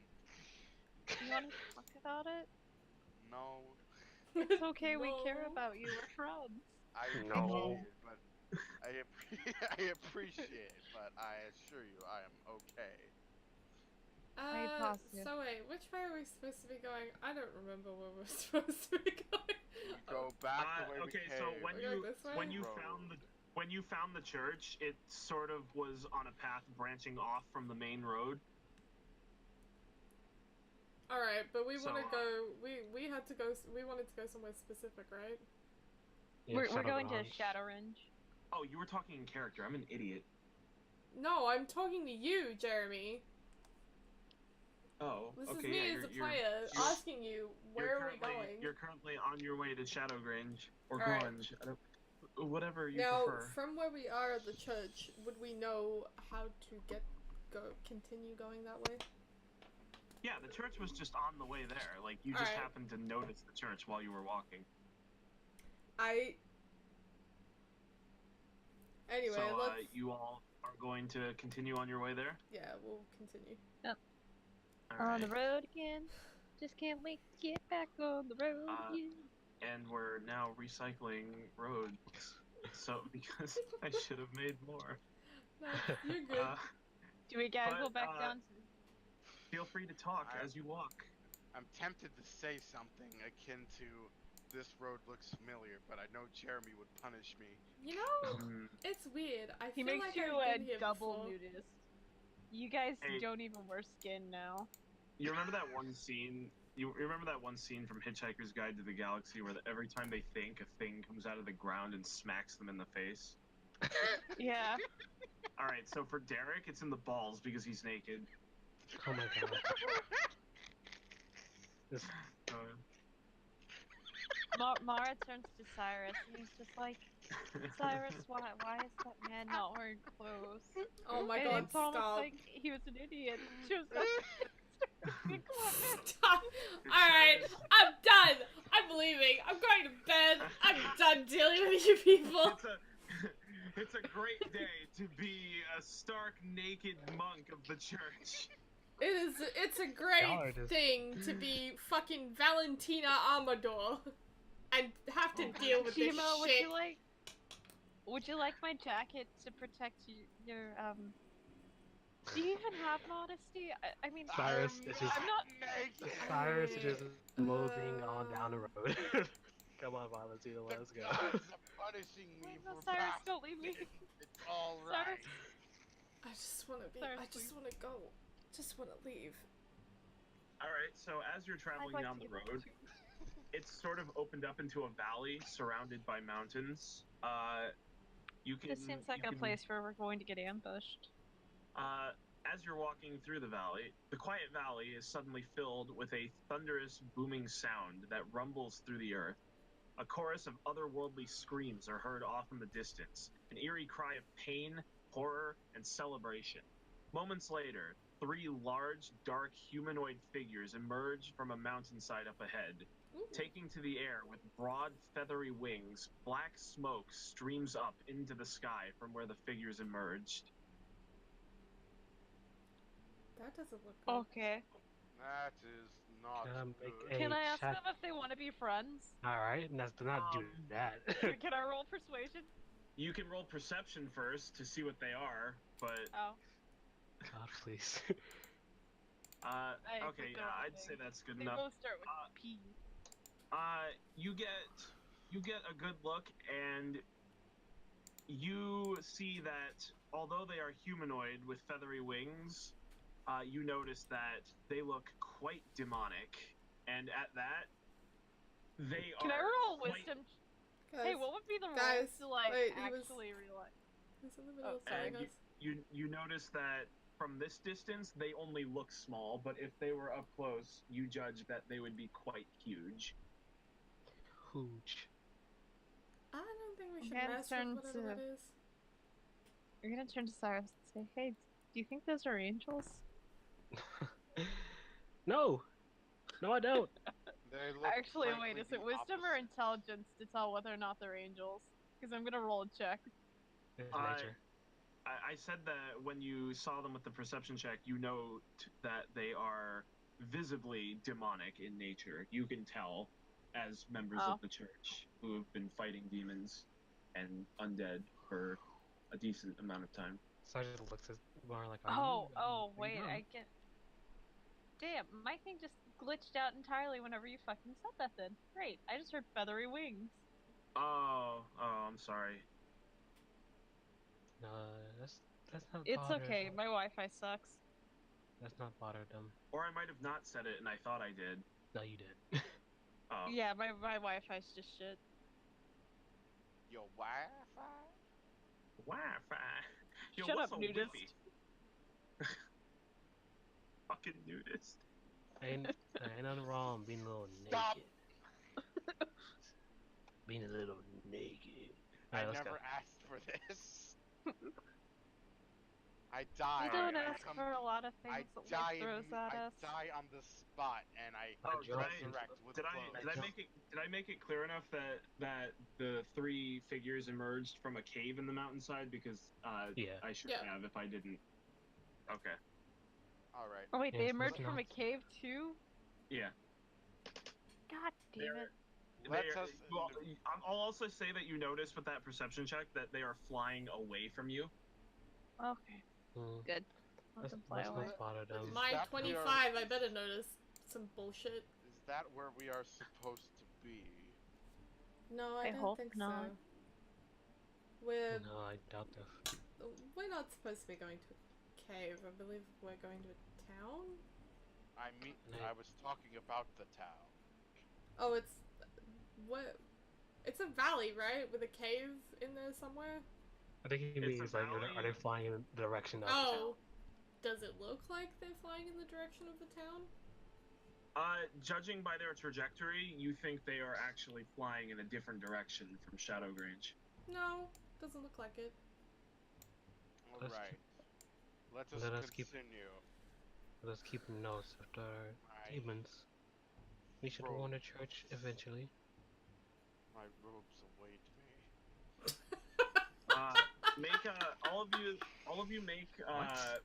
You want to talk about it? No, It's okay. We care No. about you. We're friends. I No. appreciate it, but I appreciate it, but I assure you I am okay. Are you positive? So wait, which way are we supposed to be going? I don't remember where we're supposed to be going. Go back the way Okay, we so came. when We're going you this way? when you Road. found the church, it sort of was on a path branching off from the main road. Alright, but we So, want to go. We had to go. We wanted to go somewhere specific, right? Yeah, we're Shadow going to Grounds. Shadowrange. Oh, you were talking in character. I'm an idiot. No, I'm talking to you, Jeremy. Oh, This okay. is me yeah, as a you're- player you're- asking you where are we going. You're currently on your way to Shadowgrange or Alright. Grunge. I don't, whatever you Now, prefer. from where we are at the church, would we know how to continue going that way? Yeah, the church was just on the way there. Like you just Alright. happened to notice the church while you were walking. Anyway, so let's. you all are going to continue on your way there. Yeah, we'll continue. All On the right. road again. Just can't wait to get back on the road again. And we're now recycling roads. So because I should have made more. No, you're good. Do we gotta go but, back down to... Feel free to talk I- as you walk. I'm tempted to say something akin to this road looks familiar, but I know Jeremy would punish me. You know, Hmm. it's weird. I He feel makes like you I've a been here double before. nudist. You guys Hey. don't even wear skin now. You remember that one scene? You remember that one scene from Hitchhiker's Guide to the Galaxy where every time they think, a thing comes out of the ground and smacks them in the face? Yeah. All right, so for Derek, it's in the balls because he's naked. Oh my god. This, Mara turns to Cyrus and he's just like, Cyrus, why is that man not wearing clothes? Oh my And god, it's almost stop. like he was an idiot. She was like, come on, man. Stop. Alright, I'm done. I'm leaving. I'm going to bed. I'm done dealing with you people. It's a great day to be a stark naked monk of the church. It's a Y'all are great just- thing to be fucking Valentina Amador and have to Oh, deal with this Shima, shit. would you like my jacket to protect your do you even have modesty? I mean, Cyrus I'm is just- I'm not. naked. Cyrus is just moseying on down the road. Come on, Valentina, The let's go. gods are punishing me No, for Cyrus, don't leave me. fasting. It's all right. Cyrus. I just want to be. Sorry, I just please. want to go. Just want to leave. All right, so as you're traveling I'd like down to the get road, it's sort of opened up into a valley surrounded by mountains. You can. This seems like you a can- place where we're going to get ambushed. As you're walking through the valley, the quiet valley is suddenly filled with a thunderous, booming sound that rumbles through the earth. A chorus of otherworldly screams are heard off in the distance, an eerie cry of pain, horror, and celebration. Moments later, 3 large, dark, humanoid figures emerge from a mountainside up ahead. Ooh. Taking to the air with broad, feathery wings, black smoke streams up into the sky from where the figures emerged. That doesn't look good. Okay. That is not Can I make good. a Can I ask chat? them if they want to be friends? Alright, let's not do Um, that. Can I roll persuasion? You can roll perception first to see what they are, but Oh. God, please. I okay, picked yeah, the wrong I'd say thing. that's good They enough. both start with Uh, P. You get a good look, and you see that although they are humanoid with feathery wings, you notice that they look quite demonic, and at that, they Can are. I roll quite- wisdom? Guys, Hey, what would be the roll guys, to like wait, he was- actually realize? he's in the middle of Oh, telling and us. you notice that from this distance they only look small, but if they were up close, you judge that they would be quite huge. Hooch. I don't think we should Okay, mess turn with whatever to- that is. You're gonna turn to Cyrus and say, "Hey, do you think those are angels?" No! No, I don't! They look Actually, frankly wait, is the it wisdom or opposite. intelligence to tell whether or not they're angels? Because I'm gonna roll a check. It's Uh, nature. I said that when you saw them with the perception check, you note that they are visibly demonic in nature. You can tell as members Oh. of the church who have been fighting demons and undead for a decent amount of time. Sergeant looks at Mar like, Oh, wait, dumb. I get. Damn, my thing just glitched out entirely whenever you fucking said that then. Great, I just heard feathery wings. Oh, I'm sorry. No, that's not It's bother. okay, my Wi-Fi sucks. That's not bother them. Or I might have not said it and I thought I did. No, you did. Oh. Yeah, my Wi-Fi's just shit. Your Wi-Fi? Wi-Fi. Yo, Shut what's up, a nudist. Wi-Fi? Fucking nudist. ain't nothing wrong being a little Stop. naked. Being a little naked. I Alright, let's never go. asked for this. I die. We don't and I ask come- for a lot of I things that die. life throws at I us. die on the spot, and I Oh, did I- resurrect with Did clothes. I make it clear enough that the three figures emerged from a cave in the mountainside? Because Yeah. I should Yeah. have if I didn't. Okay. All right. Oh wait, Yeah, they it's emerged looking from a out. cave too? Yeah. God damn They're- it. Let's They're- us. well, I'll also say that you notice with that perception check that they are flying away from you. Okay, Mm. good. Let Let's, them fly away. let's spot them. Is My that where- 25, I better notice some bullshit. Is that where we are supposed to be? No, I I don't hope think not. so. We're No, I doubt that. we're not supposed to be going to a cave. I believe we're going to a town. I mean, No. I was talking about the town. Oh, it's what? It's a valley, right? With a cave in there somewhere. I think he It's a means like, valley. are they flying in the direction of the Oh, does it look like they're flying in the direction of the town? Judging by their trajectory, you think they are actually flying in a different direction from Shadowgrange. No, doesn't look like it. All Let's right. Let us let us keep- continue. Let's keep notes of the My, demons. We should Bro. go to church eventually. my robes await me. Make all of you make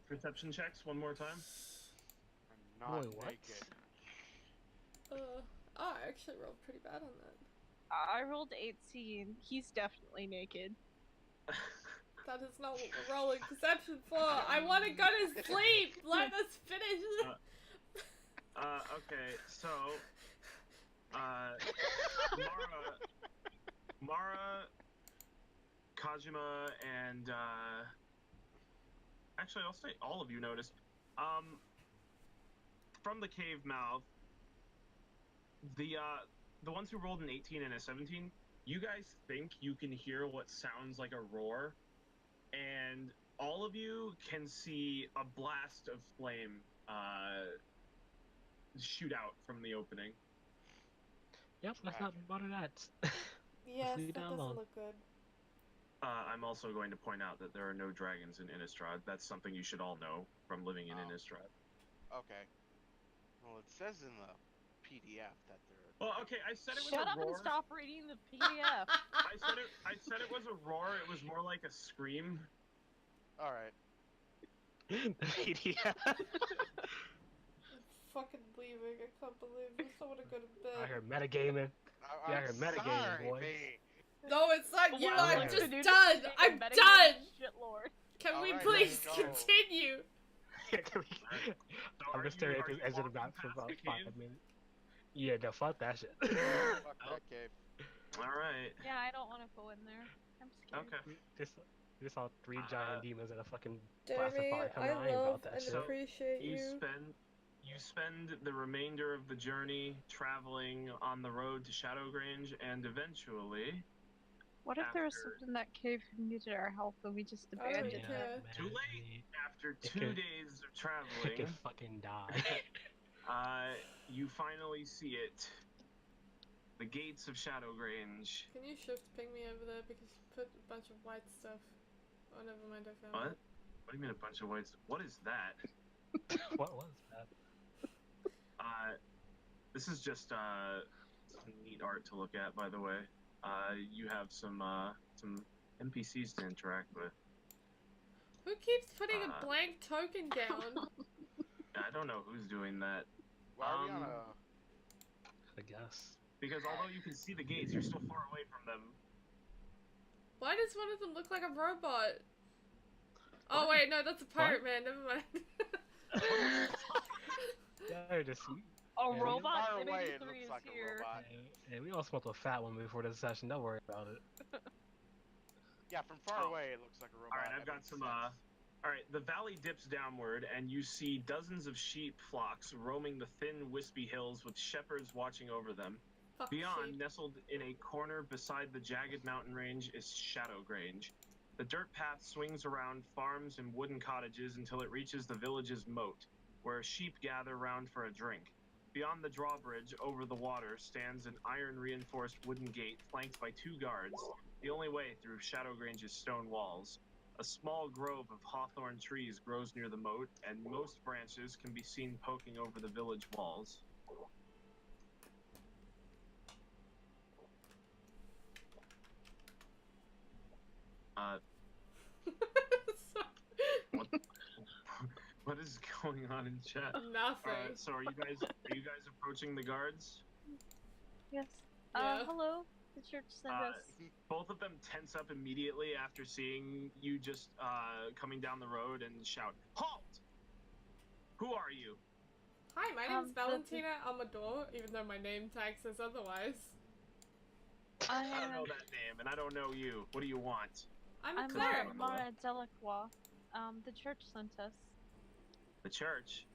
perception checks one more time. I'm not Boy, what? naked. I actually rolled pretty bad on that. I rolled 18. He's definitely naked. That is not what we're rolling perception for. I want to go to sleep. Let us finish. Okay, so Mara, Kajima, and actually, I'll say all of you noticed. From the cave mouth, the ones who rolled an 18 and a 17, you guys think you can hear what sounds like a roar, and all of you can see a blast of flame shoot out from the opening. Yep, let's not bother that. Yes, leave that that doesn't alone. look good. I'm also going to point out that there are no dragons in Innistrad. That's something you should all know from living in Oh. Innistrad. Okay. Well, it says in the PDF that there. Well, okay, I said it was Shut a up roar. and stop reading the PDF. I said it was a roar. It was more like a scream. All right. The PDF. I'm fucking leaving. I can't believe this. I want to go to I bed. heard metagaming. Yeah, I heard metagaming, sorry, boy. B. No, it's not you. Wow, I'm like, just dude, done. you're I'm metagame done. Shit lord. Can we Alright, please let's go. continue? Yeah, can we- So I'm are just you- staring are at this you edge of the walking map for past about the 5 cave? minutes. Yeah, no, fuck that shit. Fuck that cave. All right. Yeah, I don't want to go in there. I'm scared. Okay. Just saw 3 giant demons and a fucking Jeremy, fire coming. I I ain't love about that and shit. So, appreciate You you. spend the remainder of the journey traveling on the road to Shadowgrange, and eventually, What if there was after- something in that cave who needed our help and we just I don't abandoned care. them? Too late. after It 2 could- days of I traveling, can fucking die. you finally see it. The gates of Shadowgrange. Can you shift ping me over there because you put a bunch of white stuff. Oh, never mind. I found What? it. What do you mean a bunch of whites? What is that? What was that? This is just some neat art to look at, by the way. You have some NPCs to interact with. Who keeps putting a Uh, blank token down? I don't know who's doing that, Why are we on Um, a? I guess. because although you can see the gates, you're still far away from them. Why does one of them look like a robot? Oh What? wait, no, that's a pirate man. Never mind. Yeah, just. A Yeah, robot far in away, it 83 looks is like a here. robot. Yeah, we all smoked a fat one before this session. Don't worry about it. Yeah, from far Oh. away, it looks like a robot. All right, That I've got makes some. sense. All right, the valley dips downward, and you see dozens of sheep flocks roaming the thin, wispy hills with shepherds watching over them. Fuck Beyond, sheep. nestled in a corner beside the jagged mountain range, is Shadowgrange. The dirt path swings around farms and wooden cottages until it reaches the village's moat, where sheep gather round for a drink. Beyond the drawbridge over the water stands an iron-reinforced wooden gate flanked by 2 guards, the only way through Shadowgrange's stone walls. A small grove of hawthorn trees grows near the moat, and most branches can be seen poking over the village walls. So- What is going on in chat? Nothing. So are you guys approaching the guards? Yes. Yeah. Hello. The church sent us. Both of them tense up immediately after seeing you just coming down the road and shout, "Halt! Who are you?" Hi, my name's the- Valentina Amador, even though my name tag says otherwise. I don't know that name, and I don't know you. What do you want? I'm a I'm cleric. Mara Delacroix. The church sent us. The church?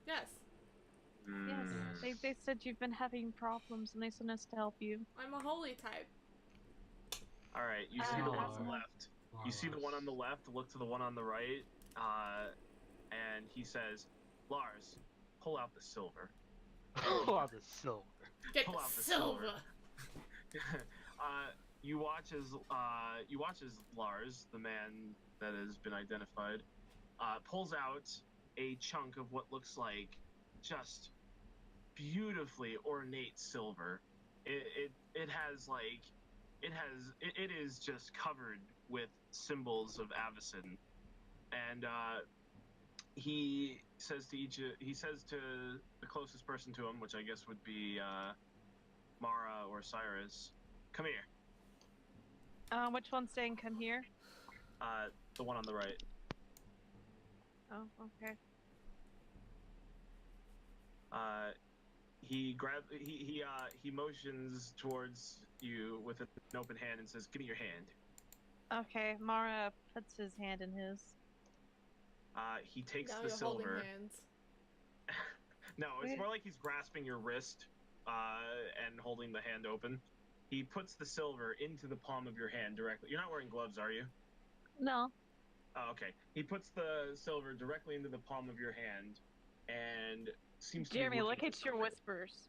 Yes, Yes. Mm. They said you've been having problems and they sent us to help you. I'm a holy type. All right, you see the one on the Uh, left. You see the one on the left, look to the one on the right, and he says, "Lars, pull out the silver." Pull out the silver. Get Pull the out the silver. You watch as Lars, the man that has been identified, pulls out a chunk of what looks like just beautifully ornate silver. It is just covered with symbols of Avacyn, and he says to the closest person to him, which I guess would be Mara or Cyrus, "Come here." Which one's saying come here? The one on the right. Oh, okay. He motions towards you with an open hand and says, "Give me your hand." Okay, Mara puts his hand in his. He takes Now the you're silver. holding hands. No, it's Wait. more like he's grasping your wrist and holding the hand open. He puts the silver into the palm of your hand directly. You're not wearing gloves, are you? No. Oh, okay. He puts the silver directly into the palm of your hand and seems Jeremy, to be look looking at your something. whispers.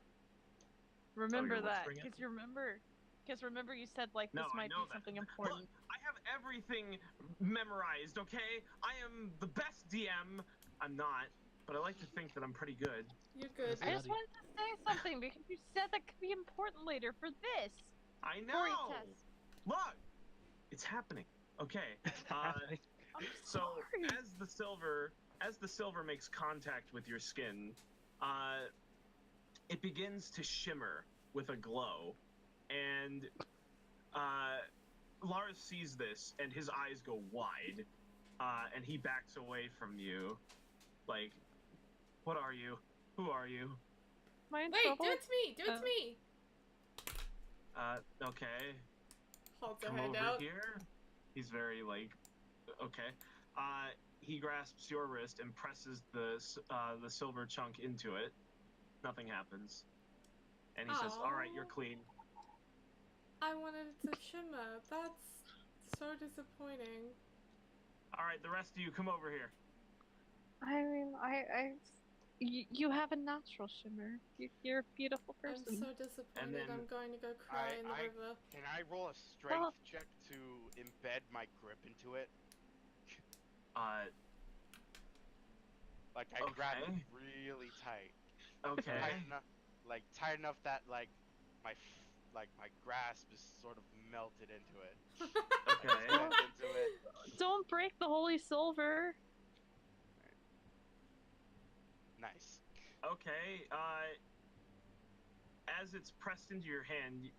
Remember you're that, whispering it? because remember you said like No, this I might know be that. something Look, important. I have everything memorized, okay? I am the best DM. I'm not, but I like to think that I'm pretty good. You're good. I just wanted to say something because you said that could be important later for this. I Story know. test. Look, it's happening. Okay. Happening. I'm So sorry. as the silver makes contact with your skin, it begins to shimmer with a glow, and Lars sees this, and his eyes go wide, and he backs away from you, like, "What are you? Who are you?" Am I in Wait, trouble? do it to me! Do it to me! Okay. Holds a Come hand over out. here. He's very like, okay. He grasps your wrist and presses the silver chunk into it. Nothing happens. And he says, "All right, you're Aw. clean." I wanted it to shimmer. That's so disappointing. All right, the rest of you, come over here. I mean, you have a natural shimmer. You're a beautiful I'm person. so disappointed. then I'm going to go cry in the river. Can I roll a strength check to embed my grip into it? Like I grab it Okay. really tight. Okay. Tight enough that my grasp is sort of melted into it. Okay. Blend into it. Don't break the holy silver. Nice. Okay. As it's pressed into your hand,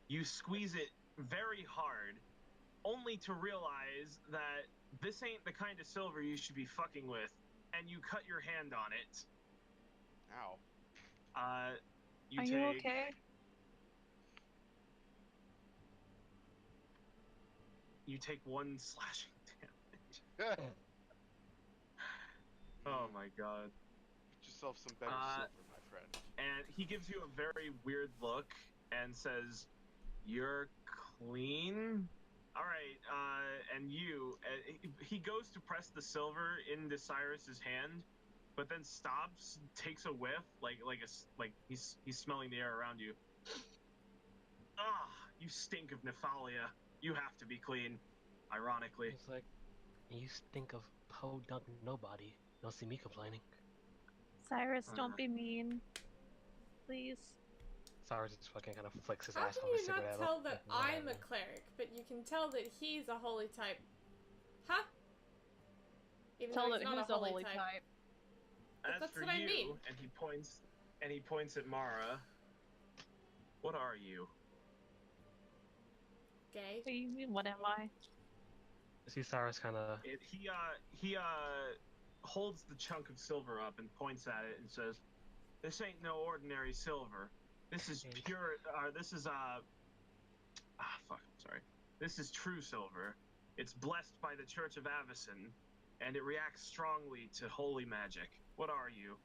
you squeeze it very hard, only to realize that this ain't the kind of silver you should be fucking with, and you cut your hand on it. Ow. Are you okay? You take 1 slashing damage. Oh my god. Get yourself some better silver, my friend. And he gives you a very weird look and says, "You're clean?" All right, and he goes to press the silver into Cyrus's hand, but then stops, takes a whiff, like he's smelling the air around you. "Ah, you stink of Nephalia. You have to be clean." Ironically. It's like, You think of podunk nobody. You don't see me complaining. Cyrus, don't be mean. Please. Cyrus just fucking kind of flicks his How ass can on his you not cigarette. tell that like, I'm a whatever. cleric, but you can tell that he's a holy type? Huh? Even Tell though it he's not who's a holy type. type. As that's for what I you, mean. and he points at Mara. What are you? Gay. What do you mean, what am I? You see Cyrus kind of. He holds the chunk of silver up and points at it and says, "This ain't no ordinary silver. This is pure. This is fuck. I'm sorry. This is true silver. It's blessed by the Church of Avison, and it reacts strongly to holy magic. What are you?"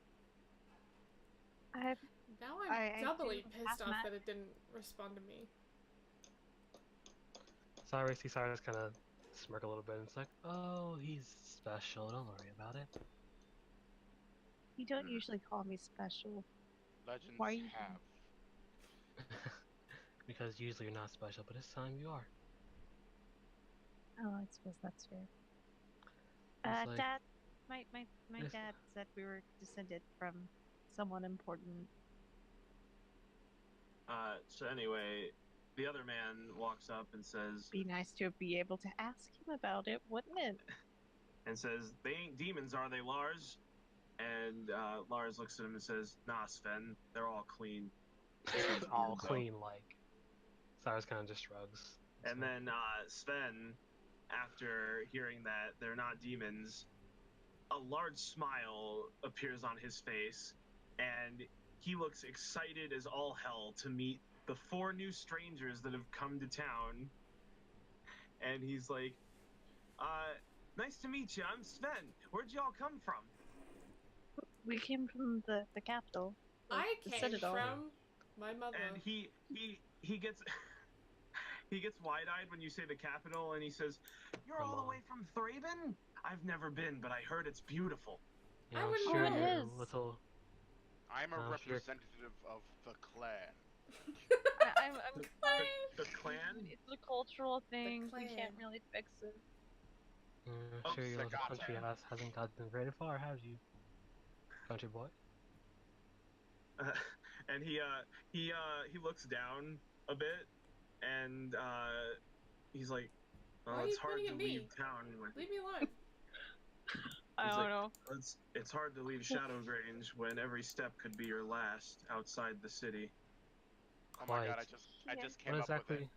Now I I'm doubly do pissed off hazmat. that it didn't respond to me. Cyrus kind of smirk a little bit and it's like, oh, he's special. Don't worry about it. You don't usually call me special. Legends Why are you- have. Because usually you're not special, but this time you are. Oh, I suppose that's fair. It's like- Dad, my Yes. dad said we were descended from someone important. So anyway, the other man walks up and says, Be nice to be able to ask him about it, wouldn't it? "They ain't demons, are they, Lars?" And Lars looks at him and says, "Nah, Sven, they're all clean." all So- clean, like. Cyrus kind of just shrugs. It's And like, then Sven, after hearing that they're not demons, a large smile appears on his face, and he looks excited as all hell to meet the 4 new strangers that have come to town. And he's like, "Nice to meet you. I'm Sven. Where'd y'all come from?" We came from the capital. I the came Citadel. from my mother. And he gets he gets wide-eyed when you say the capital, and he says, "You're all the way from Thraben? I've never been, but I heard it's beautiful." yeah, I I'm wouldn't sure know. your It is. little. I'm a Oh, sure. representative of the clan. I'm The clan? It's a cultural thing. We clan. can't really fix it. I'm Oh, sure your little Sagata. country hasn't gotten very far, have you, country boy? And he looks down a bit, and he's like, Why "Well, are it's you hard pointing to at me? leave town with Leave me alone. I He's don't like, know. it's hard to leave Shadowgrange when every step could be your last outside the city." Oh my god, Quite. I just came What up with exactly? it.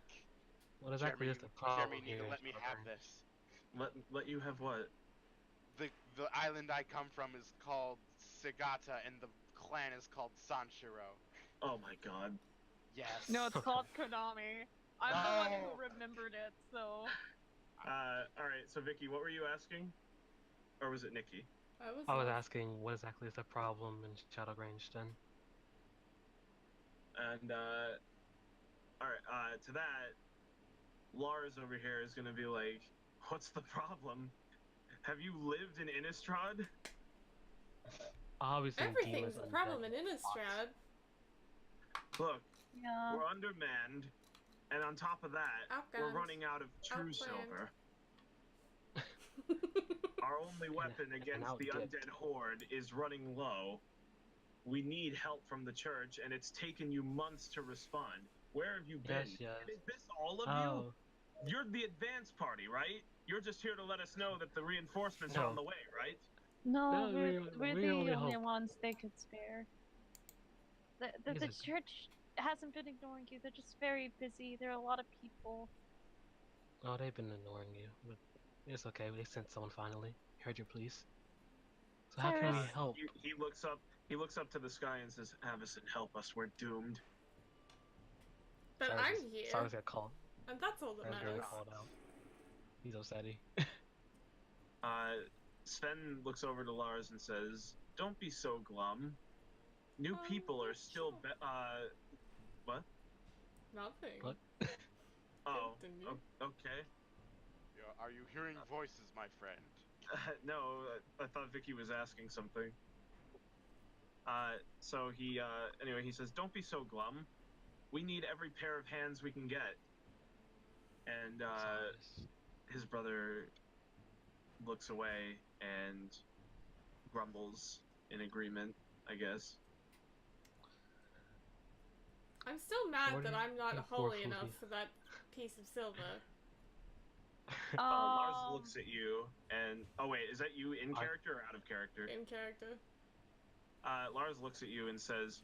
What exactly Jeremy, is the problem Jeremy, you need here? to in let me have Shadowgrange? this. Let you have what? The island I come from is called Sagata, and the clan is called Sanshiro. Oh my god. Yes. No, it's called Konami. I'm the one No. who remembered it, so. All right. So Vicky, what were you asking? Or was it Nikki? I was lost. asking what exactly is the problem in Shadowgrange then? And all right. To that, Lars over here is gonna be like, "What's the problem? Have you lived in Innistrad?" Obviously, Everything's demons a and problem dead in Innistrad. Look, Yeah. we're undermanned, and on top of that, we're Outgunned. running out of true Outplanned. silver. Our only weapon against the outdipped. undead horde is running low. We need help from the church, and it's taken you months to respond. Where have you been? Yes, yes. And is this all of Oh, you? You're the advance party, right? You're just here to let us know that the reinforcements are No. on the way, right? No, No, we're we the only only hope. ones they could spare. The Yes, it- church hasn't been ignoring you. They're just very busy. There are a lot of people. oh, they've been ignoring you, but it's okay. They sent someone finally. Heard your pleas. So how can we Cyrus. help? He looks up. He looks up to the sky and says, "Avison, help us. We're doomed." But Cyrus I'm is- here, Cyrus got called. and that's all that Cyrus matters. got called out. He's upsetty. Sven looks over to Lars and says, "Don't be so glum. New people are still what? Nothing. What? Oh, Continue. okay. Yeah, are you hearing voices, my friend? No, I thought Vicky was asking something. So he, anyway, he says, "Don't be so glum. We need every pair of hands we can get." And Cyrus. his brother looks away and grumbles in agreement, I guess. I'm still mad that I'm not 44 holy enough Fufi. for that piece of silver. Lars looks at you and oh wait, is that you in character or out of character? In character. Lars looks at you and says,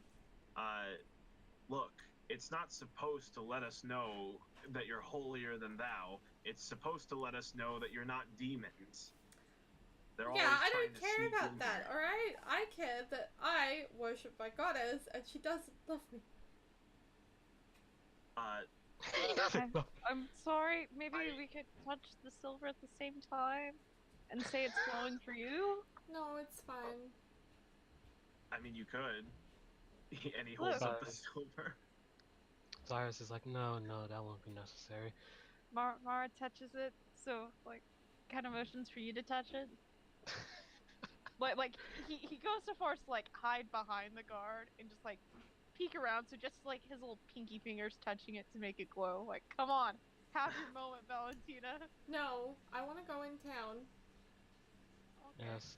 look, it's not supposed to let us know that you're holier than thou. It's supposed to let us know that you're not demons. They're Yeah, always I trying don't to care sneak about in that, here. alright? I care that I worship my goddess and she doesn't love me. I'm sorry. Maybe I- we could touch the silver at the same time and say it's glowing for you. No, it's fine. I mean, you could. And he holds Look. up the silver. Cyrus is like, no, that won't be necessary. Mara touches it, so like, kind of motions for you to touch it. Like he goes so far as to like hide behind the guard and just like peek around, so just like his little pinky fingers touching it to make it glow. Like, come on, have your moment, Valentina. No, I want to go in town. Okay. Yes.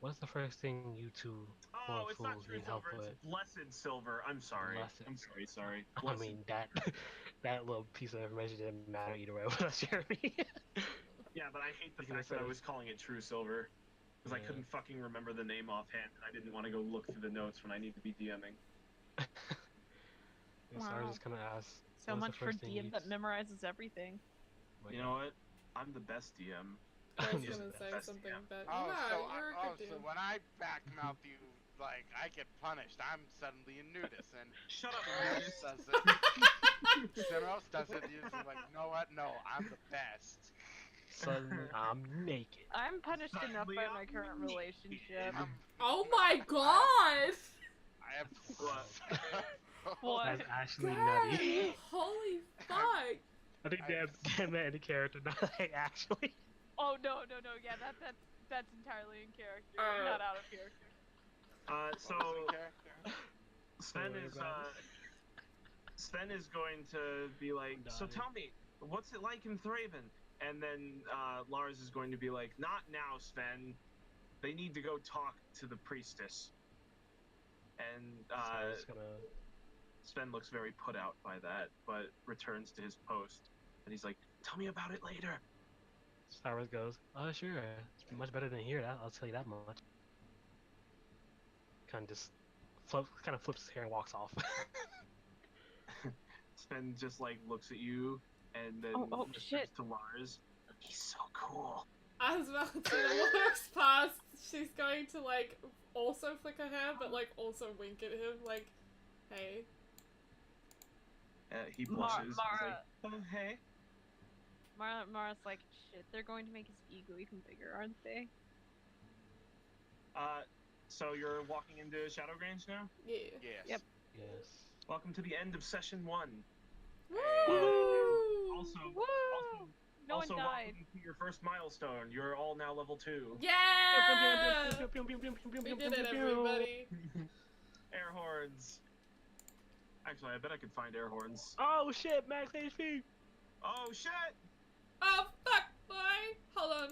What's the first thing you two Oh, it's not fools true need help silver. with? It's blessed silver. I'm sorry. Blessed. I'm sorry. I Blessed. mean, that little piece of information didn't matter either way with us, Jeremy. Yeah, but I hate the You could've fact that I said- was calling it true silver. Because I Yeah. couldn't fucking remember the name offhand, and I didn't want to go look through the notes when I need to be DMing. Yeah, Cyrus Wow. just kind of asks, So what's much the for first thing DM you that memorizes everything. You know what? I'm the best DM. I was Yes, gonna that's say best, something, yeah. but Oh, no, so you're a good so dude. when I backmouth you, like I get punished. I'm suddenly a nudist, and Shut up, Cineros nudist. does it. Cineros does it. He's like, you know what? No, I'm the best. Suddenly, I'm naked. I'm punished enough by Suddenly my I'm current naked. relationship. Oh my god! I have. What? That's actually Dang! nutty. Holy fuck! I think they meant in character, not like actually. Oh no, yeah, that's entirely in character, not out of character. So Sven worry is about Sven is going to be like, I'm so dying. tell me, what's it like in Thraven? And then Lars is going to be like, not now, Sven. They need to go talk to the priestess. And Cyrus gonna. Sven looks very put out by that, but returns to his post. And he's like, tell me about it later. Cyrus goes, oh sure, it's much better than here. I'll tell you that much. Kind of just flips his hair and walks off. Sven just like looks at you and then Oh, just shit. turns to Lars. He's so cool. As Valentina walks past, she's going to like also flick her hair, but like also wink at him, like, hey. He blushes. He's Mara- like, oh, hey. Mara's like, shit, they're going to make his ego even bigger, aren't they? So you're walking into Shadowgrange now? Yeah. Yes. Yep. Yes. Welcome to the end of session 1. Woo! Also, Woo! No also one died. welcome to your first milestone. You're all now level 2. Yeah! We did it, everybody. Air horns. Actually, I bet I could find air horns. Oh shit, max HP! Oh shit! Oh, fuck, boy! Hold on.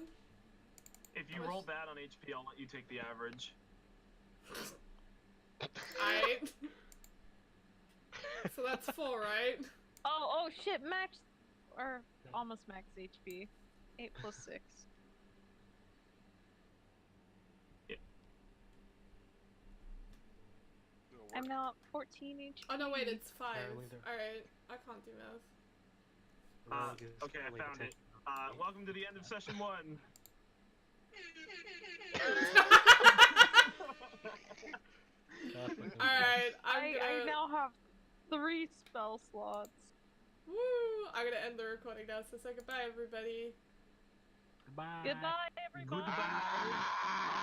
If you roll bad on HP, I'll let you take the average. Alright. So that's 4, right? Oh shit, max, or almost max HP. 8 plus 6. I'm now at 14 HP. Oh no, wait, it's 5. Apparently they're- Alright, I can't do math. Okay, I found it. Welcome to the end of session 1. Alright, I now have 3 spell slots. Woo! I'm gonna end the recording now, so say goodbye, everybody. Bye. Goodbye, everybody. Goodbye.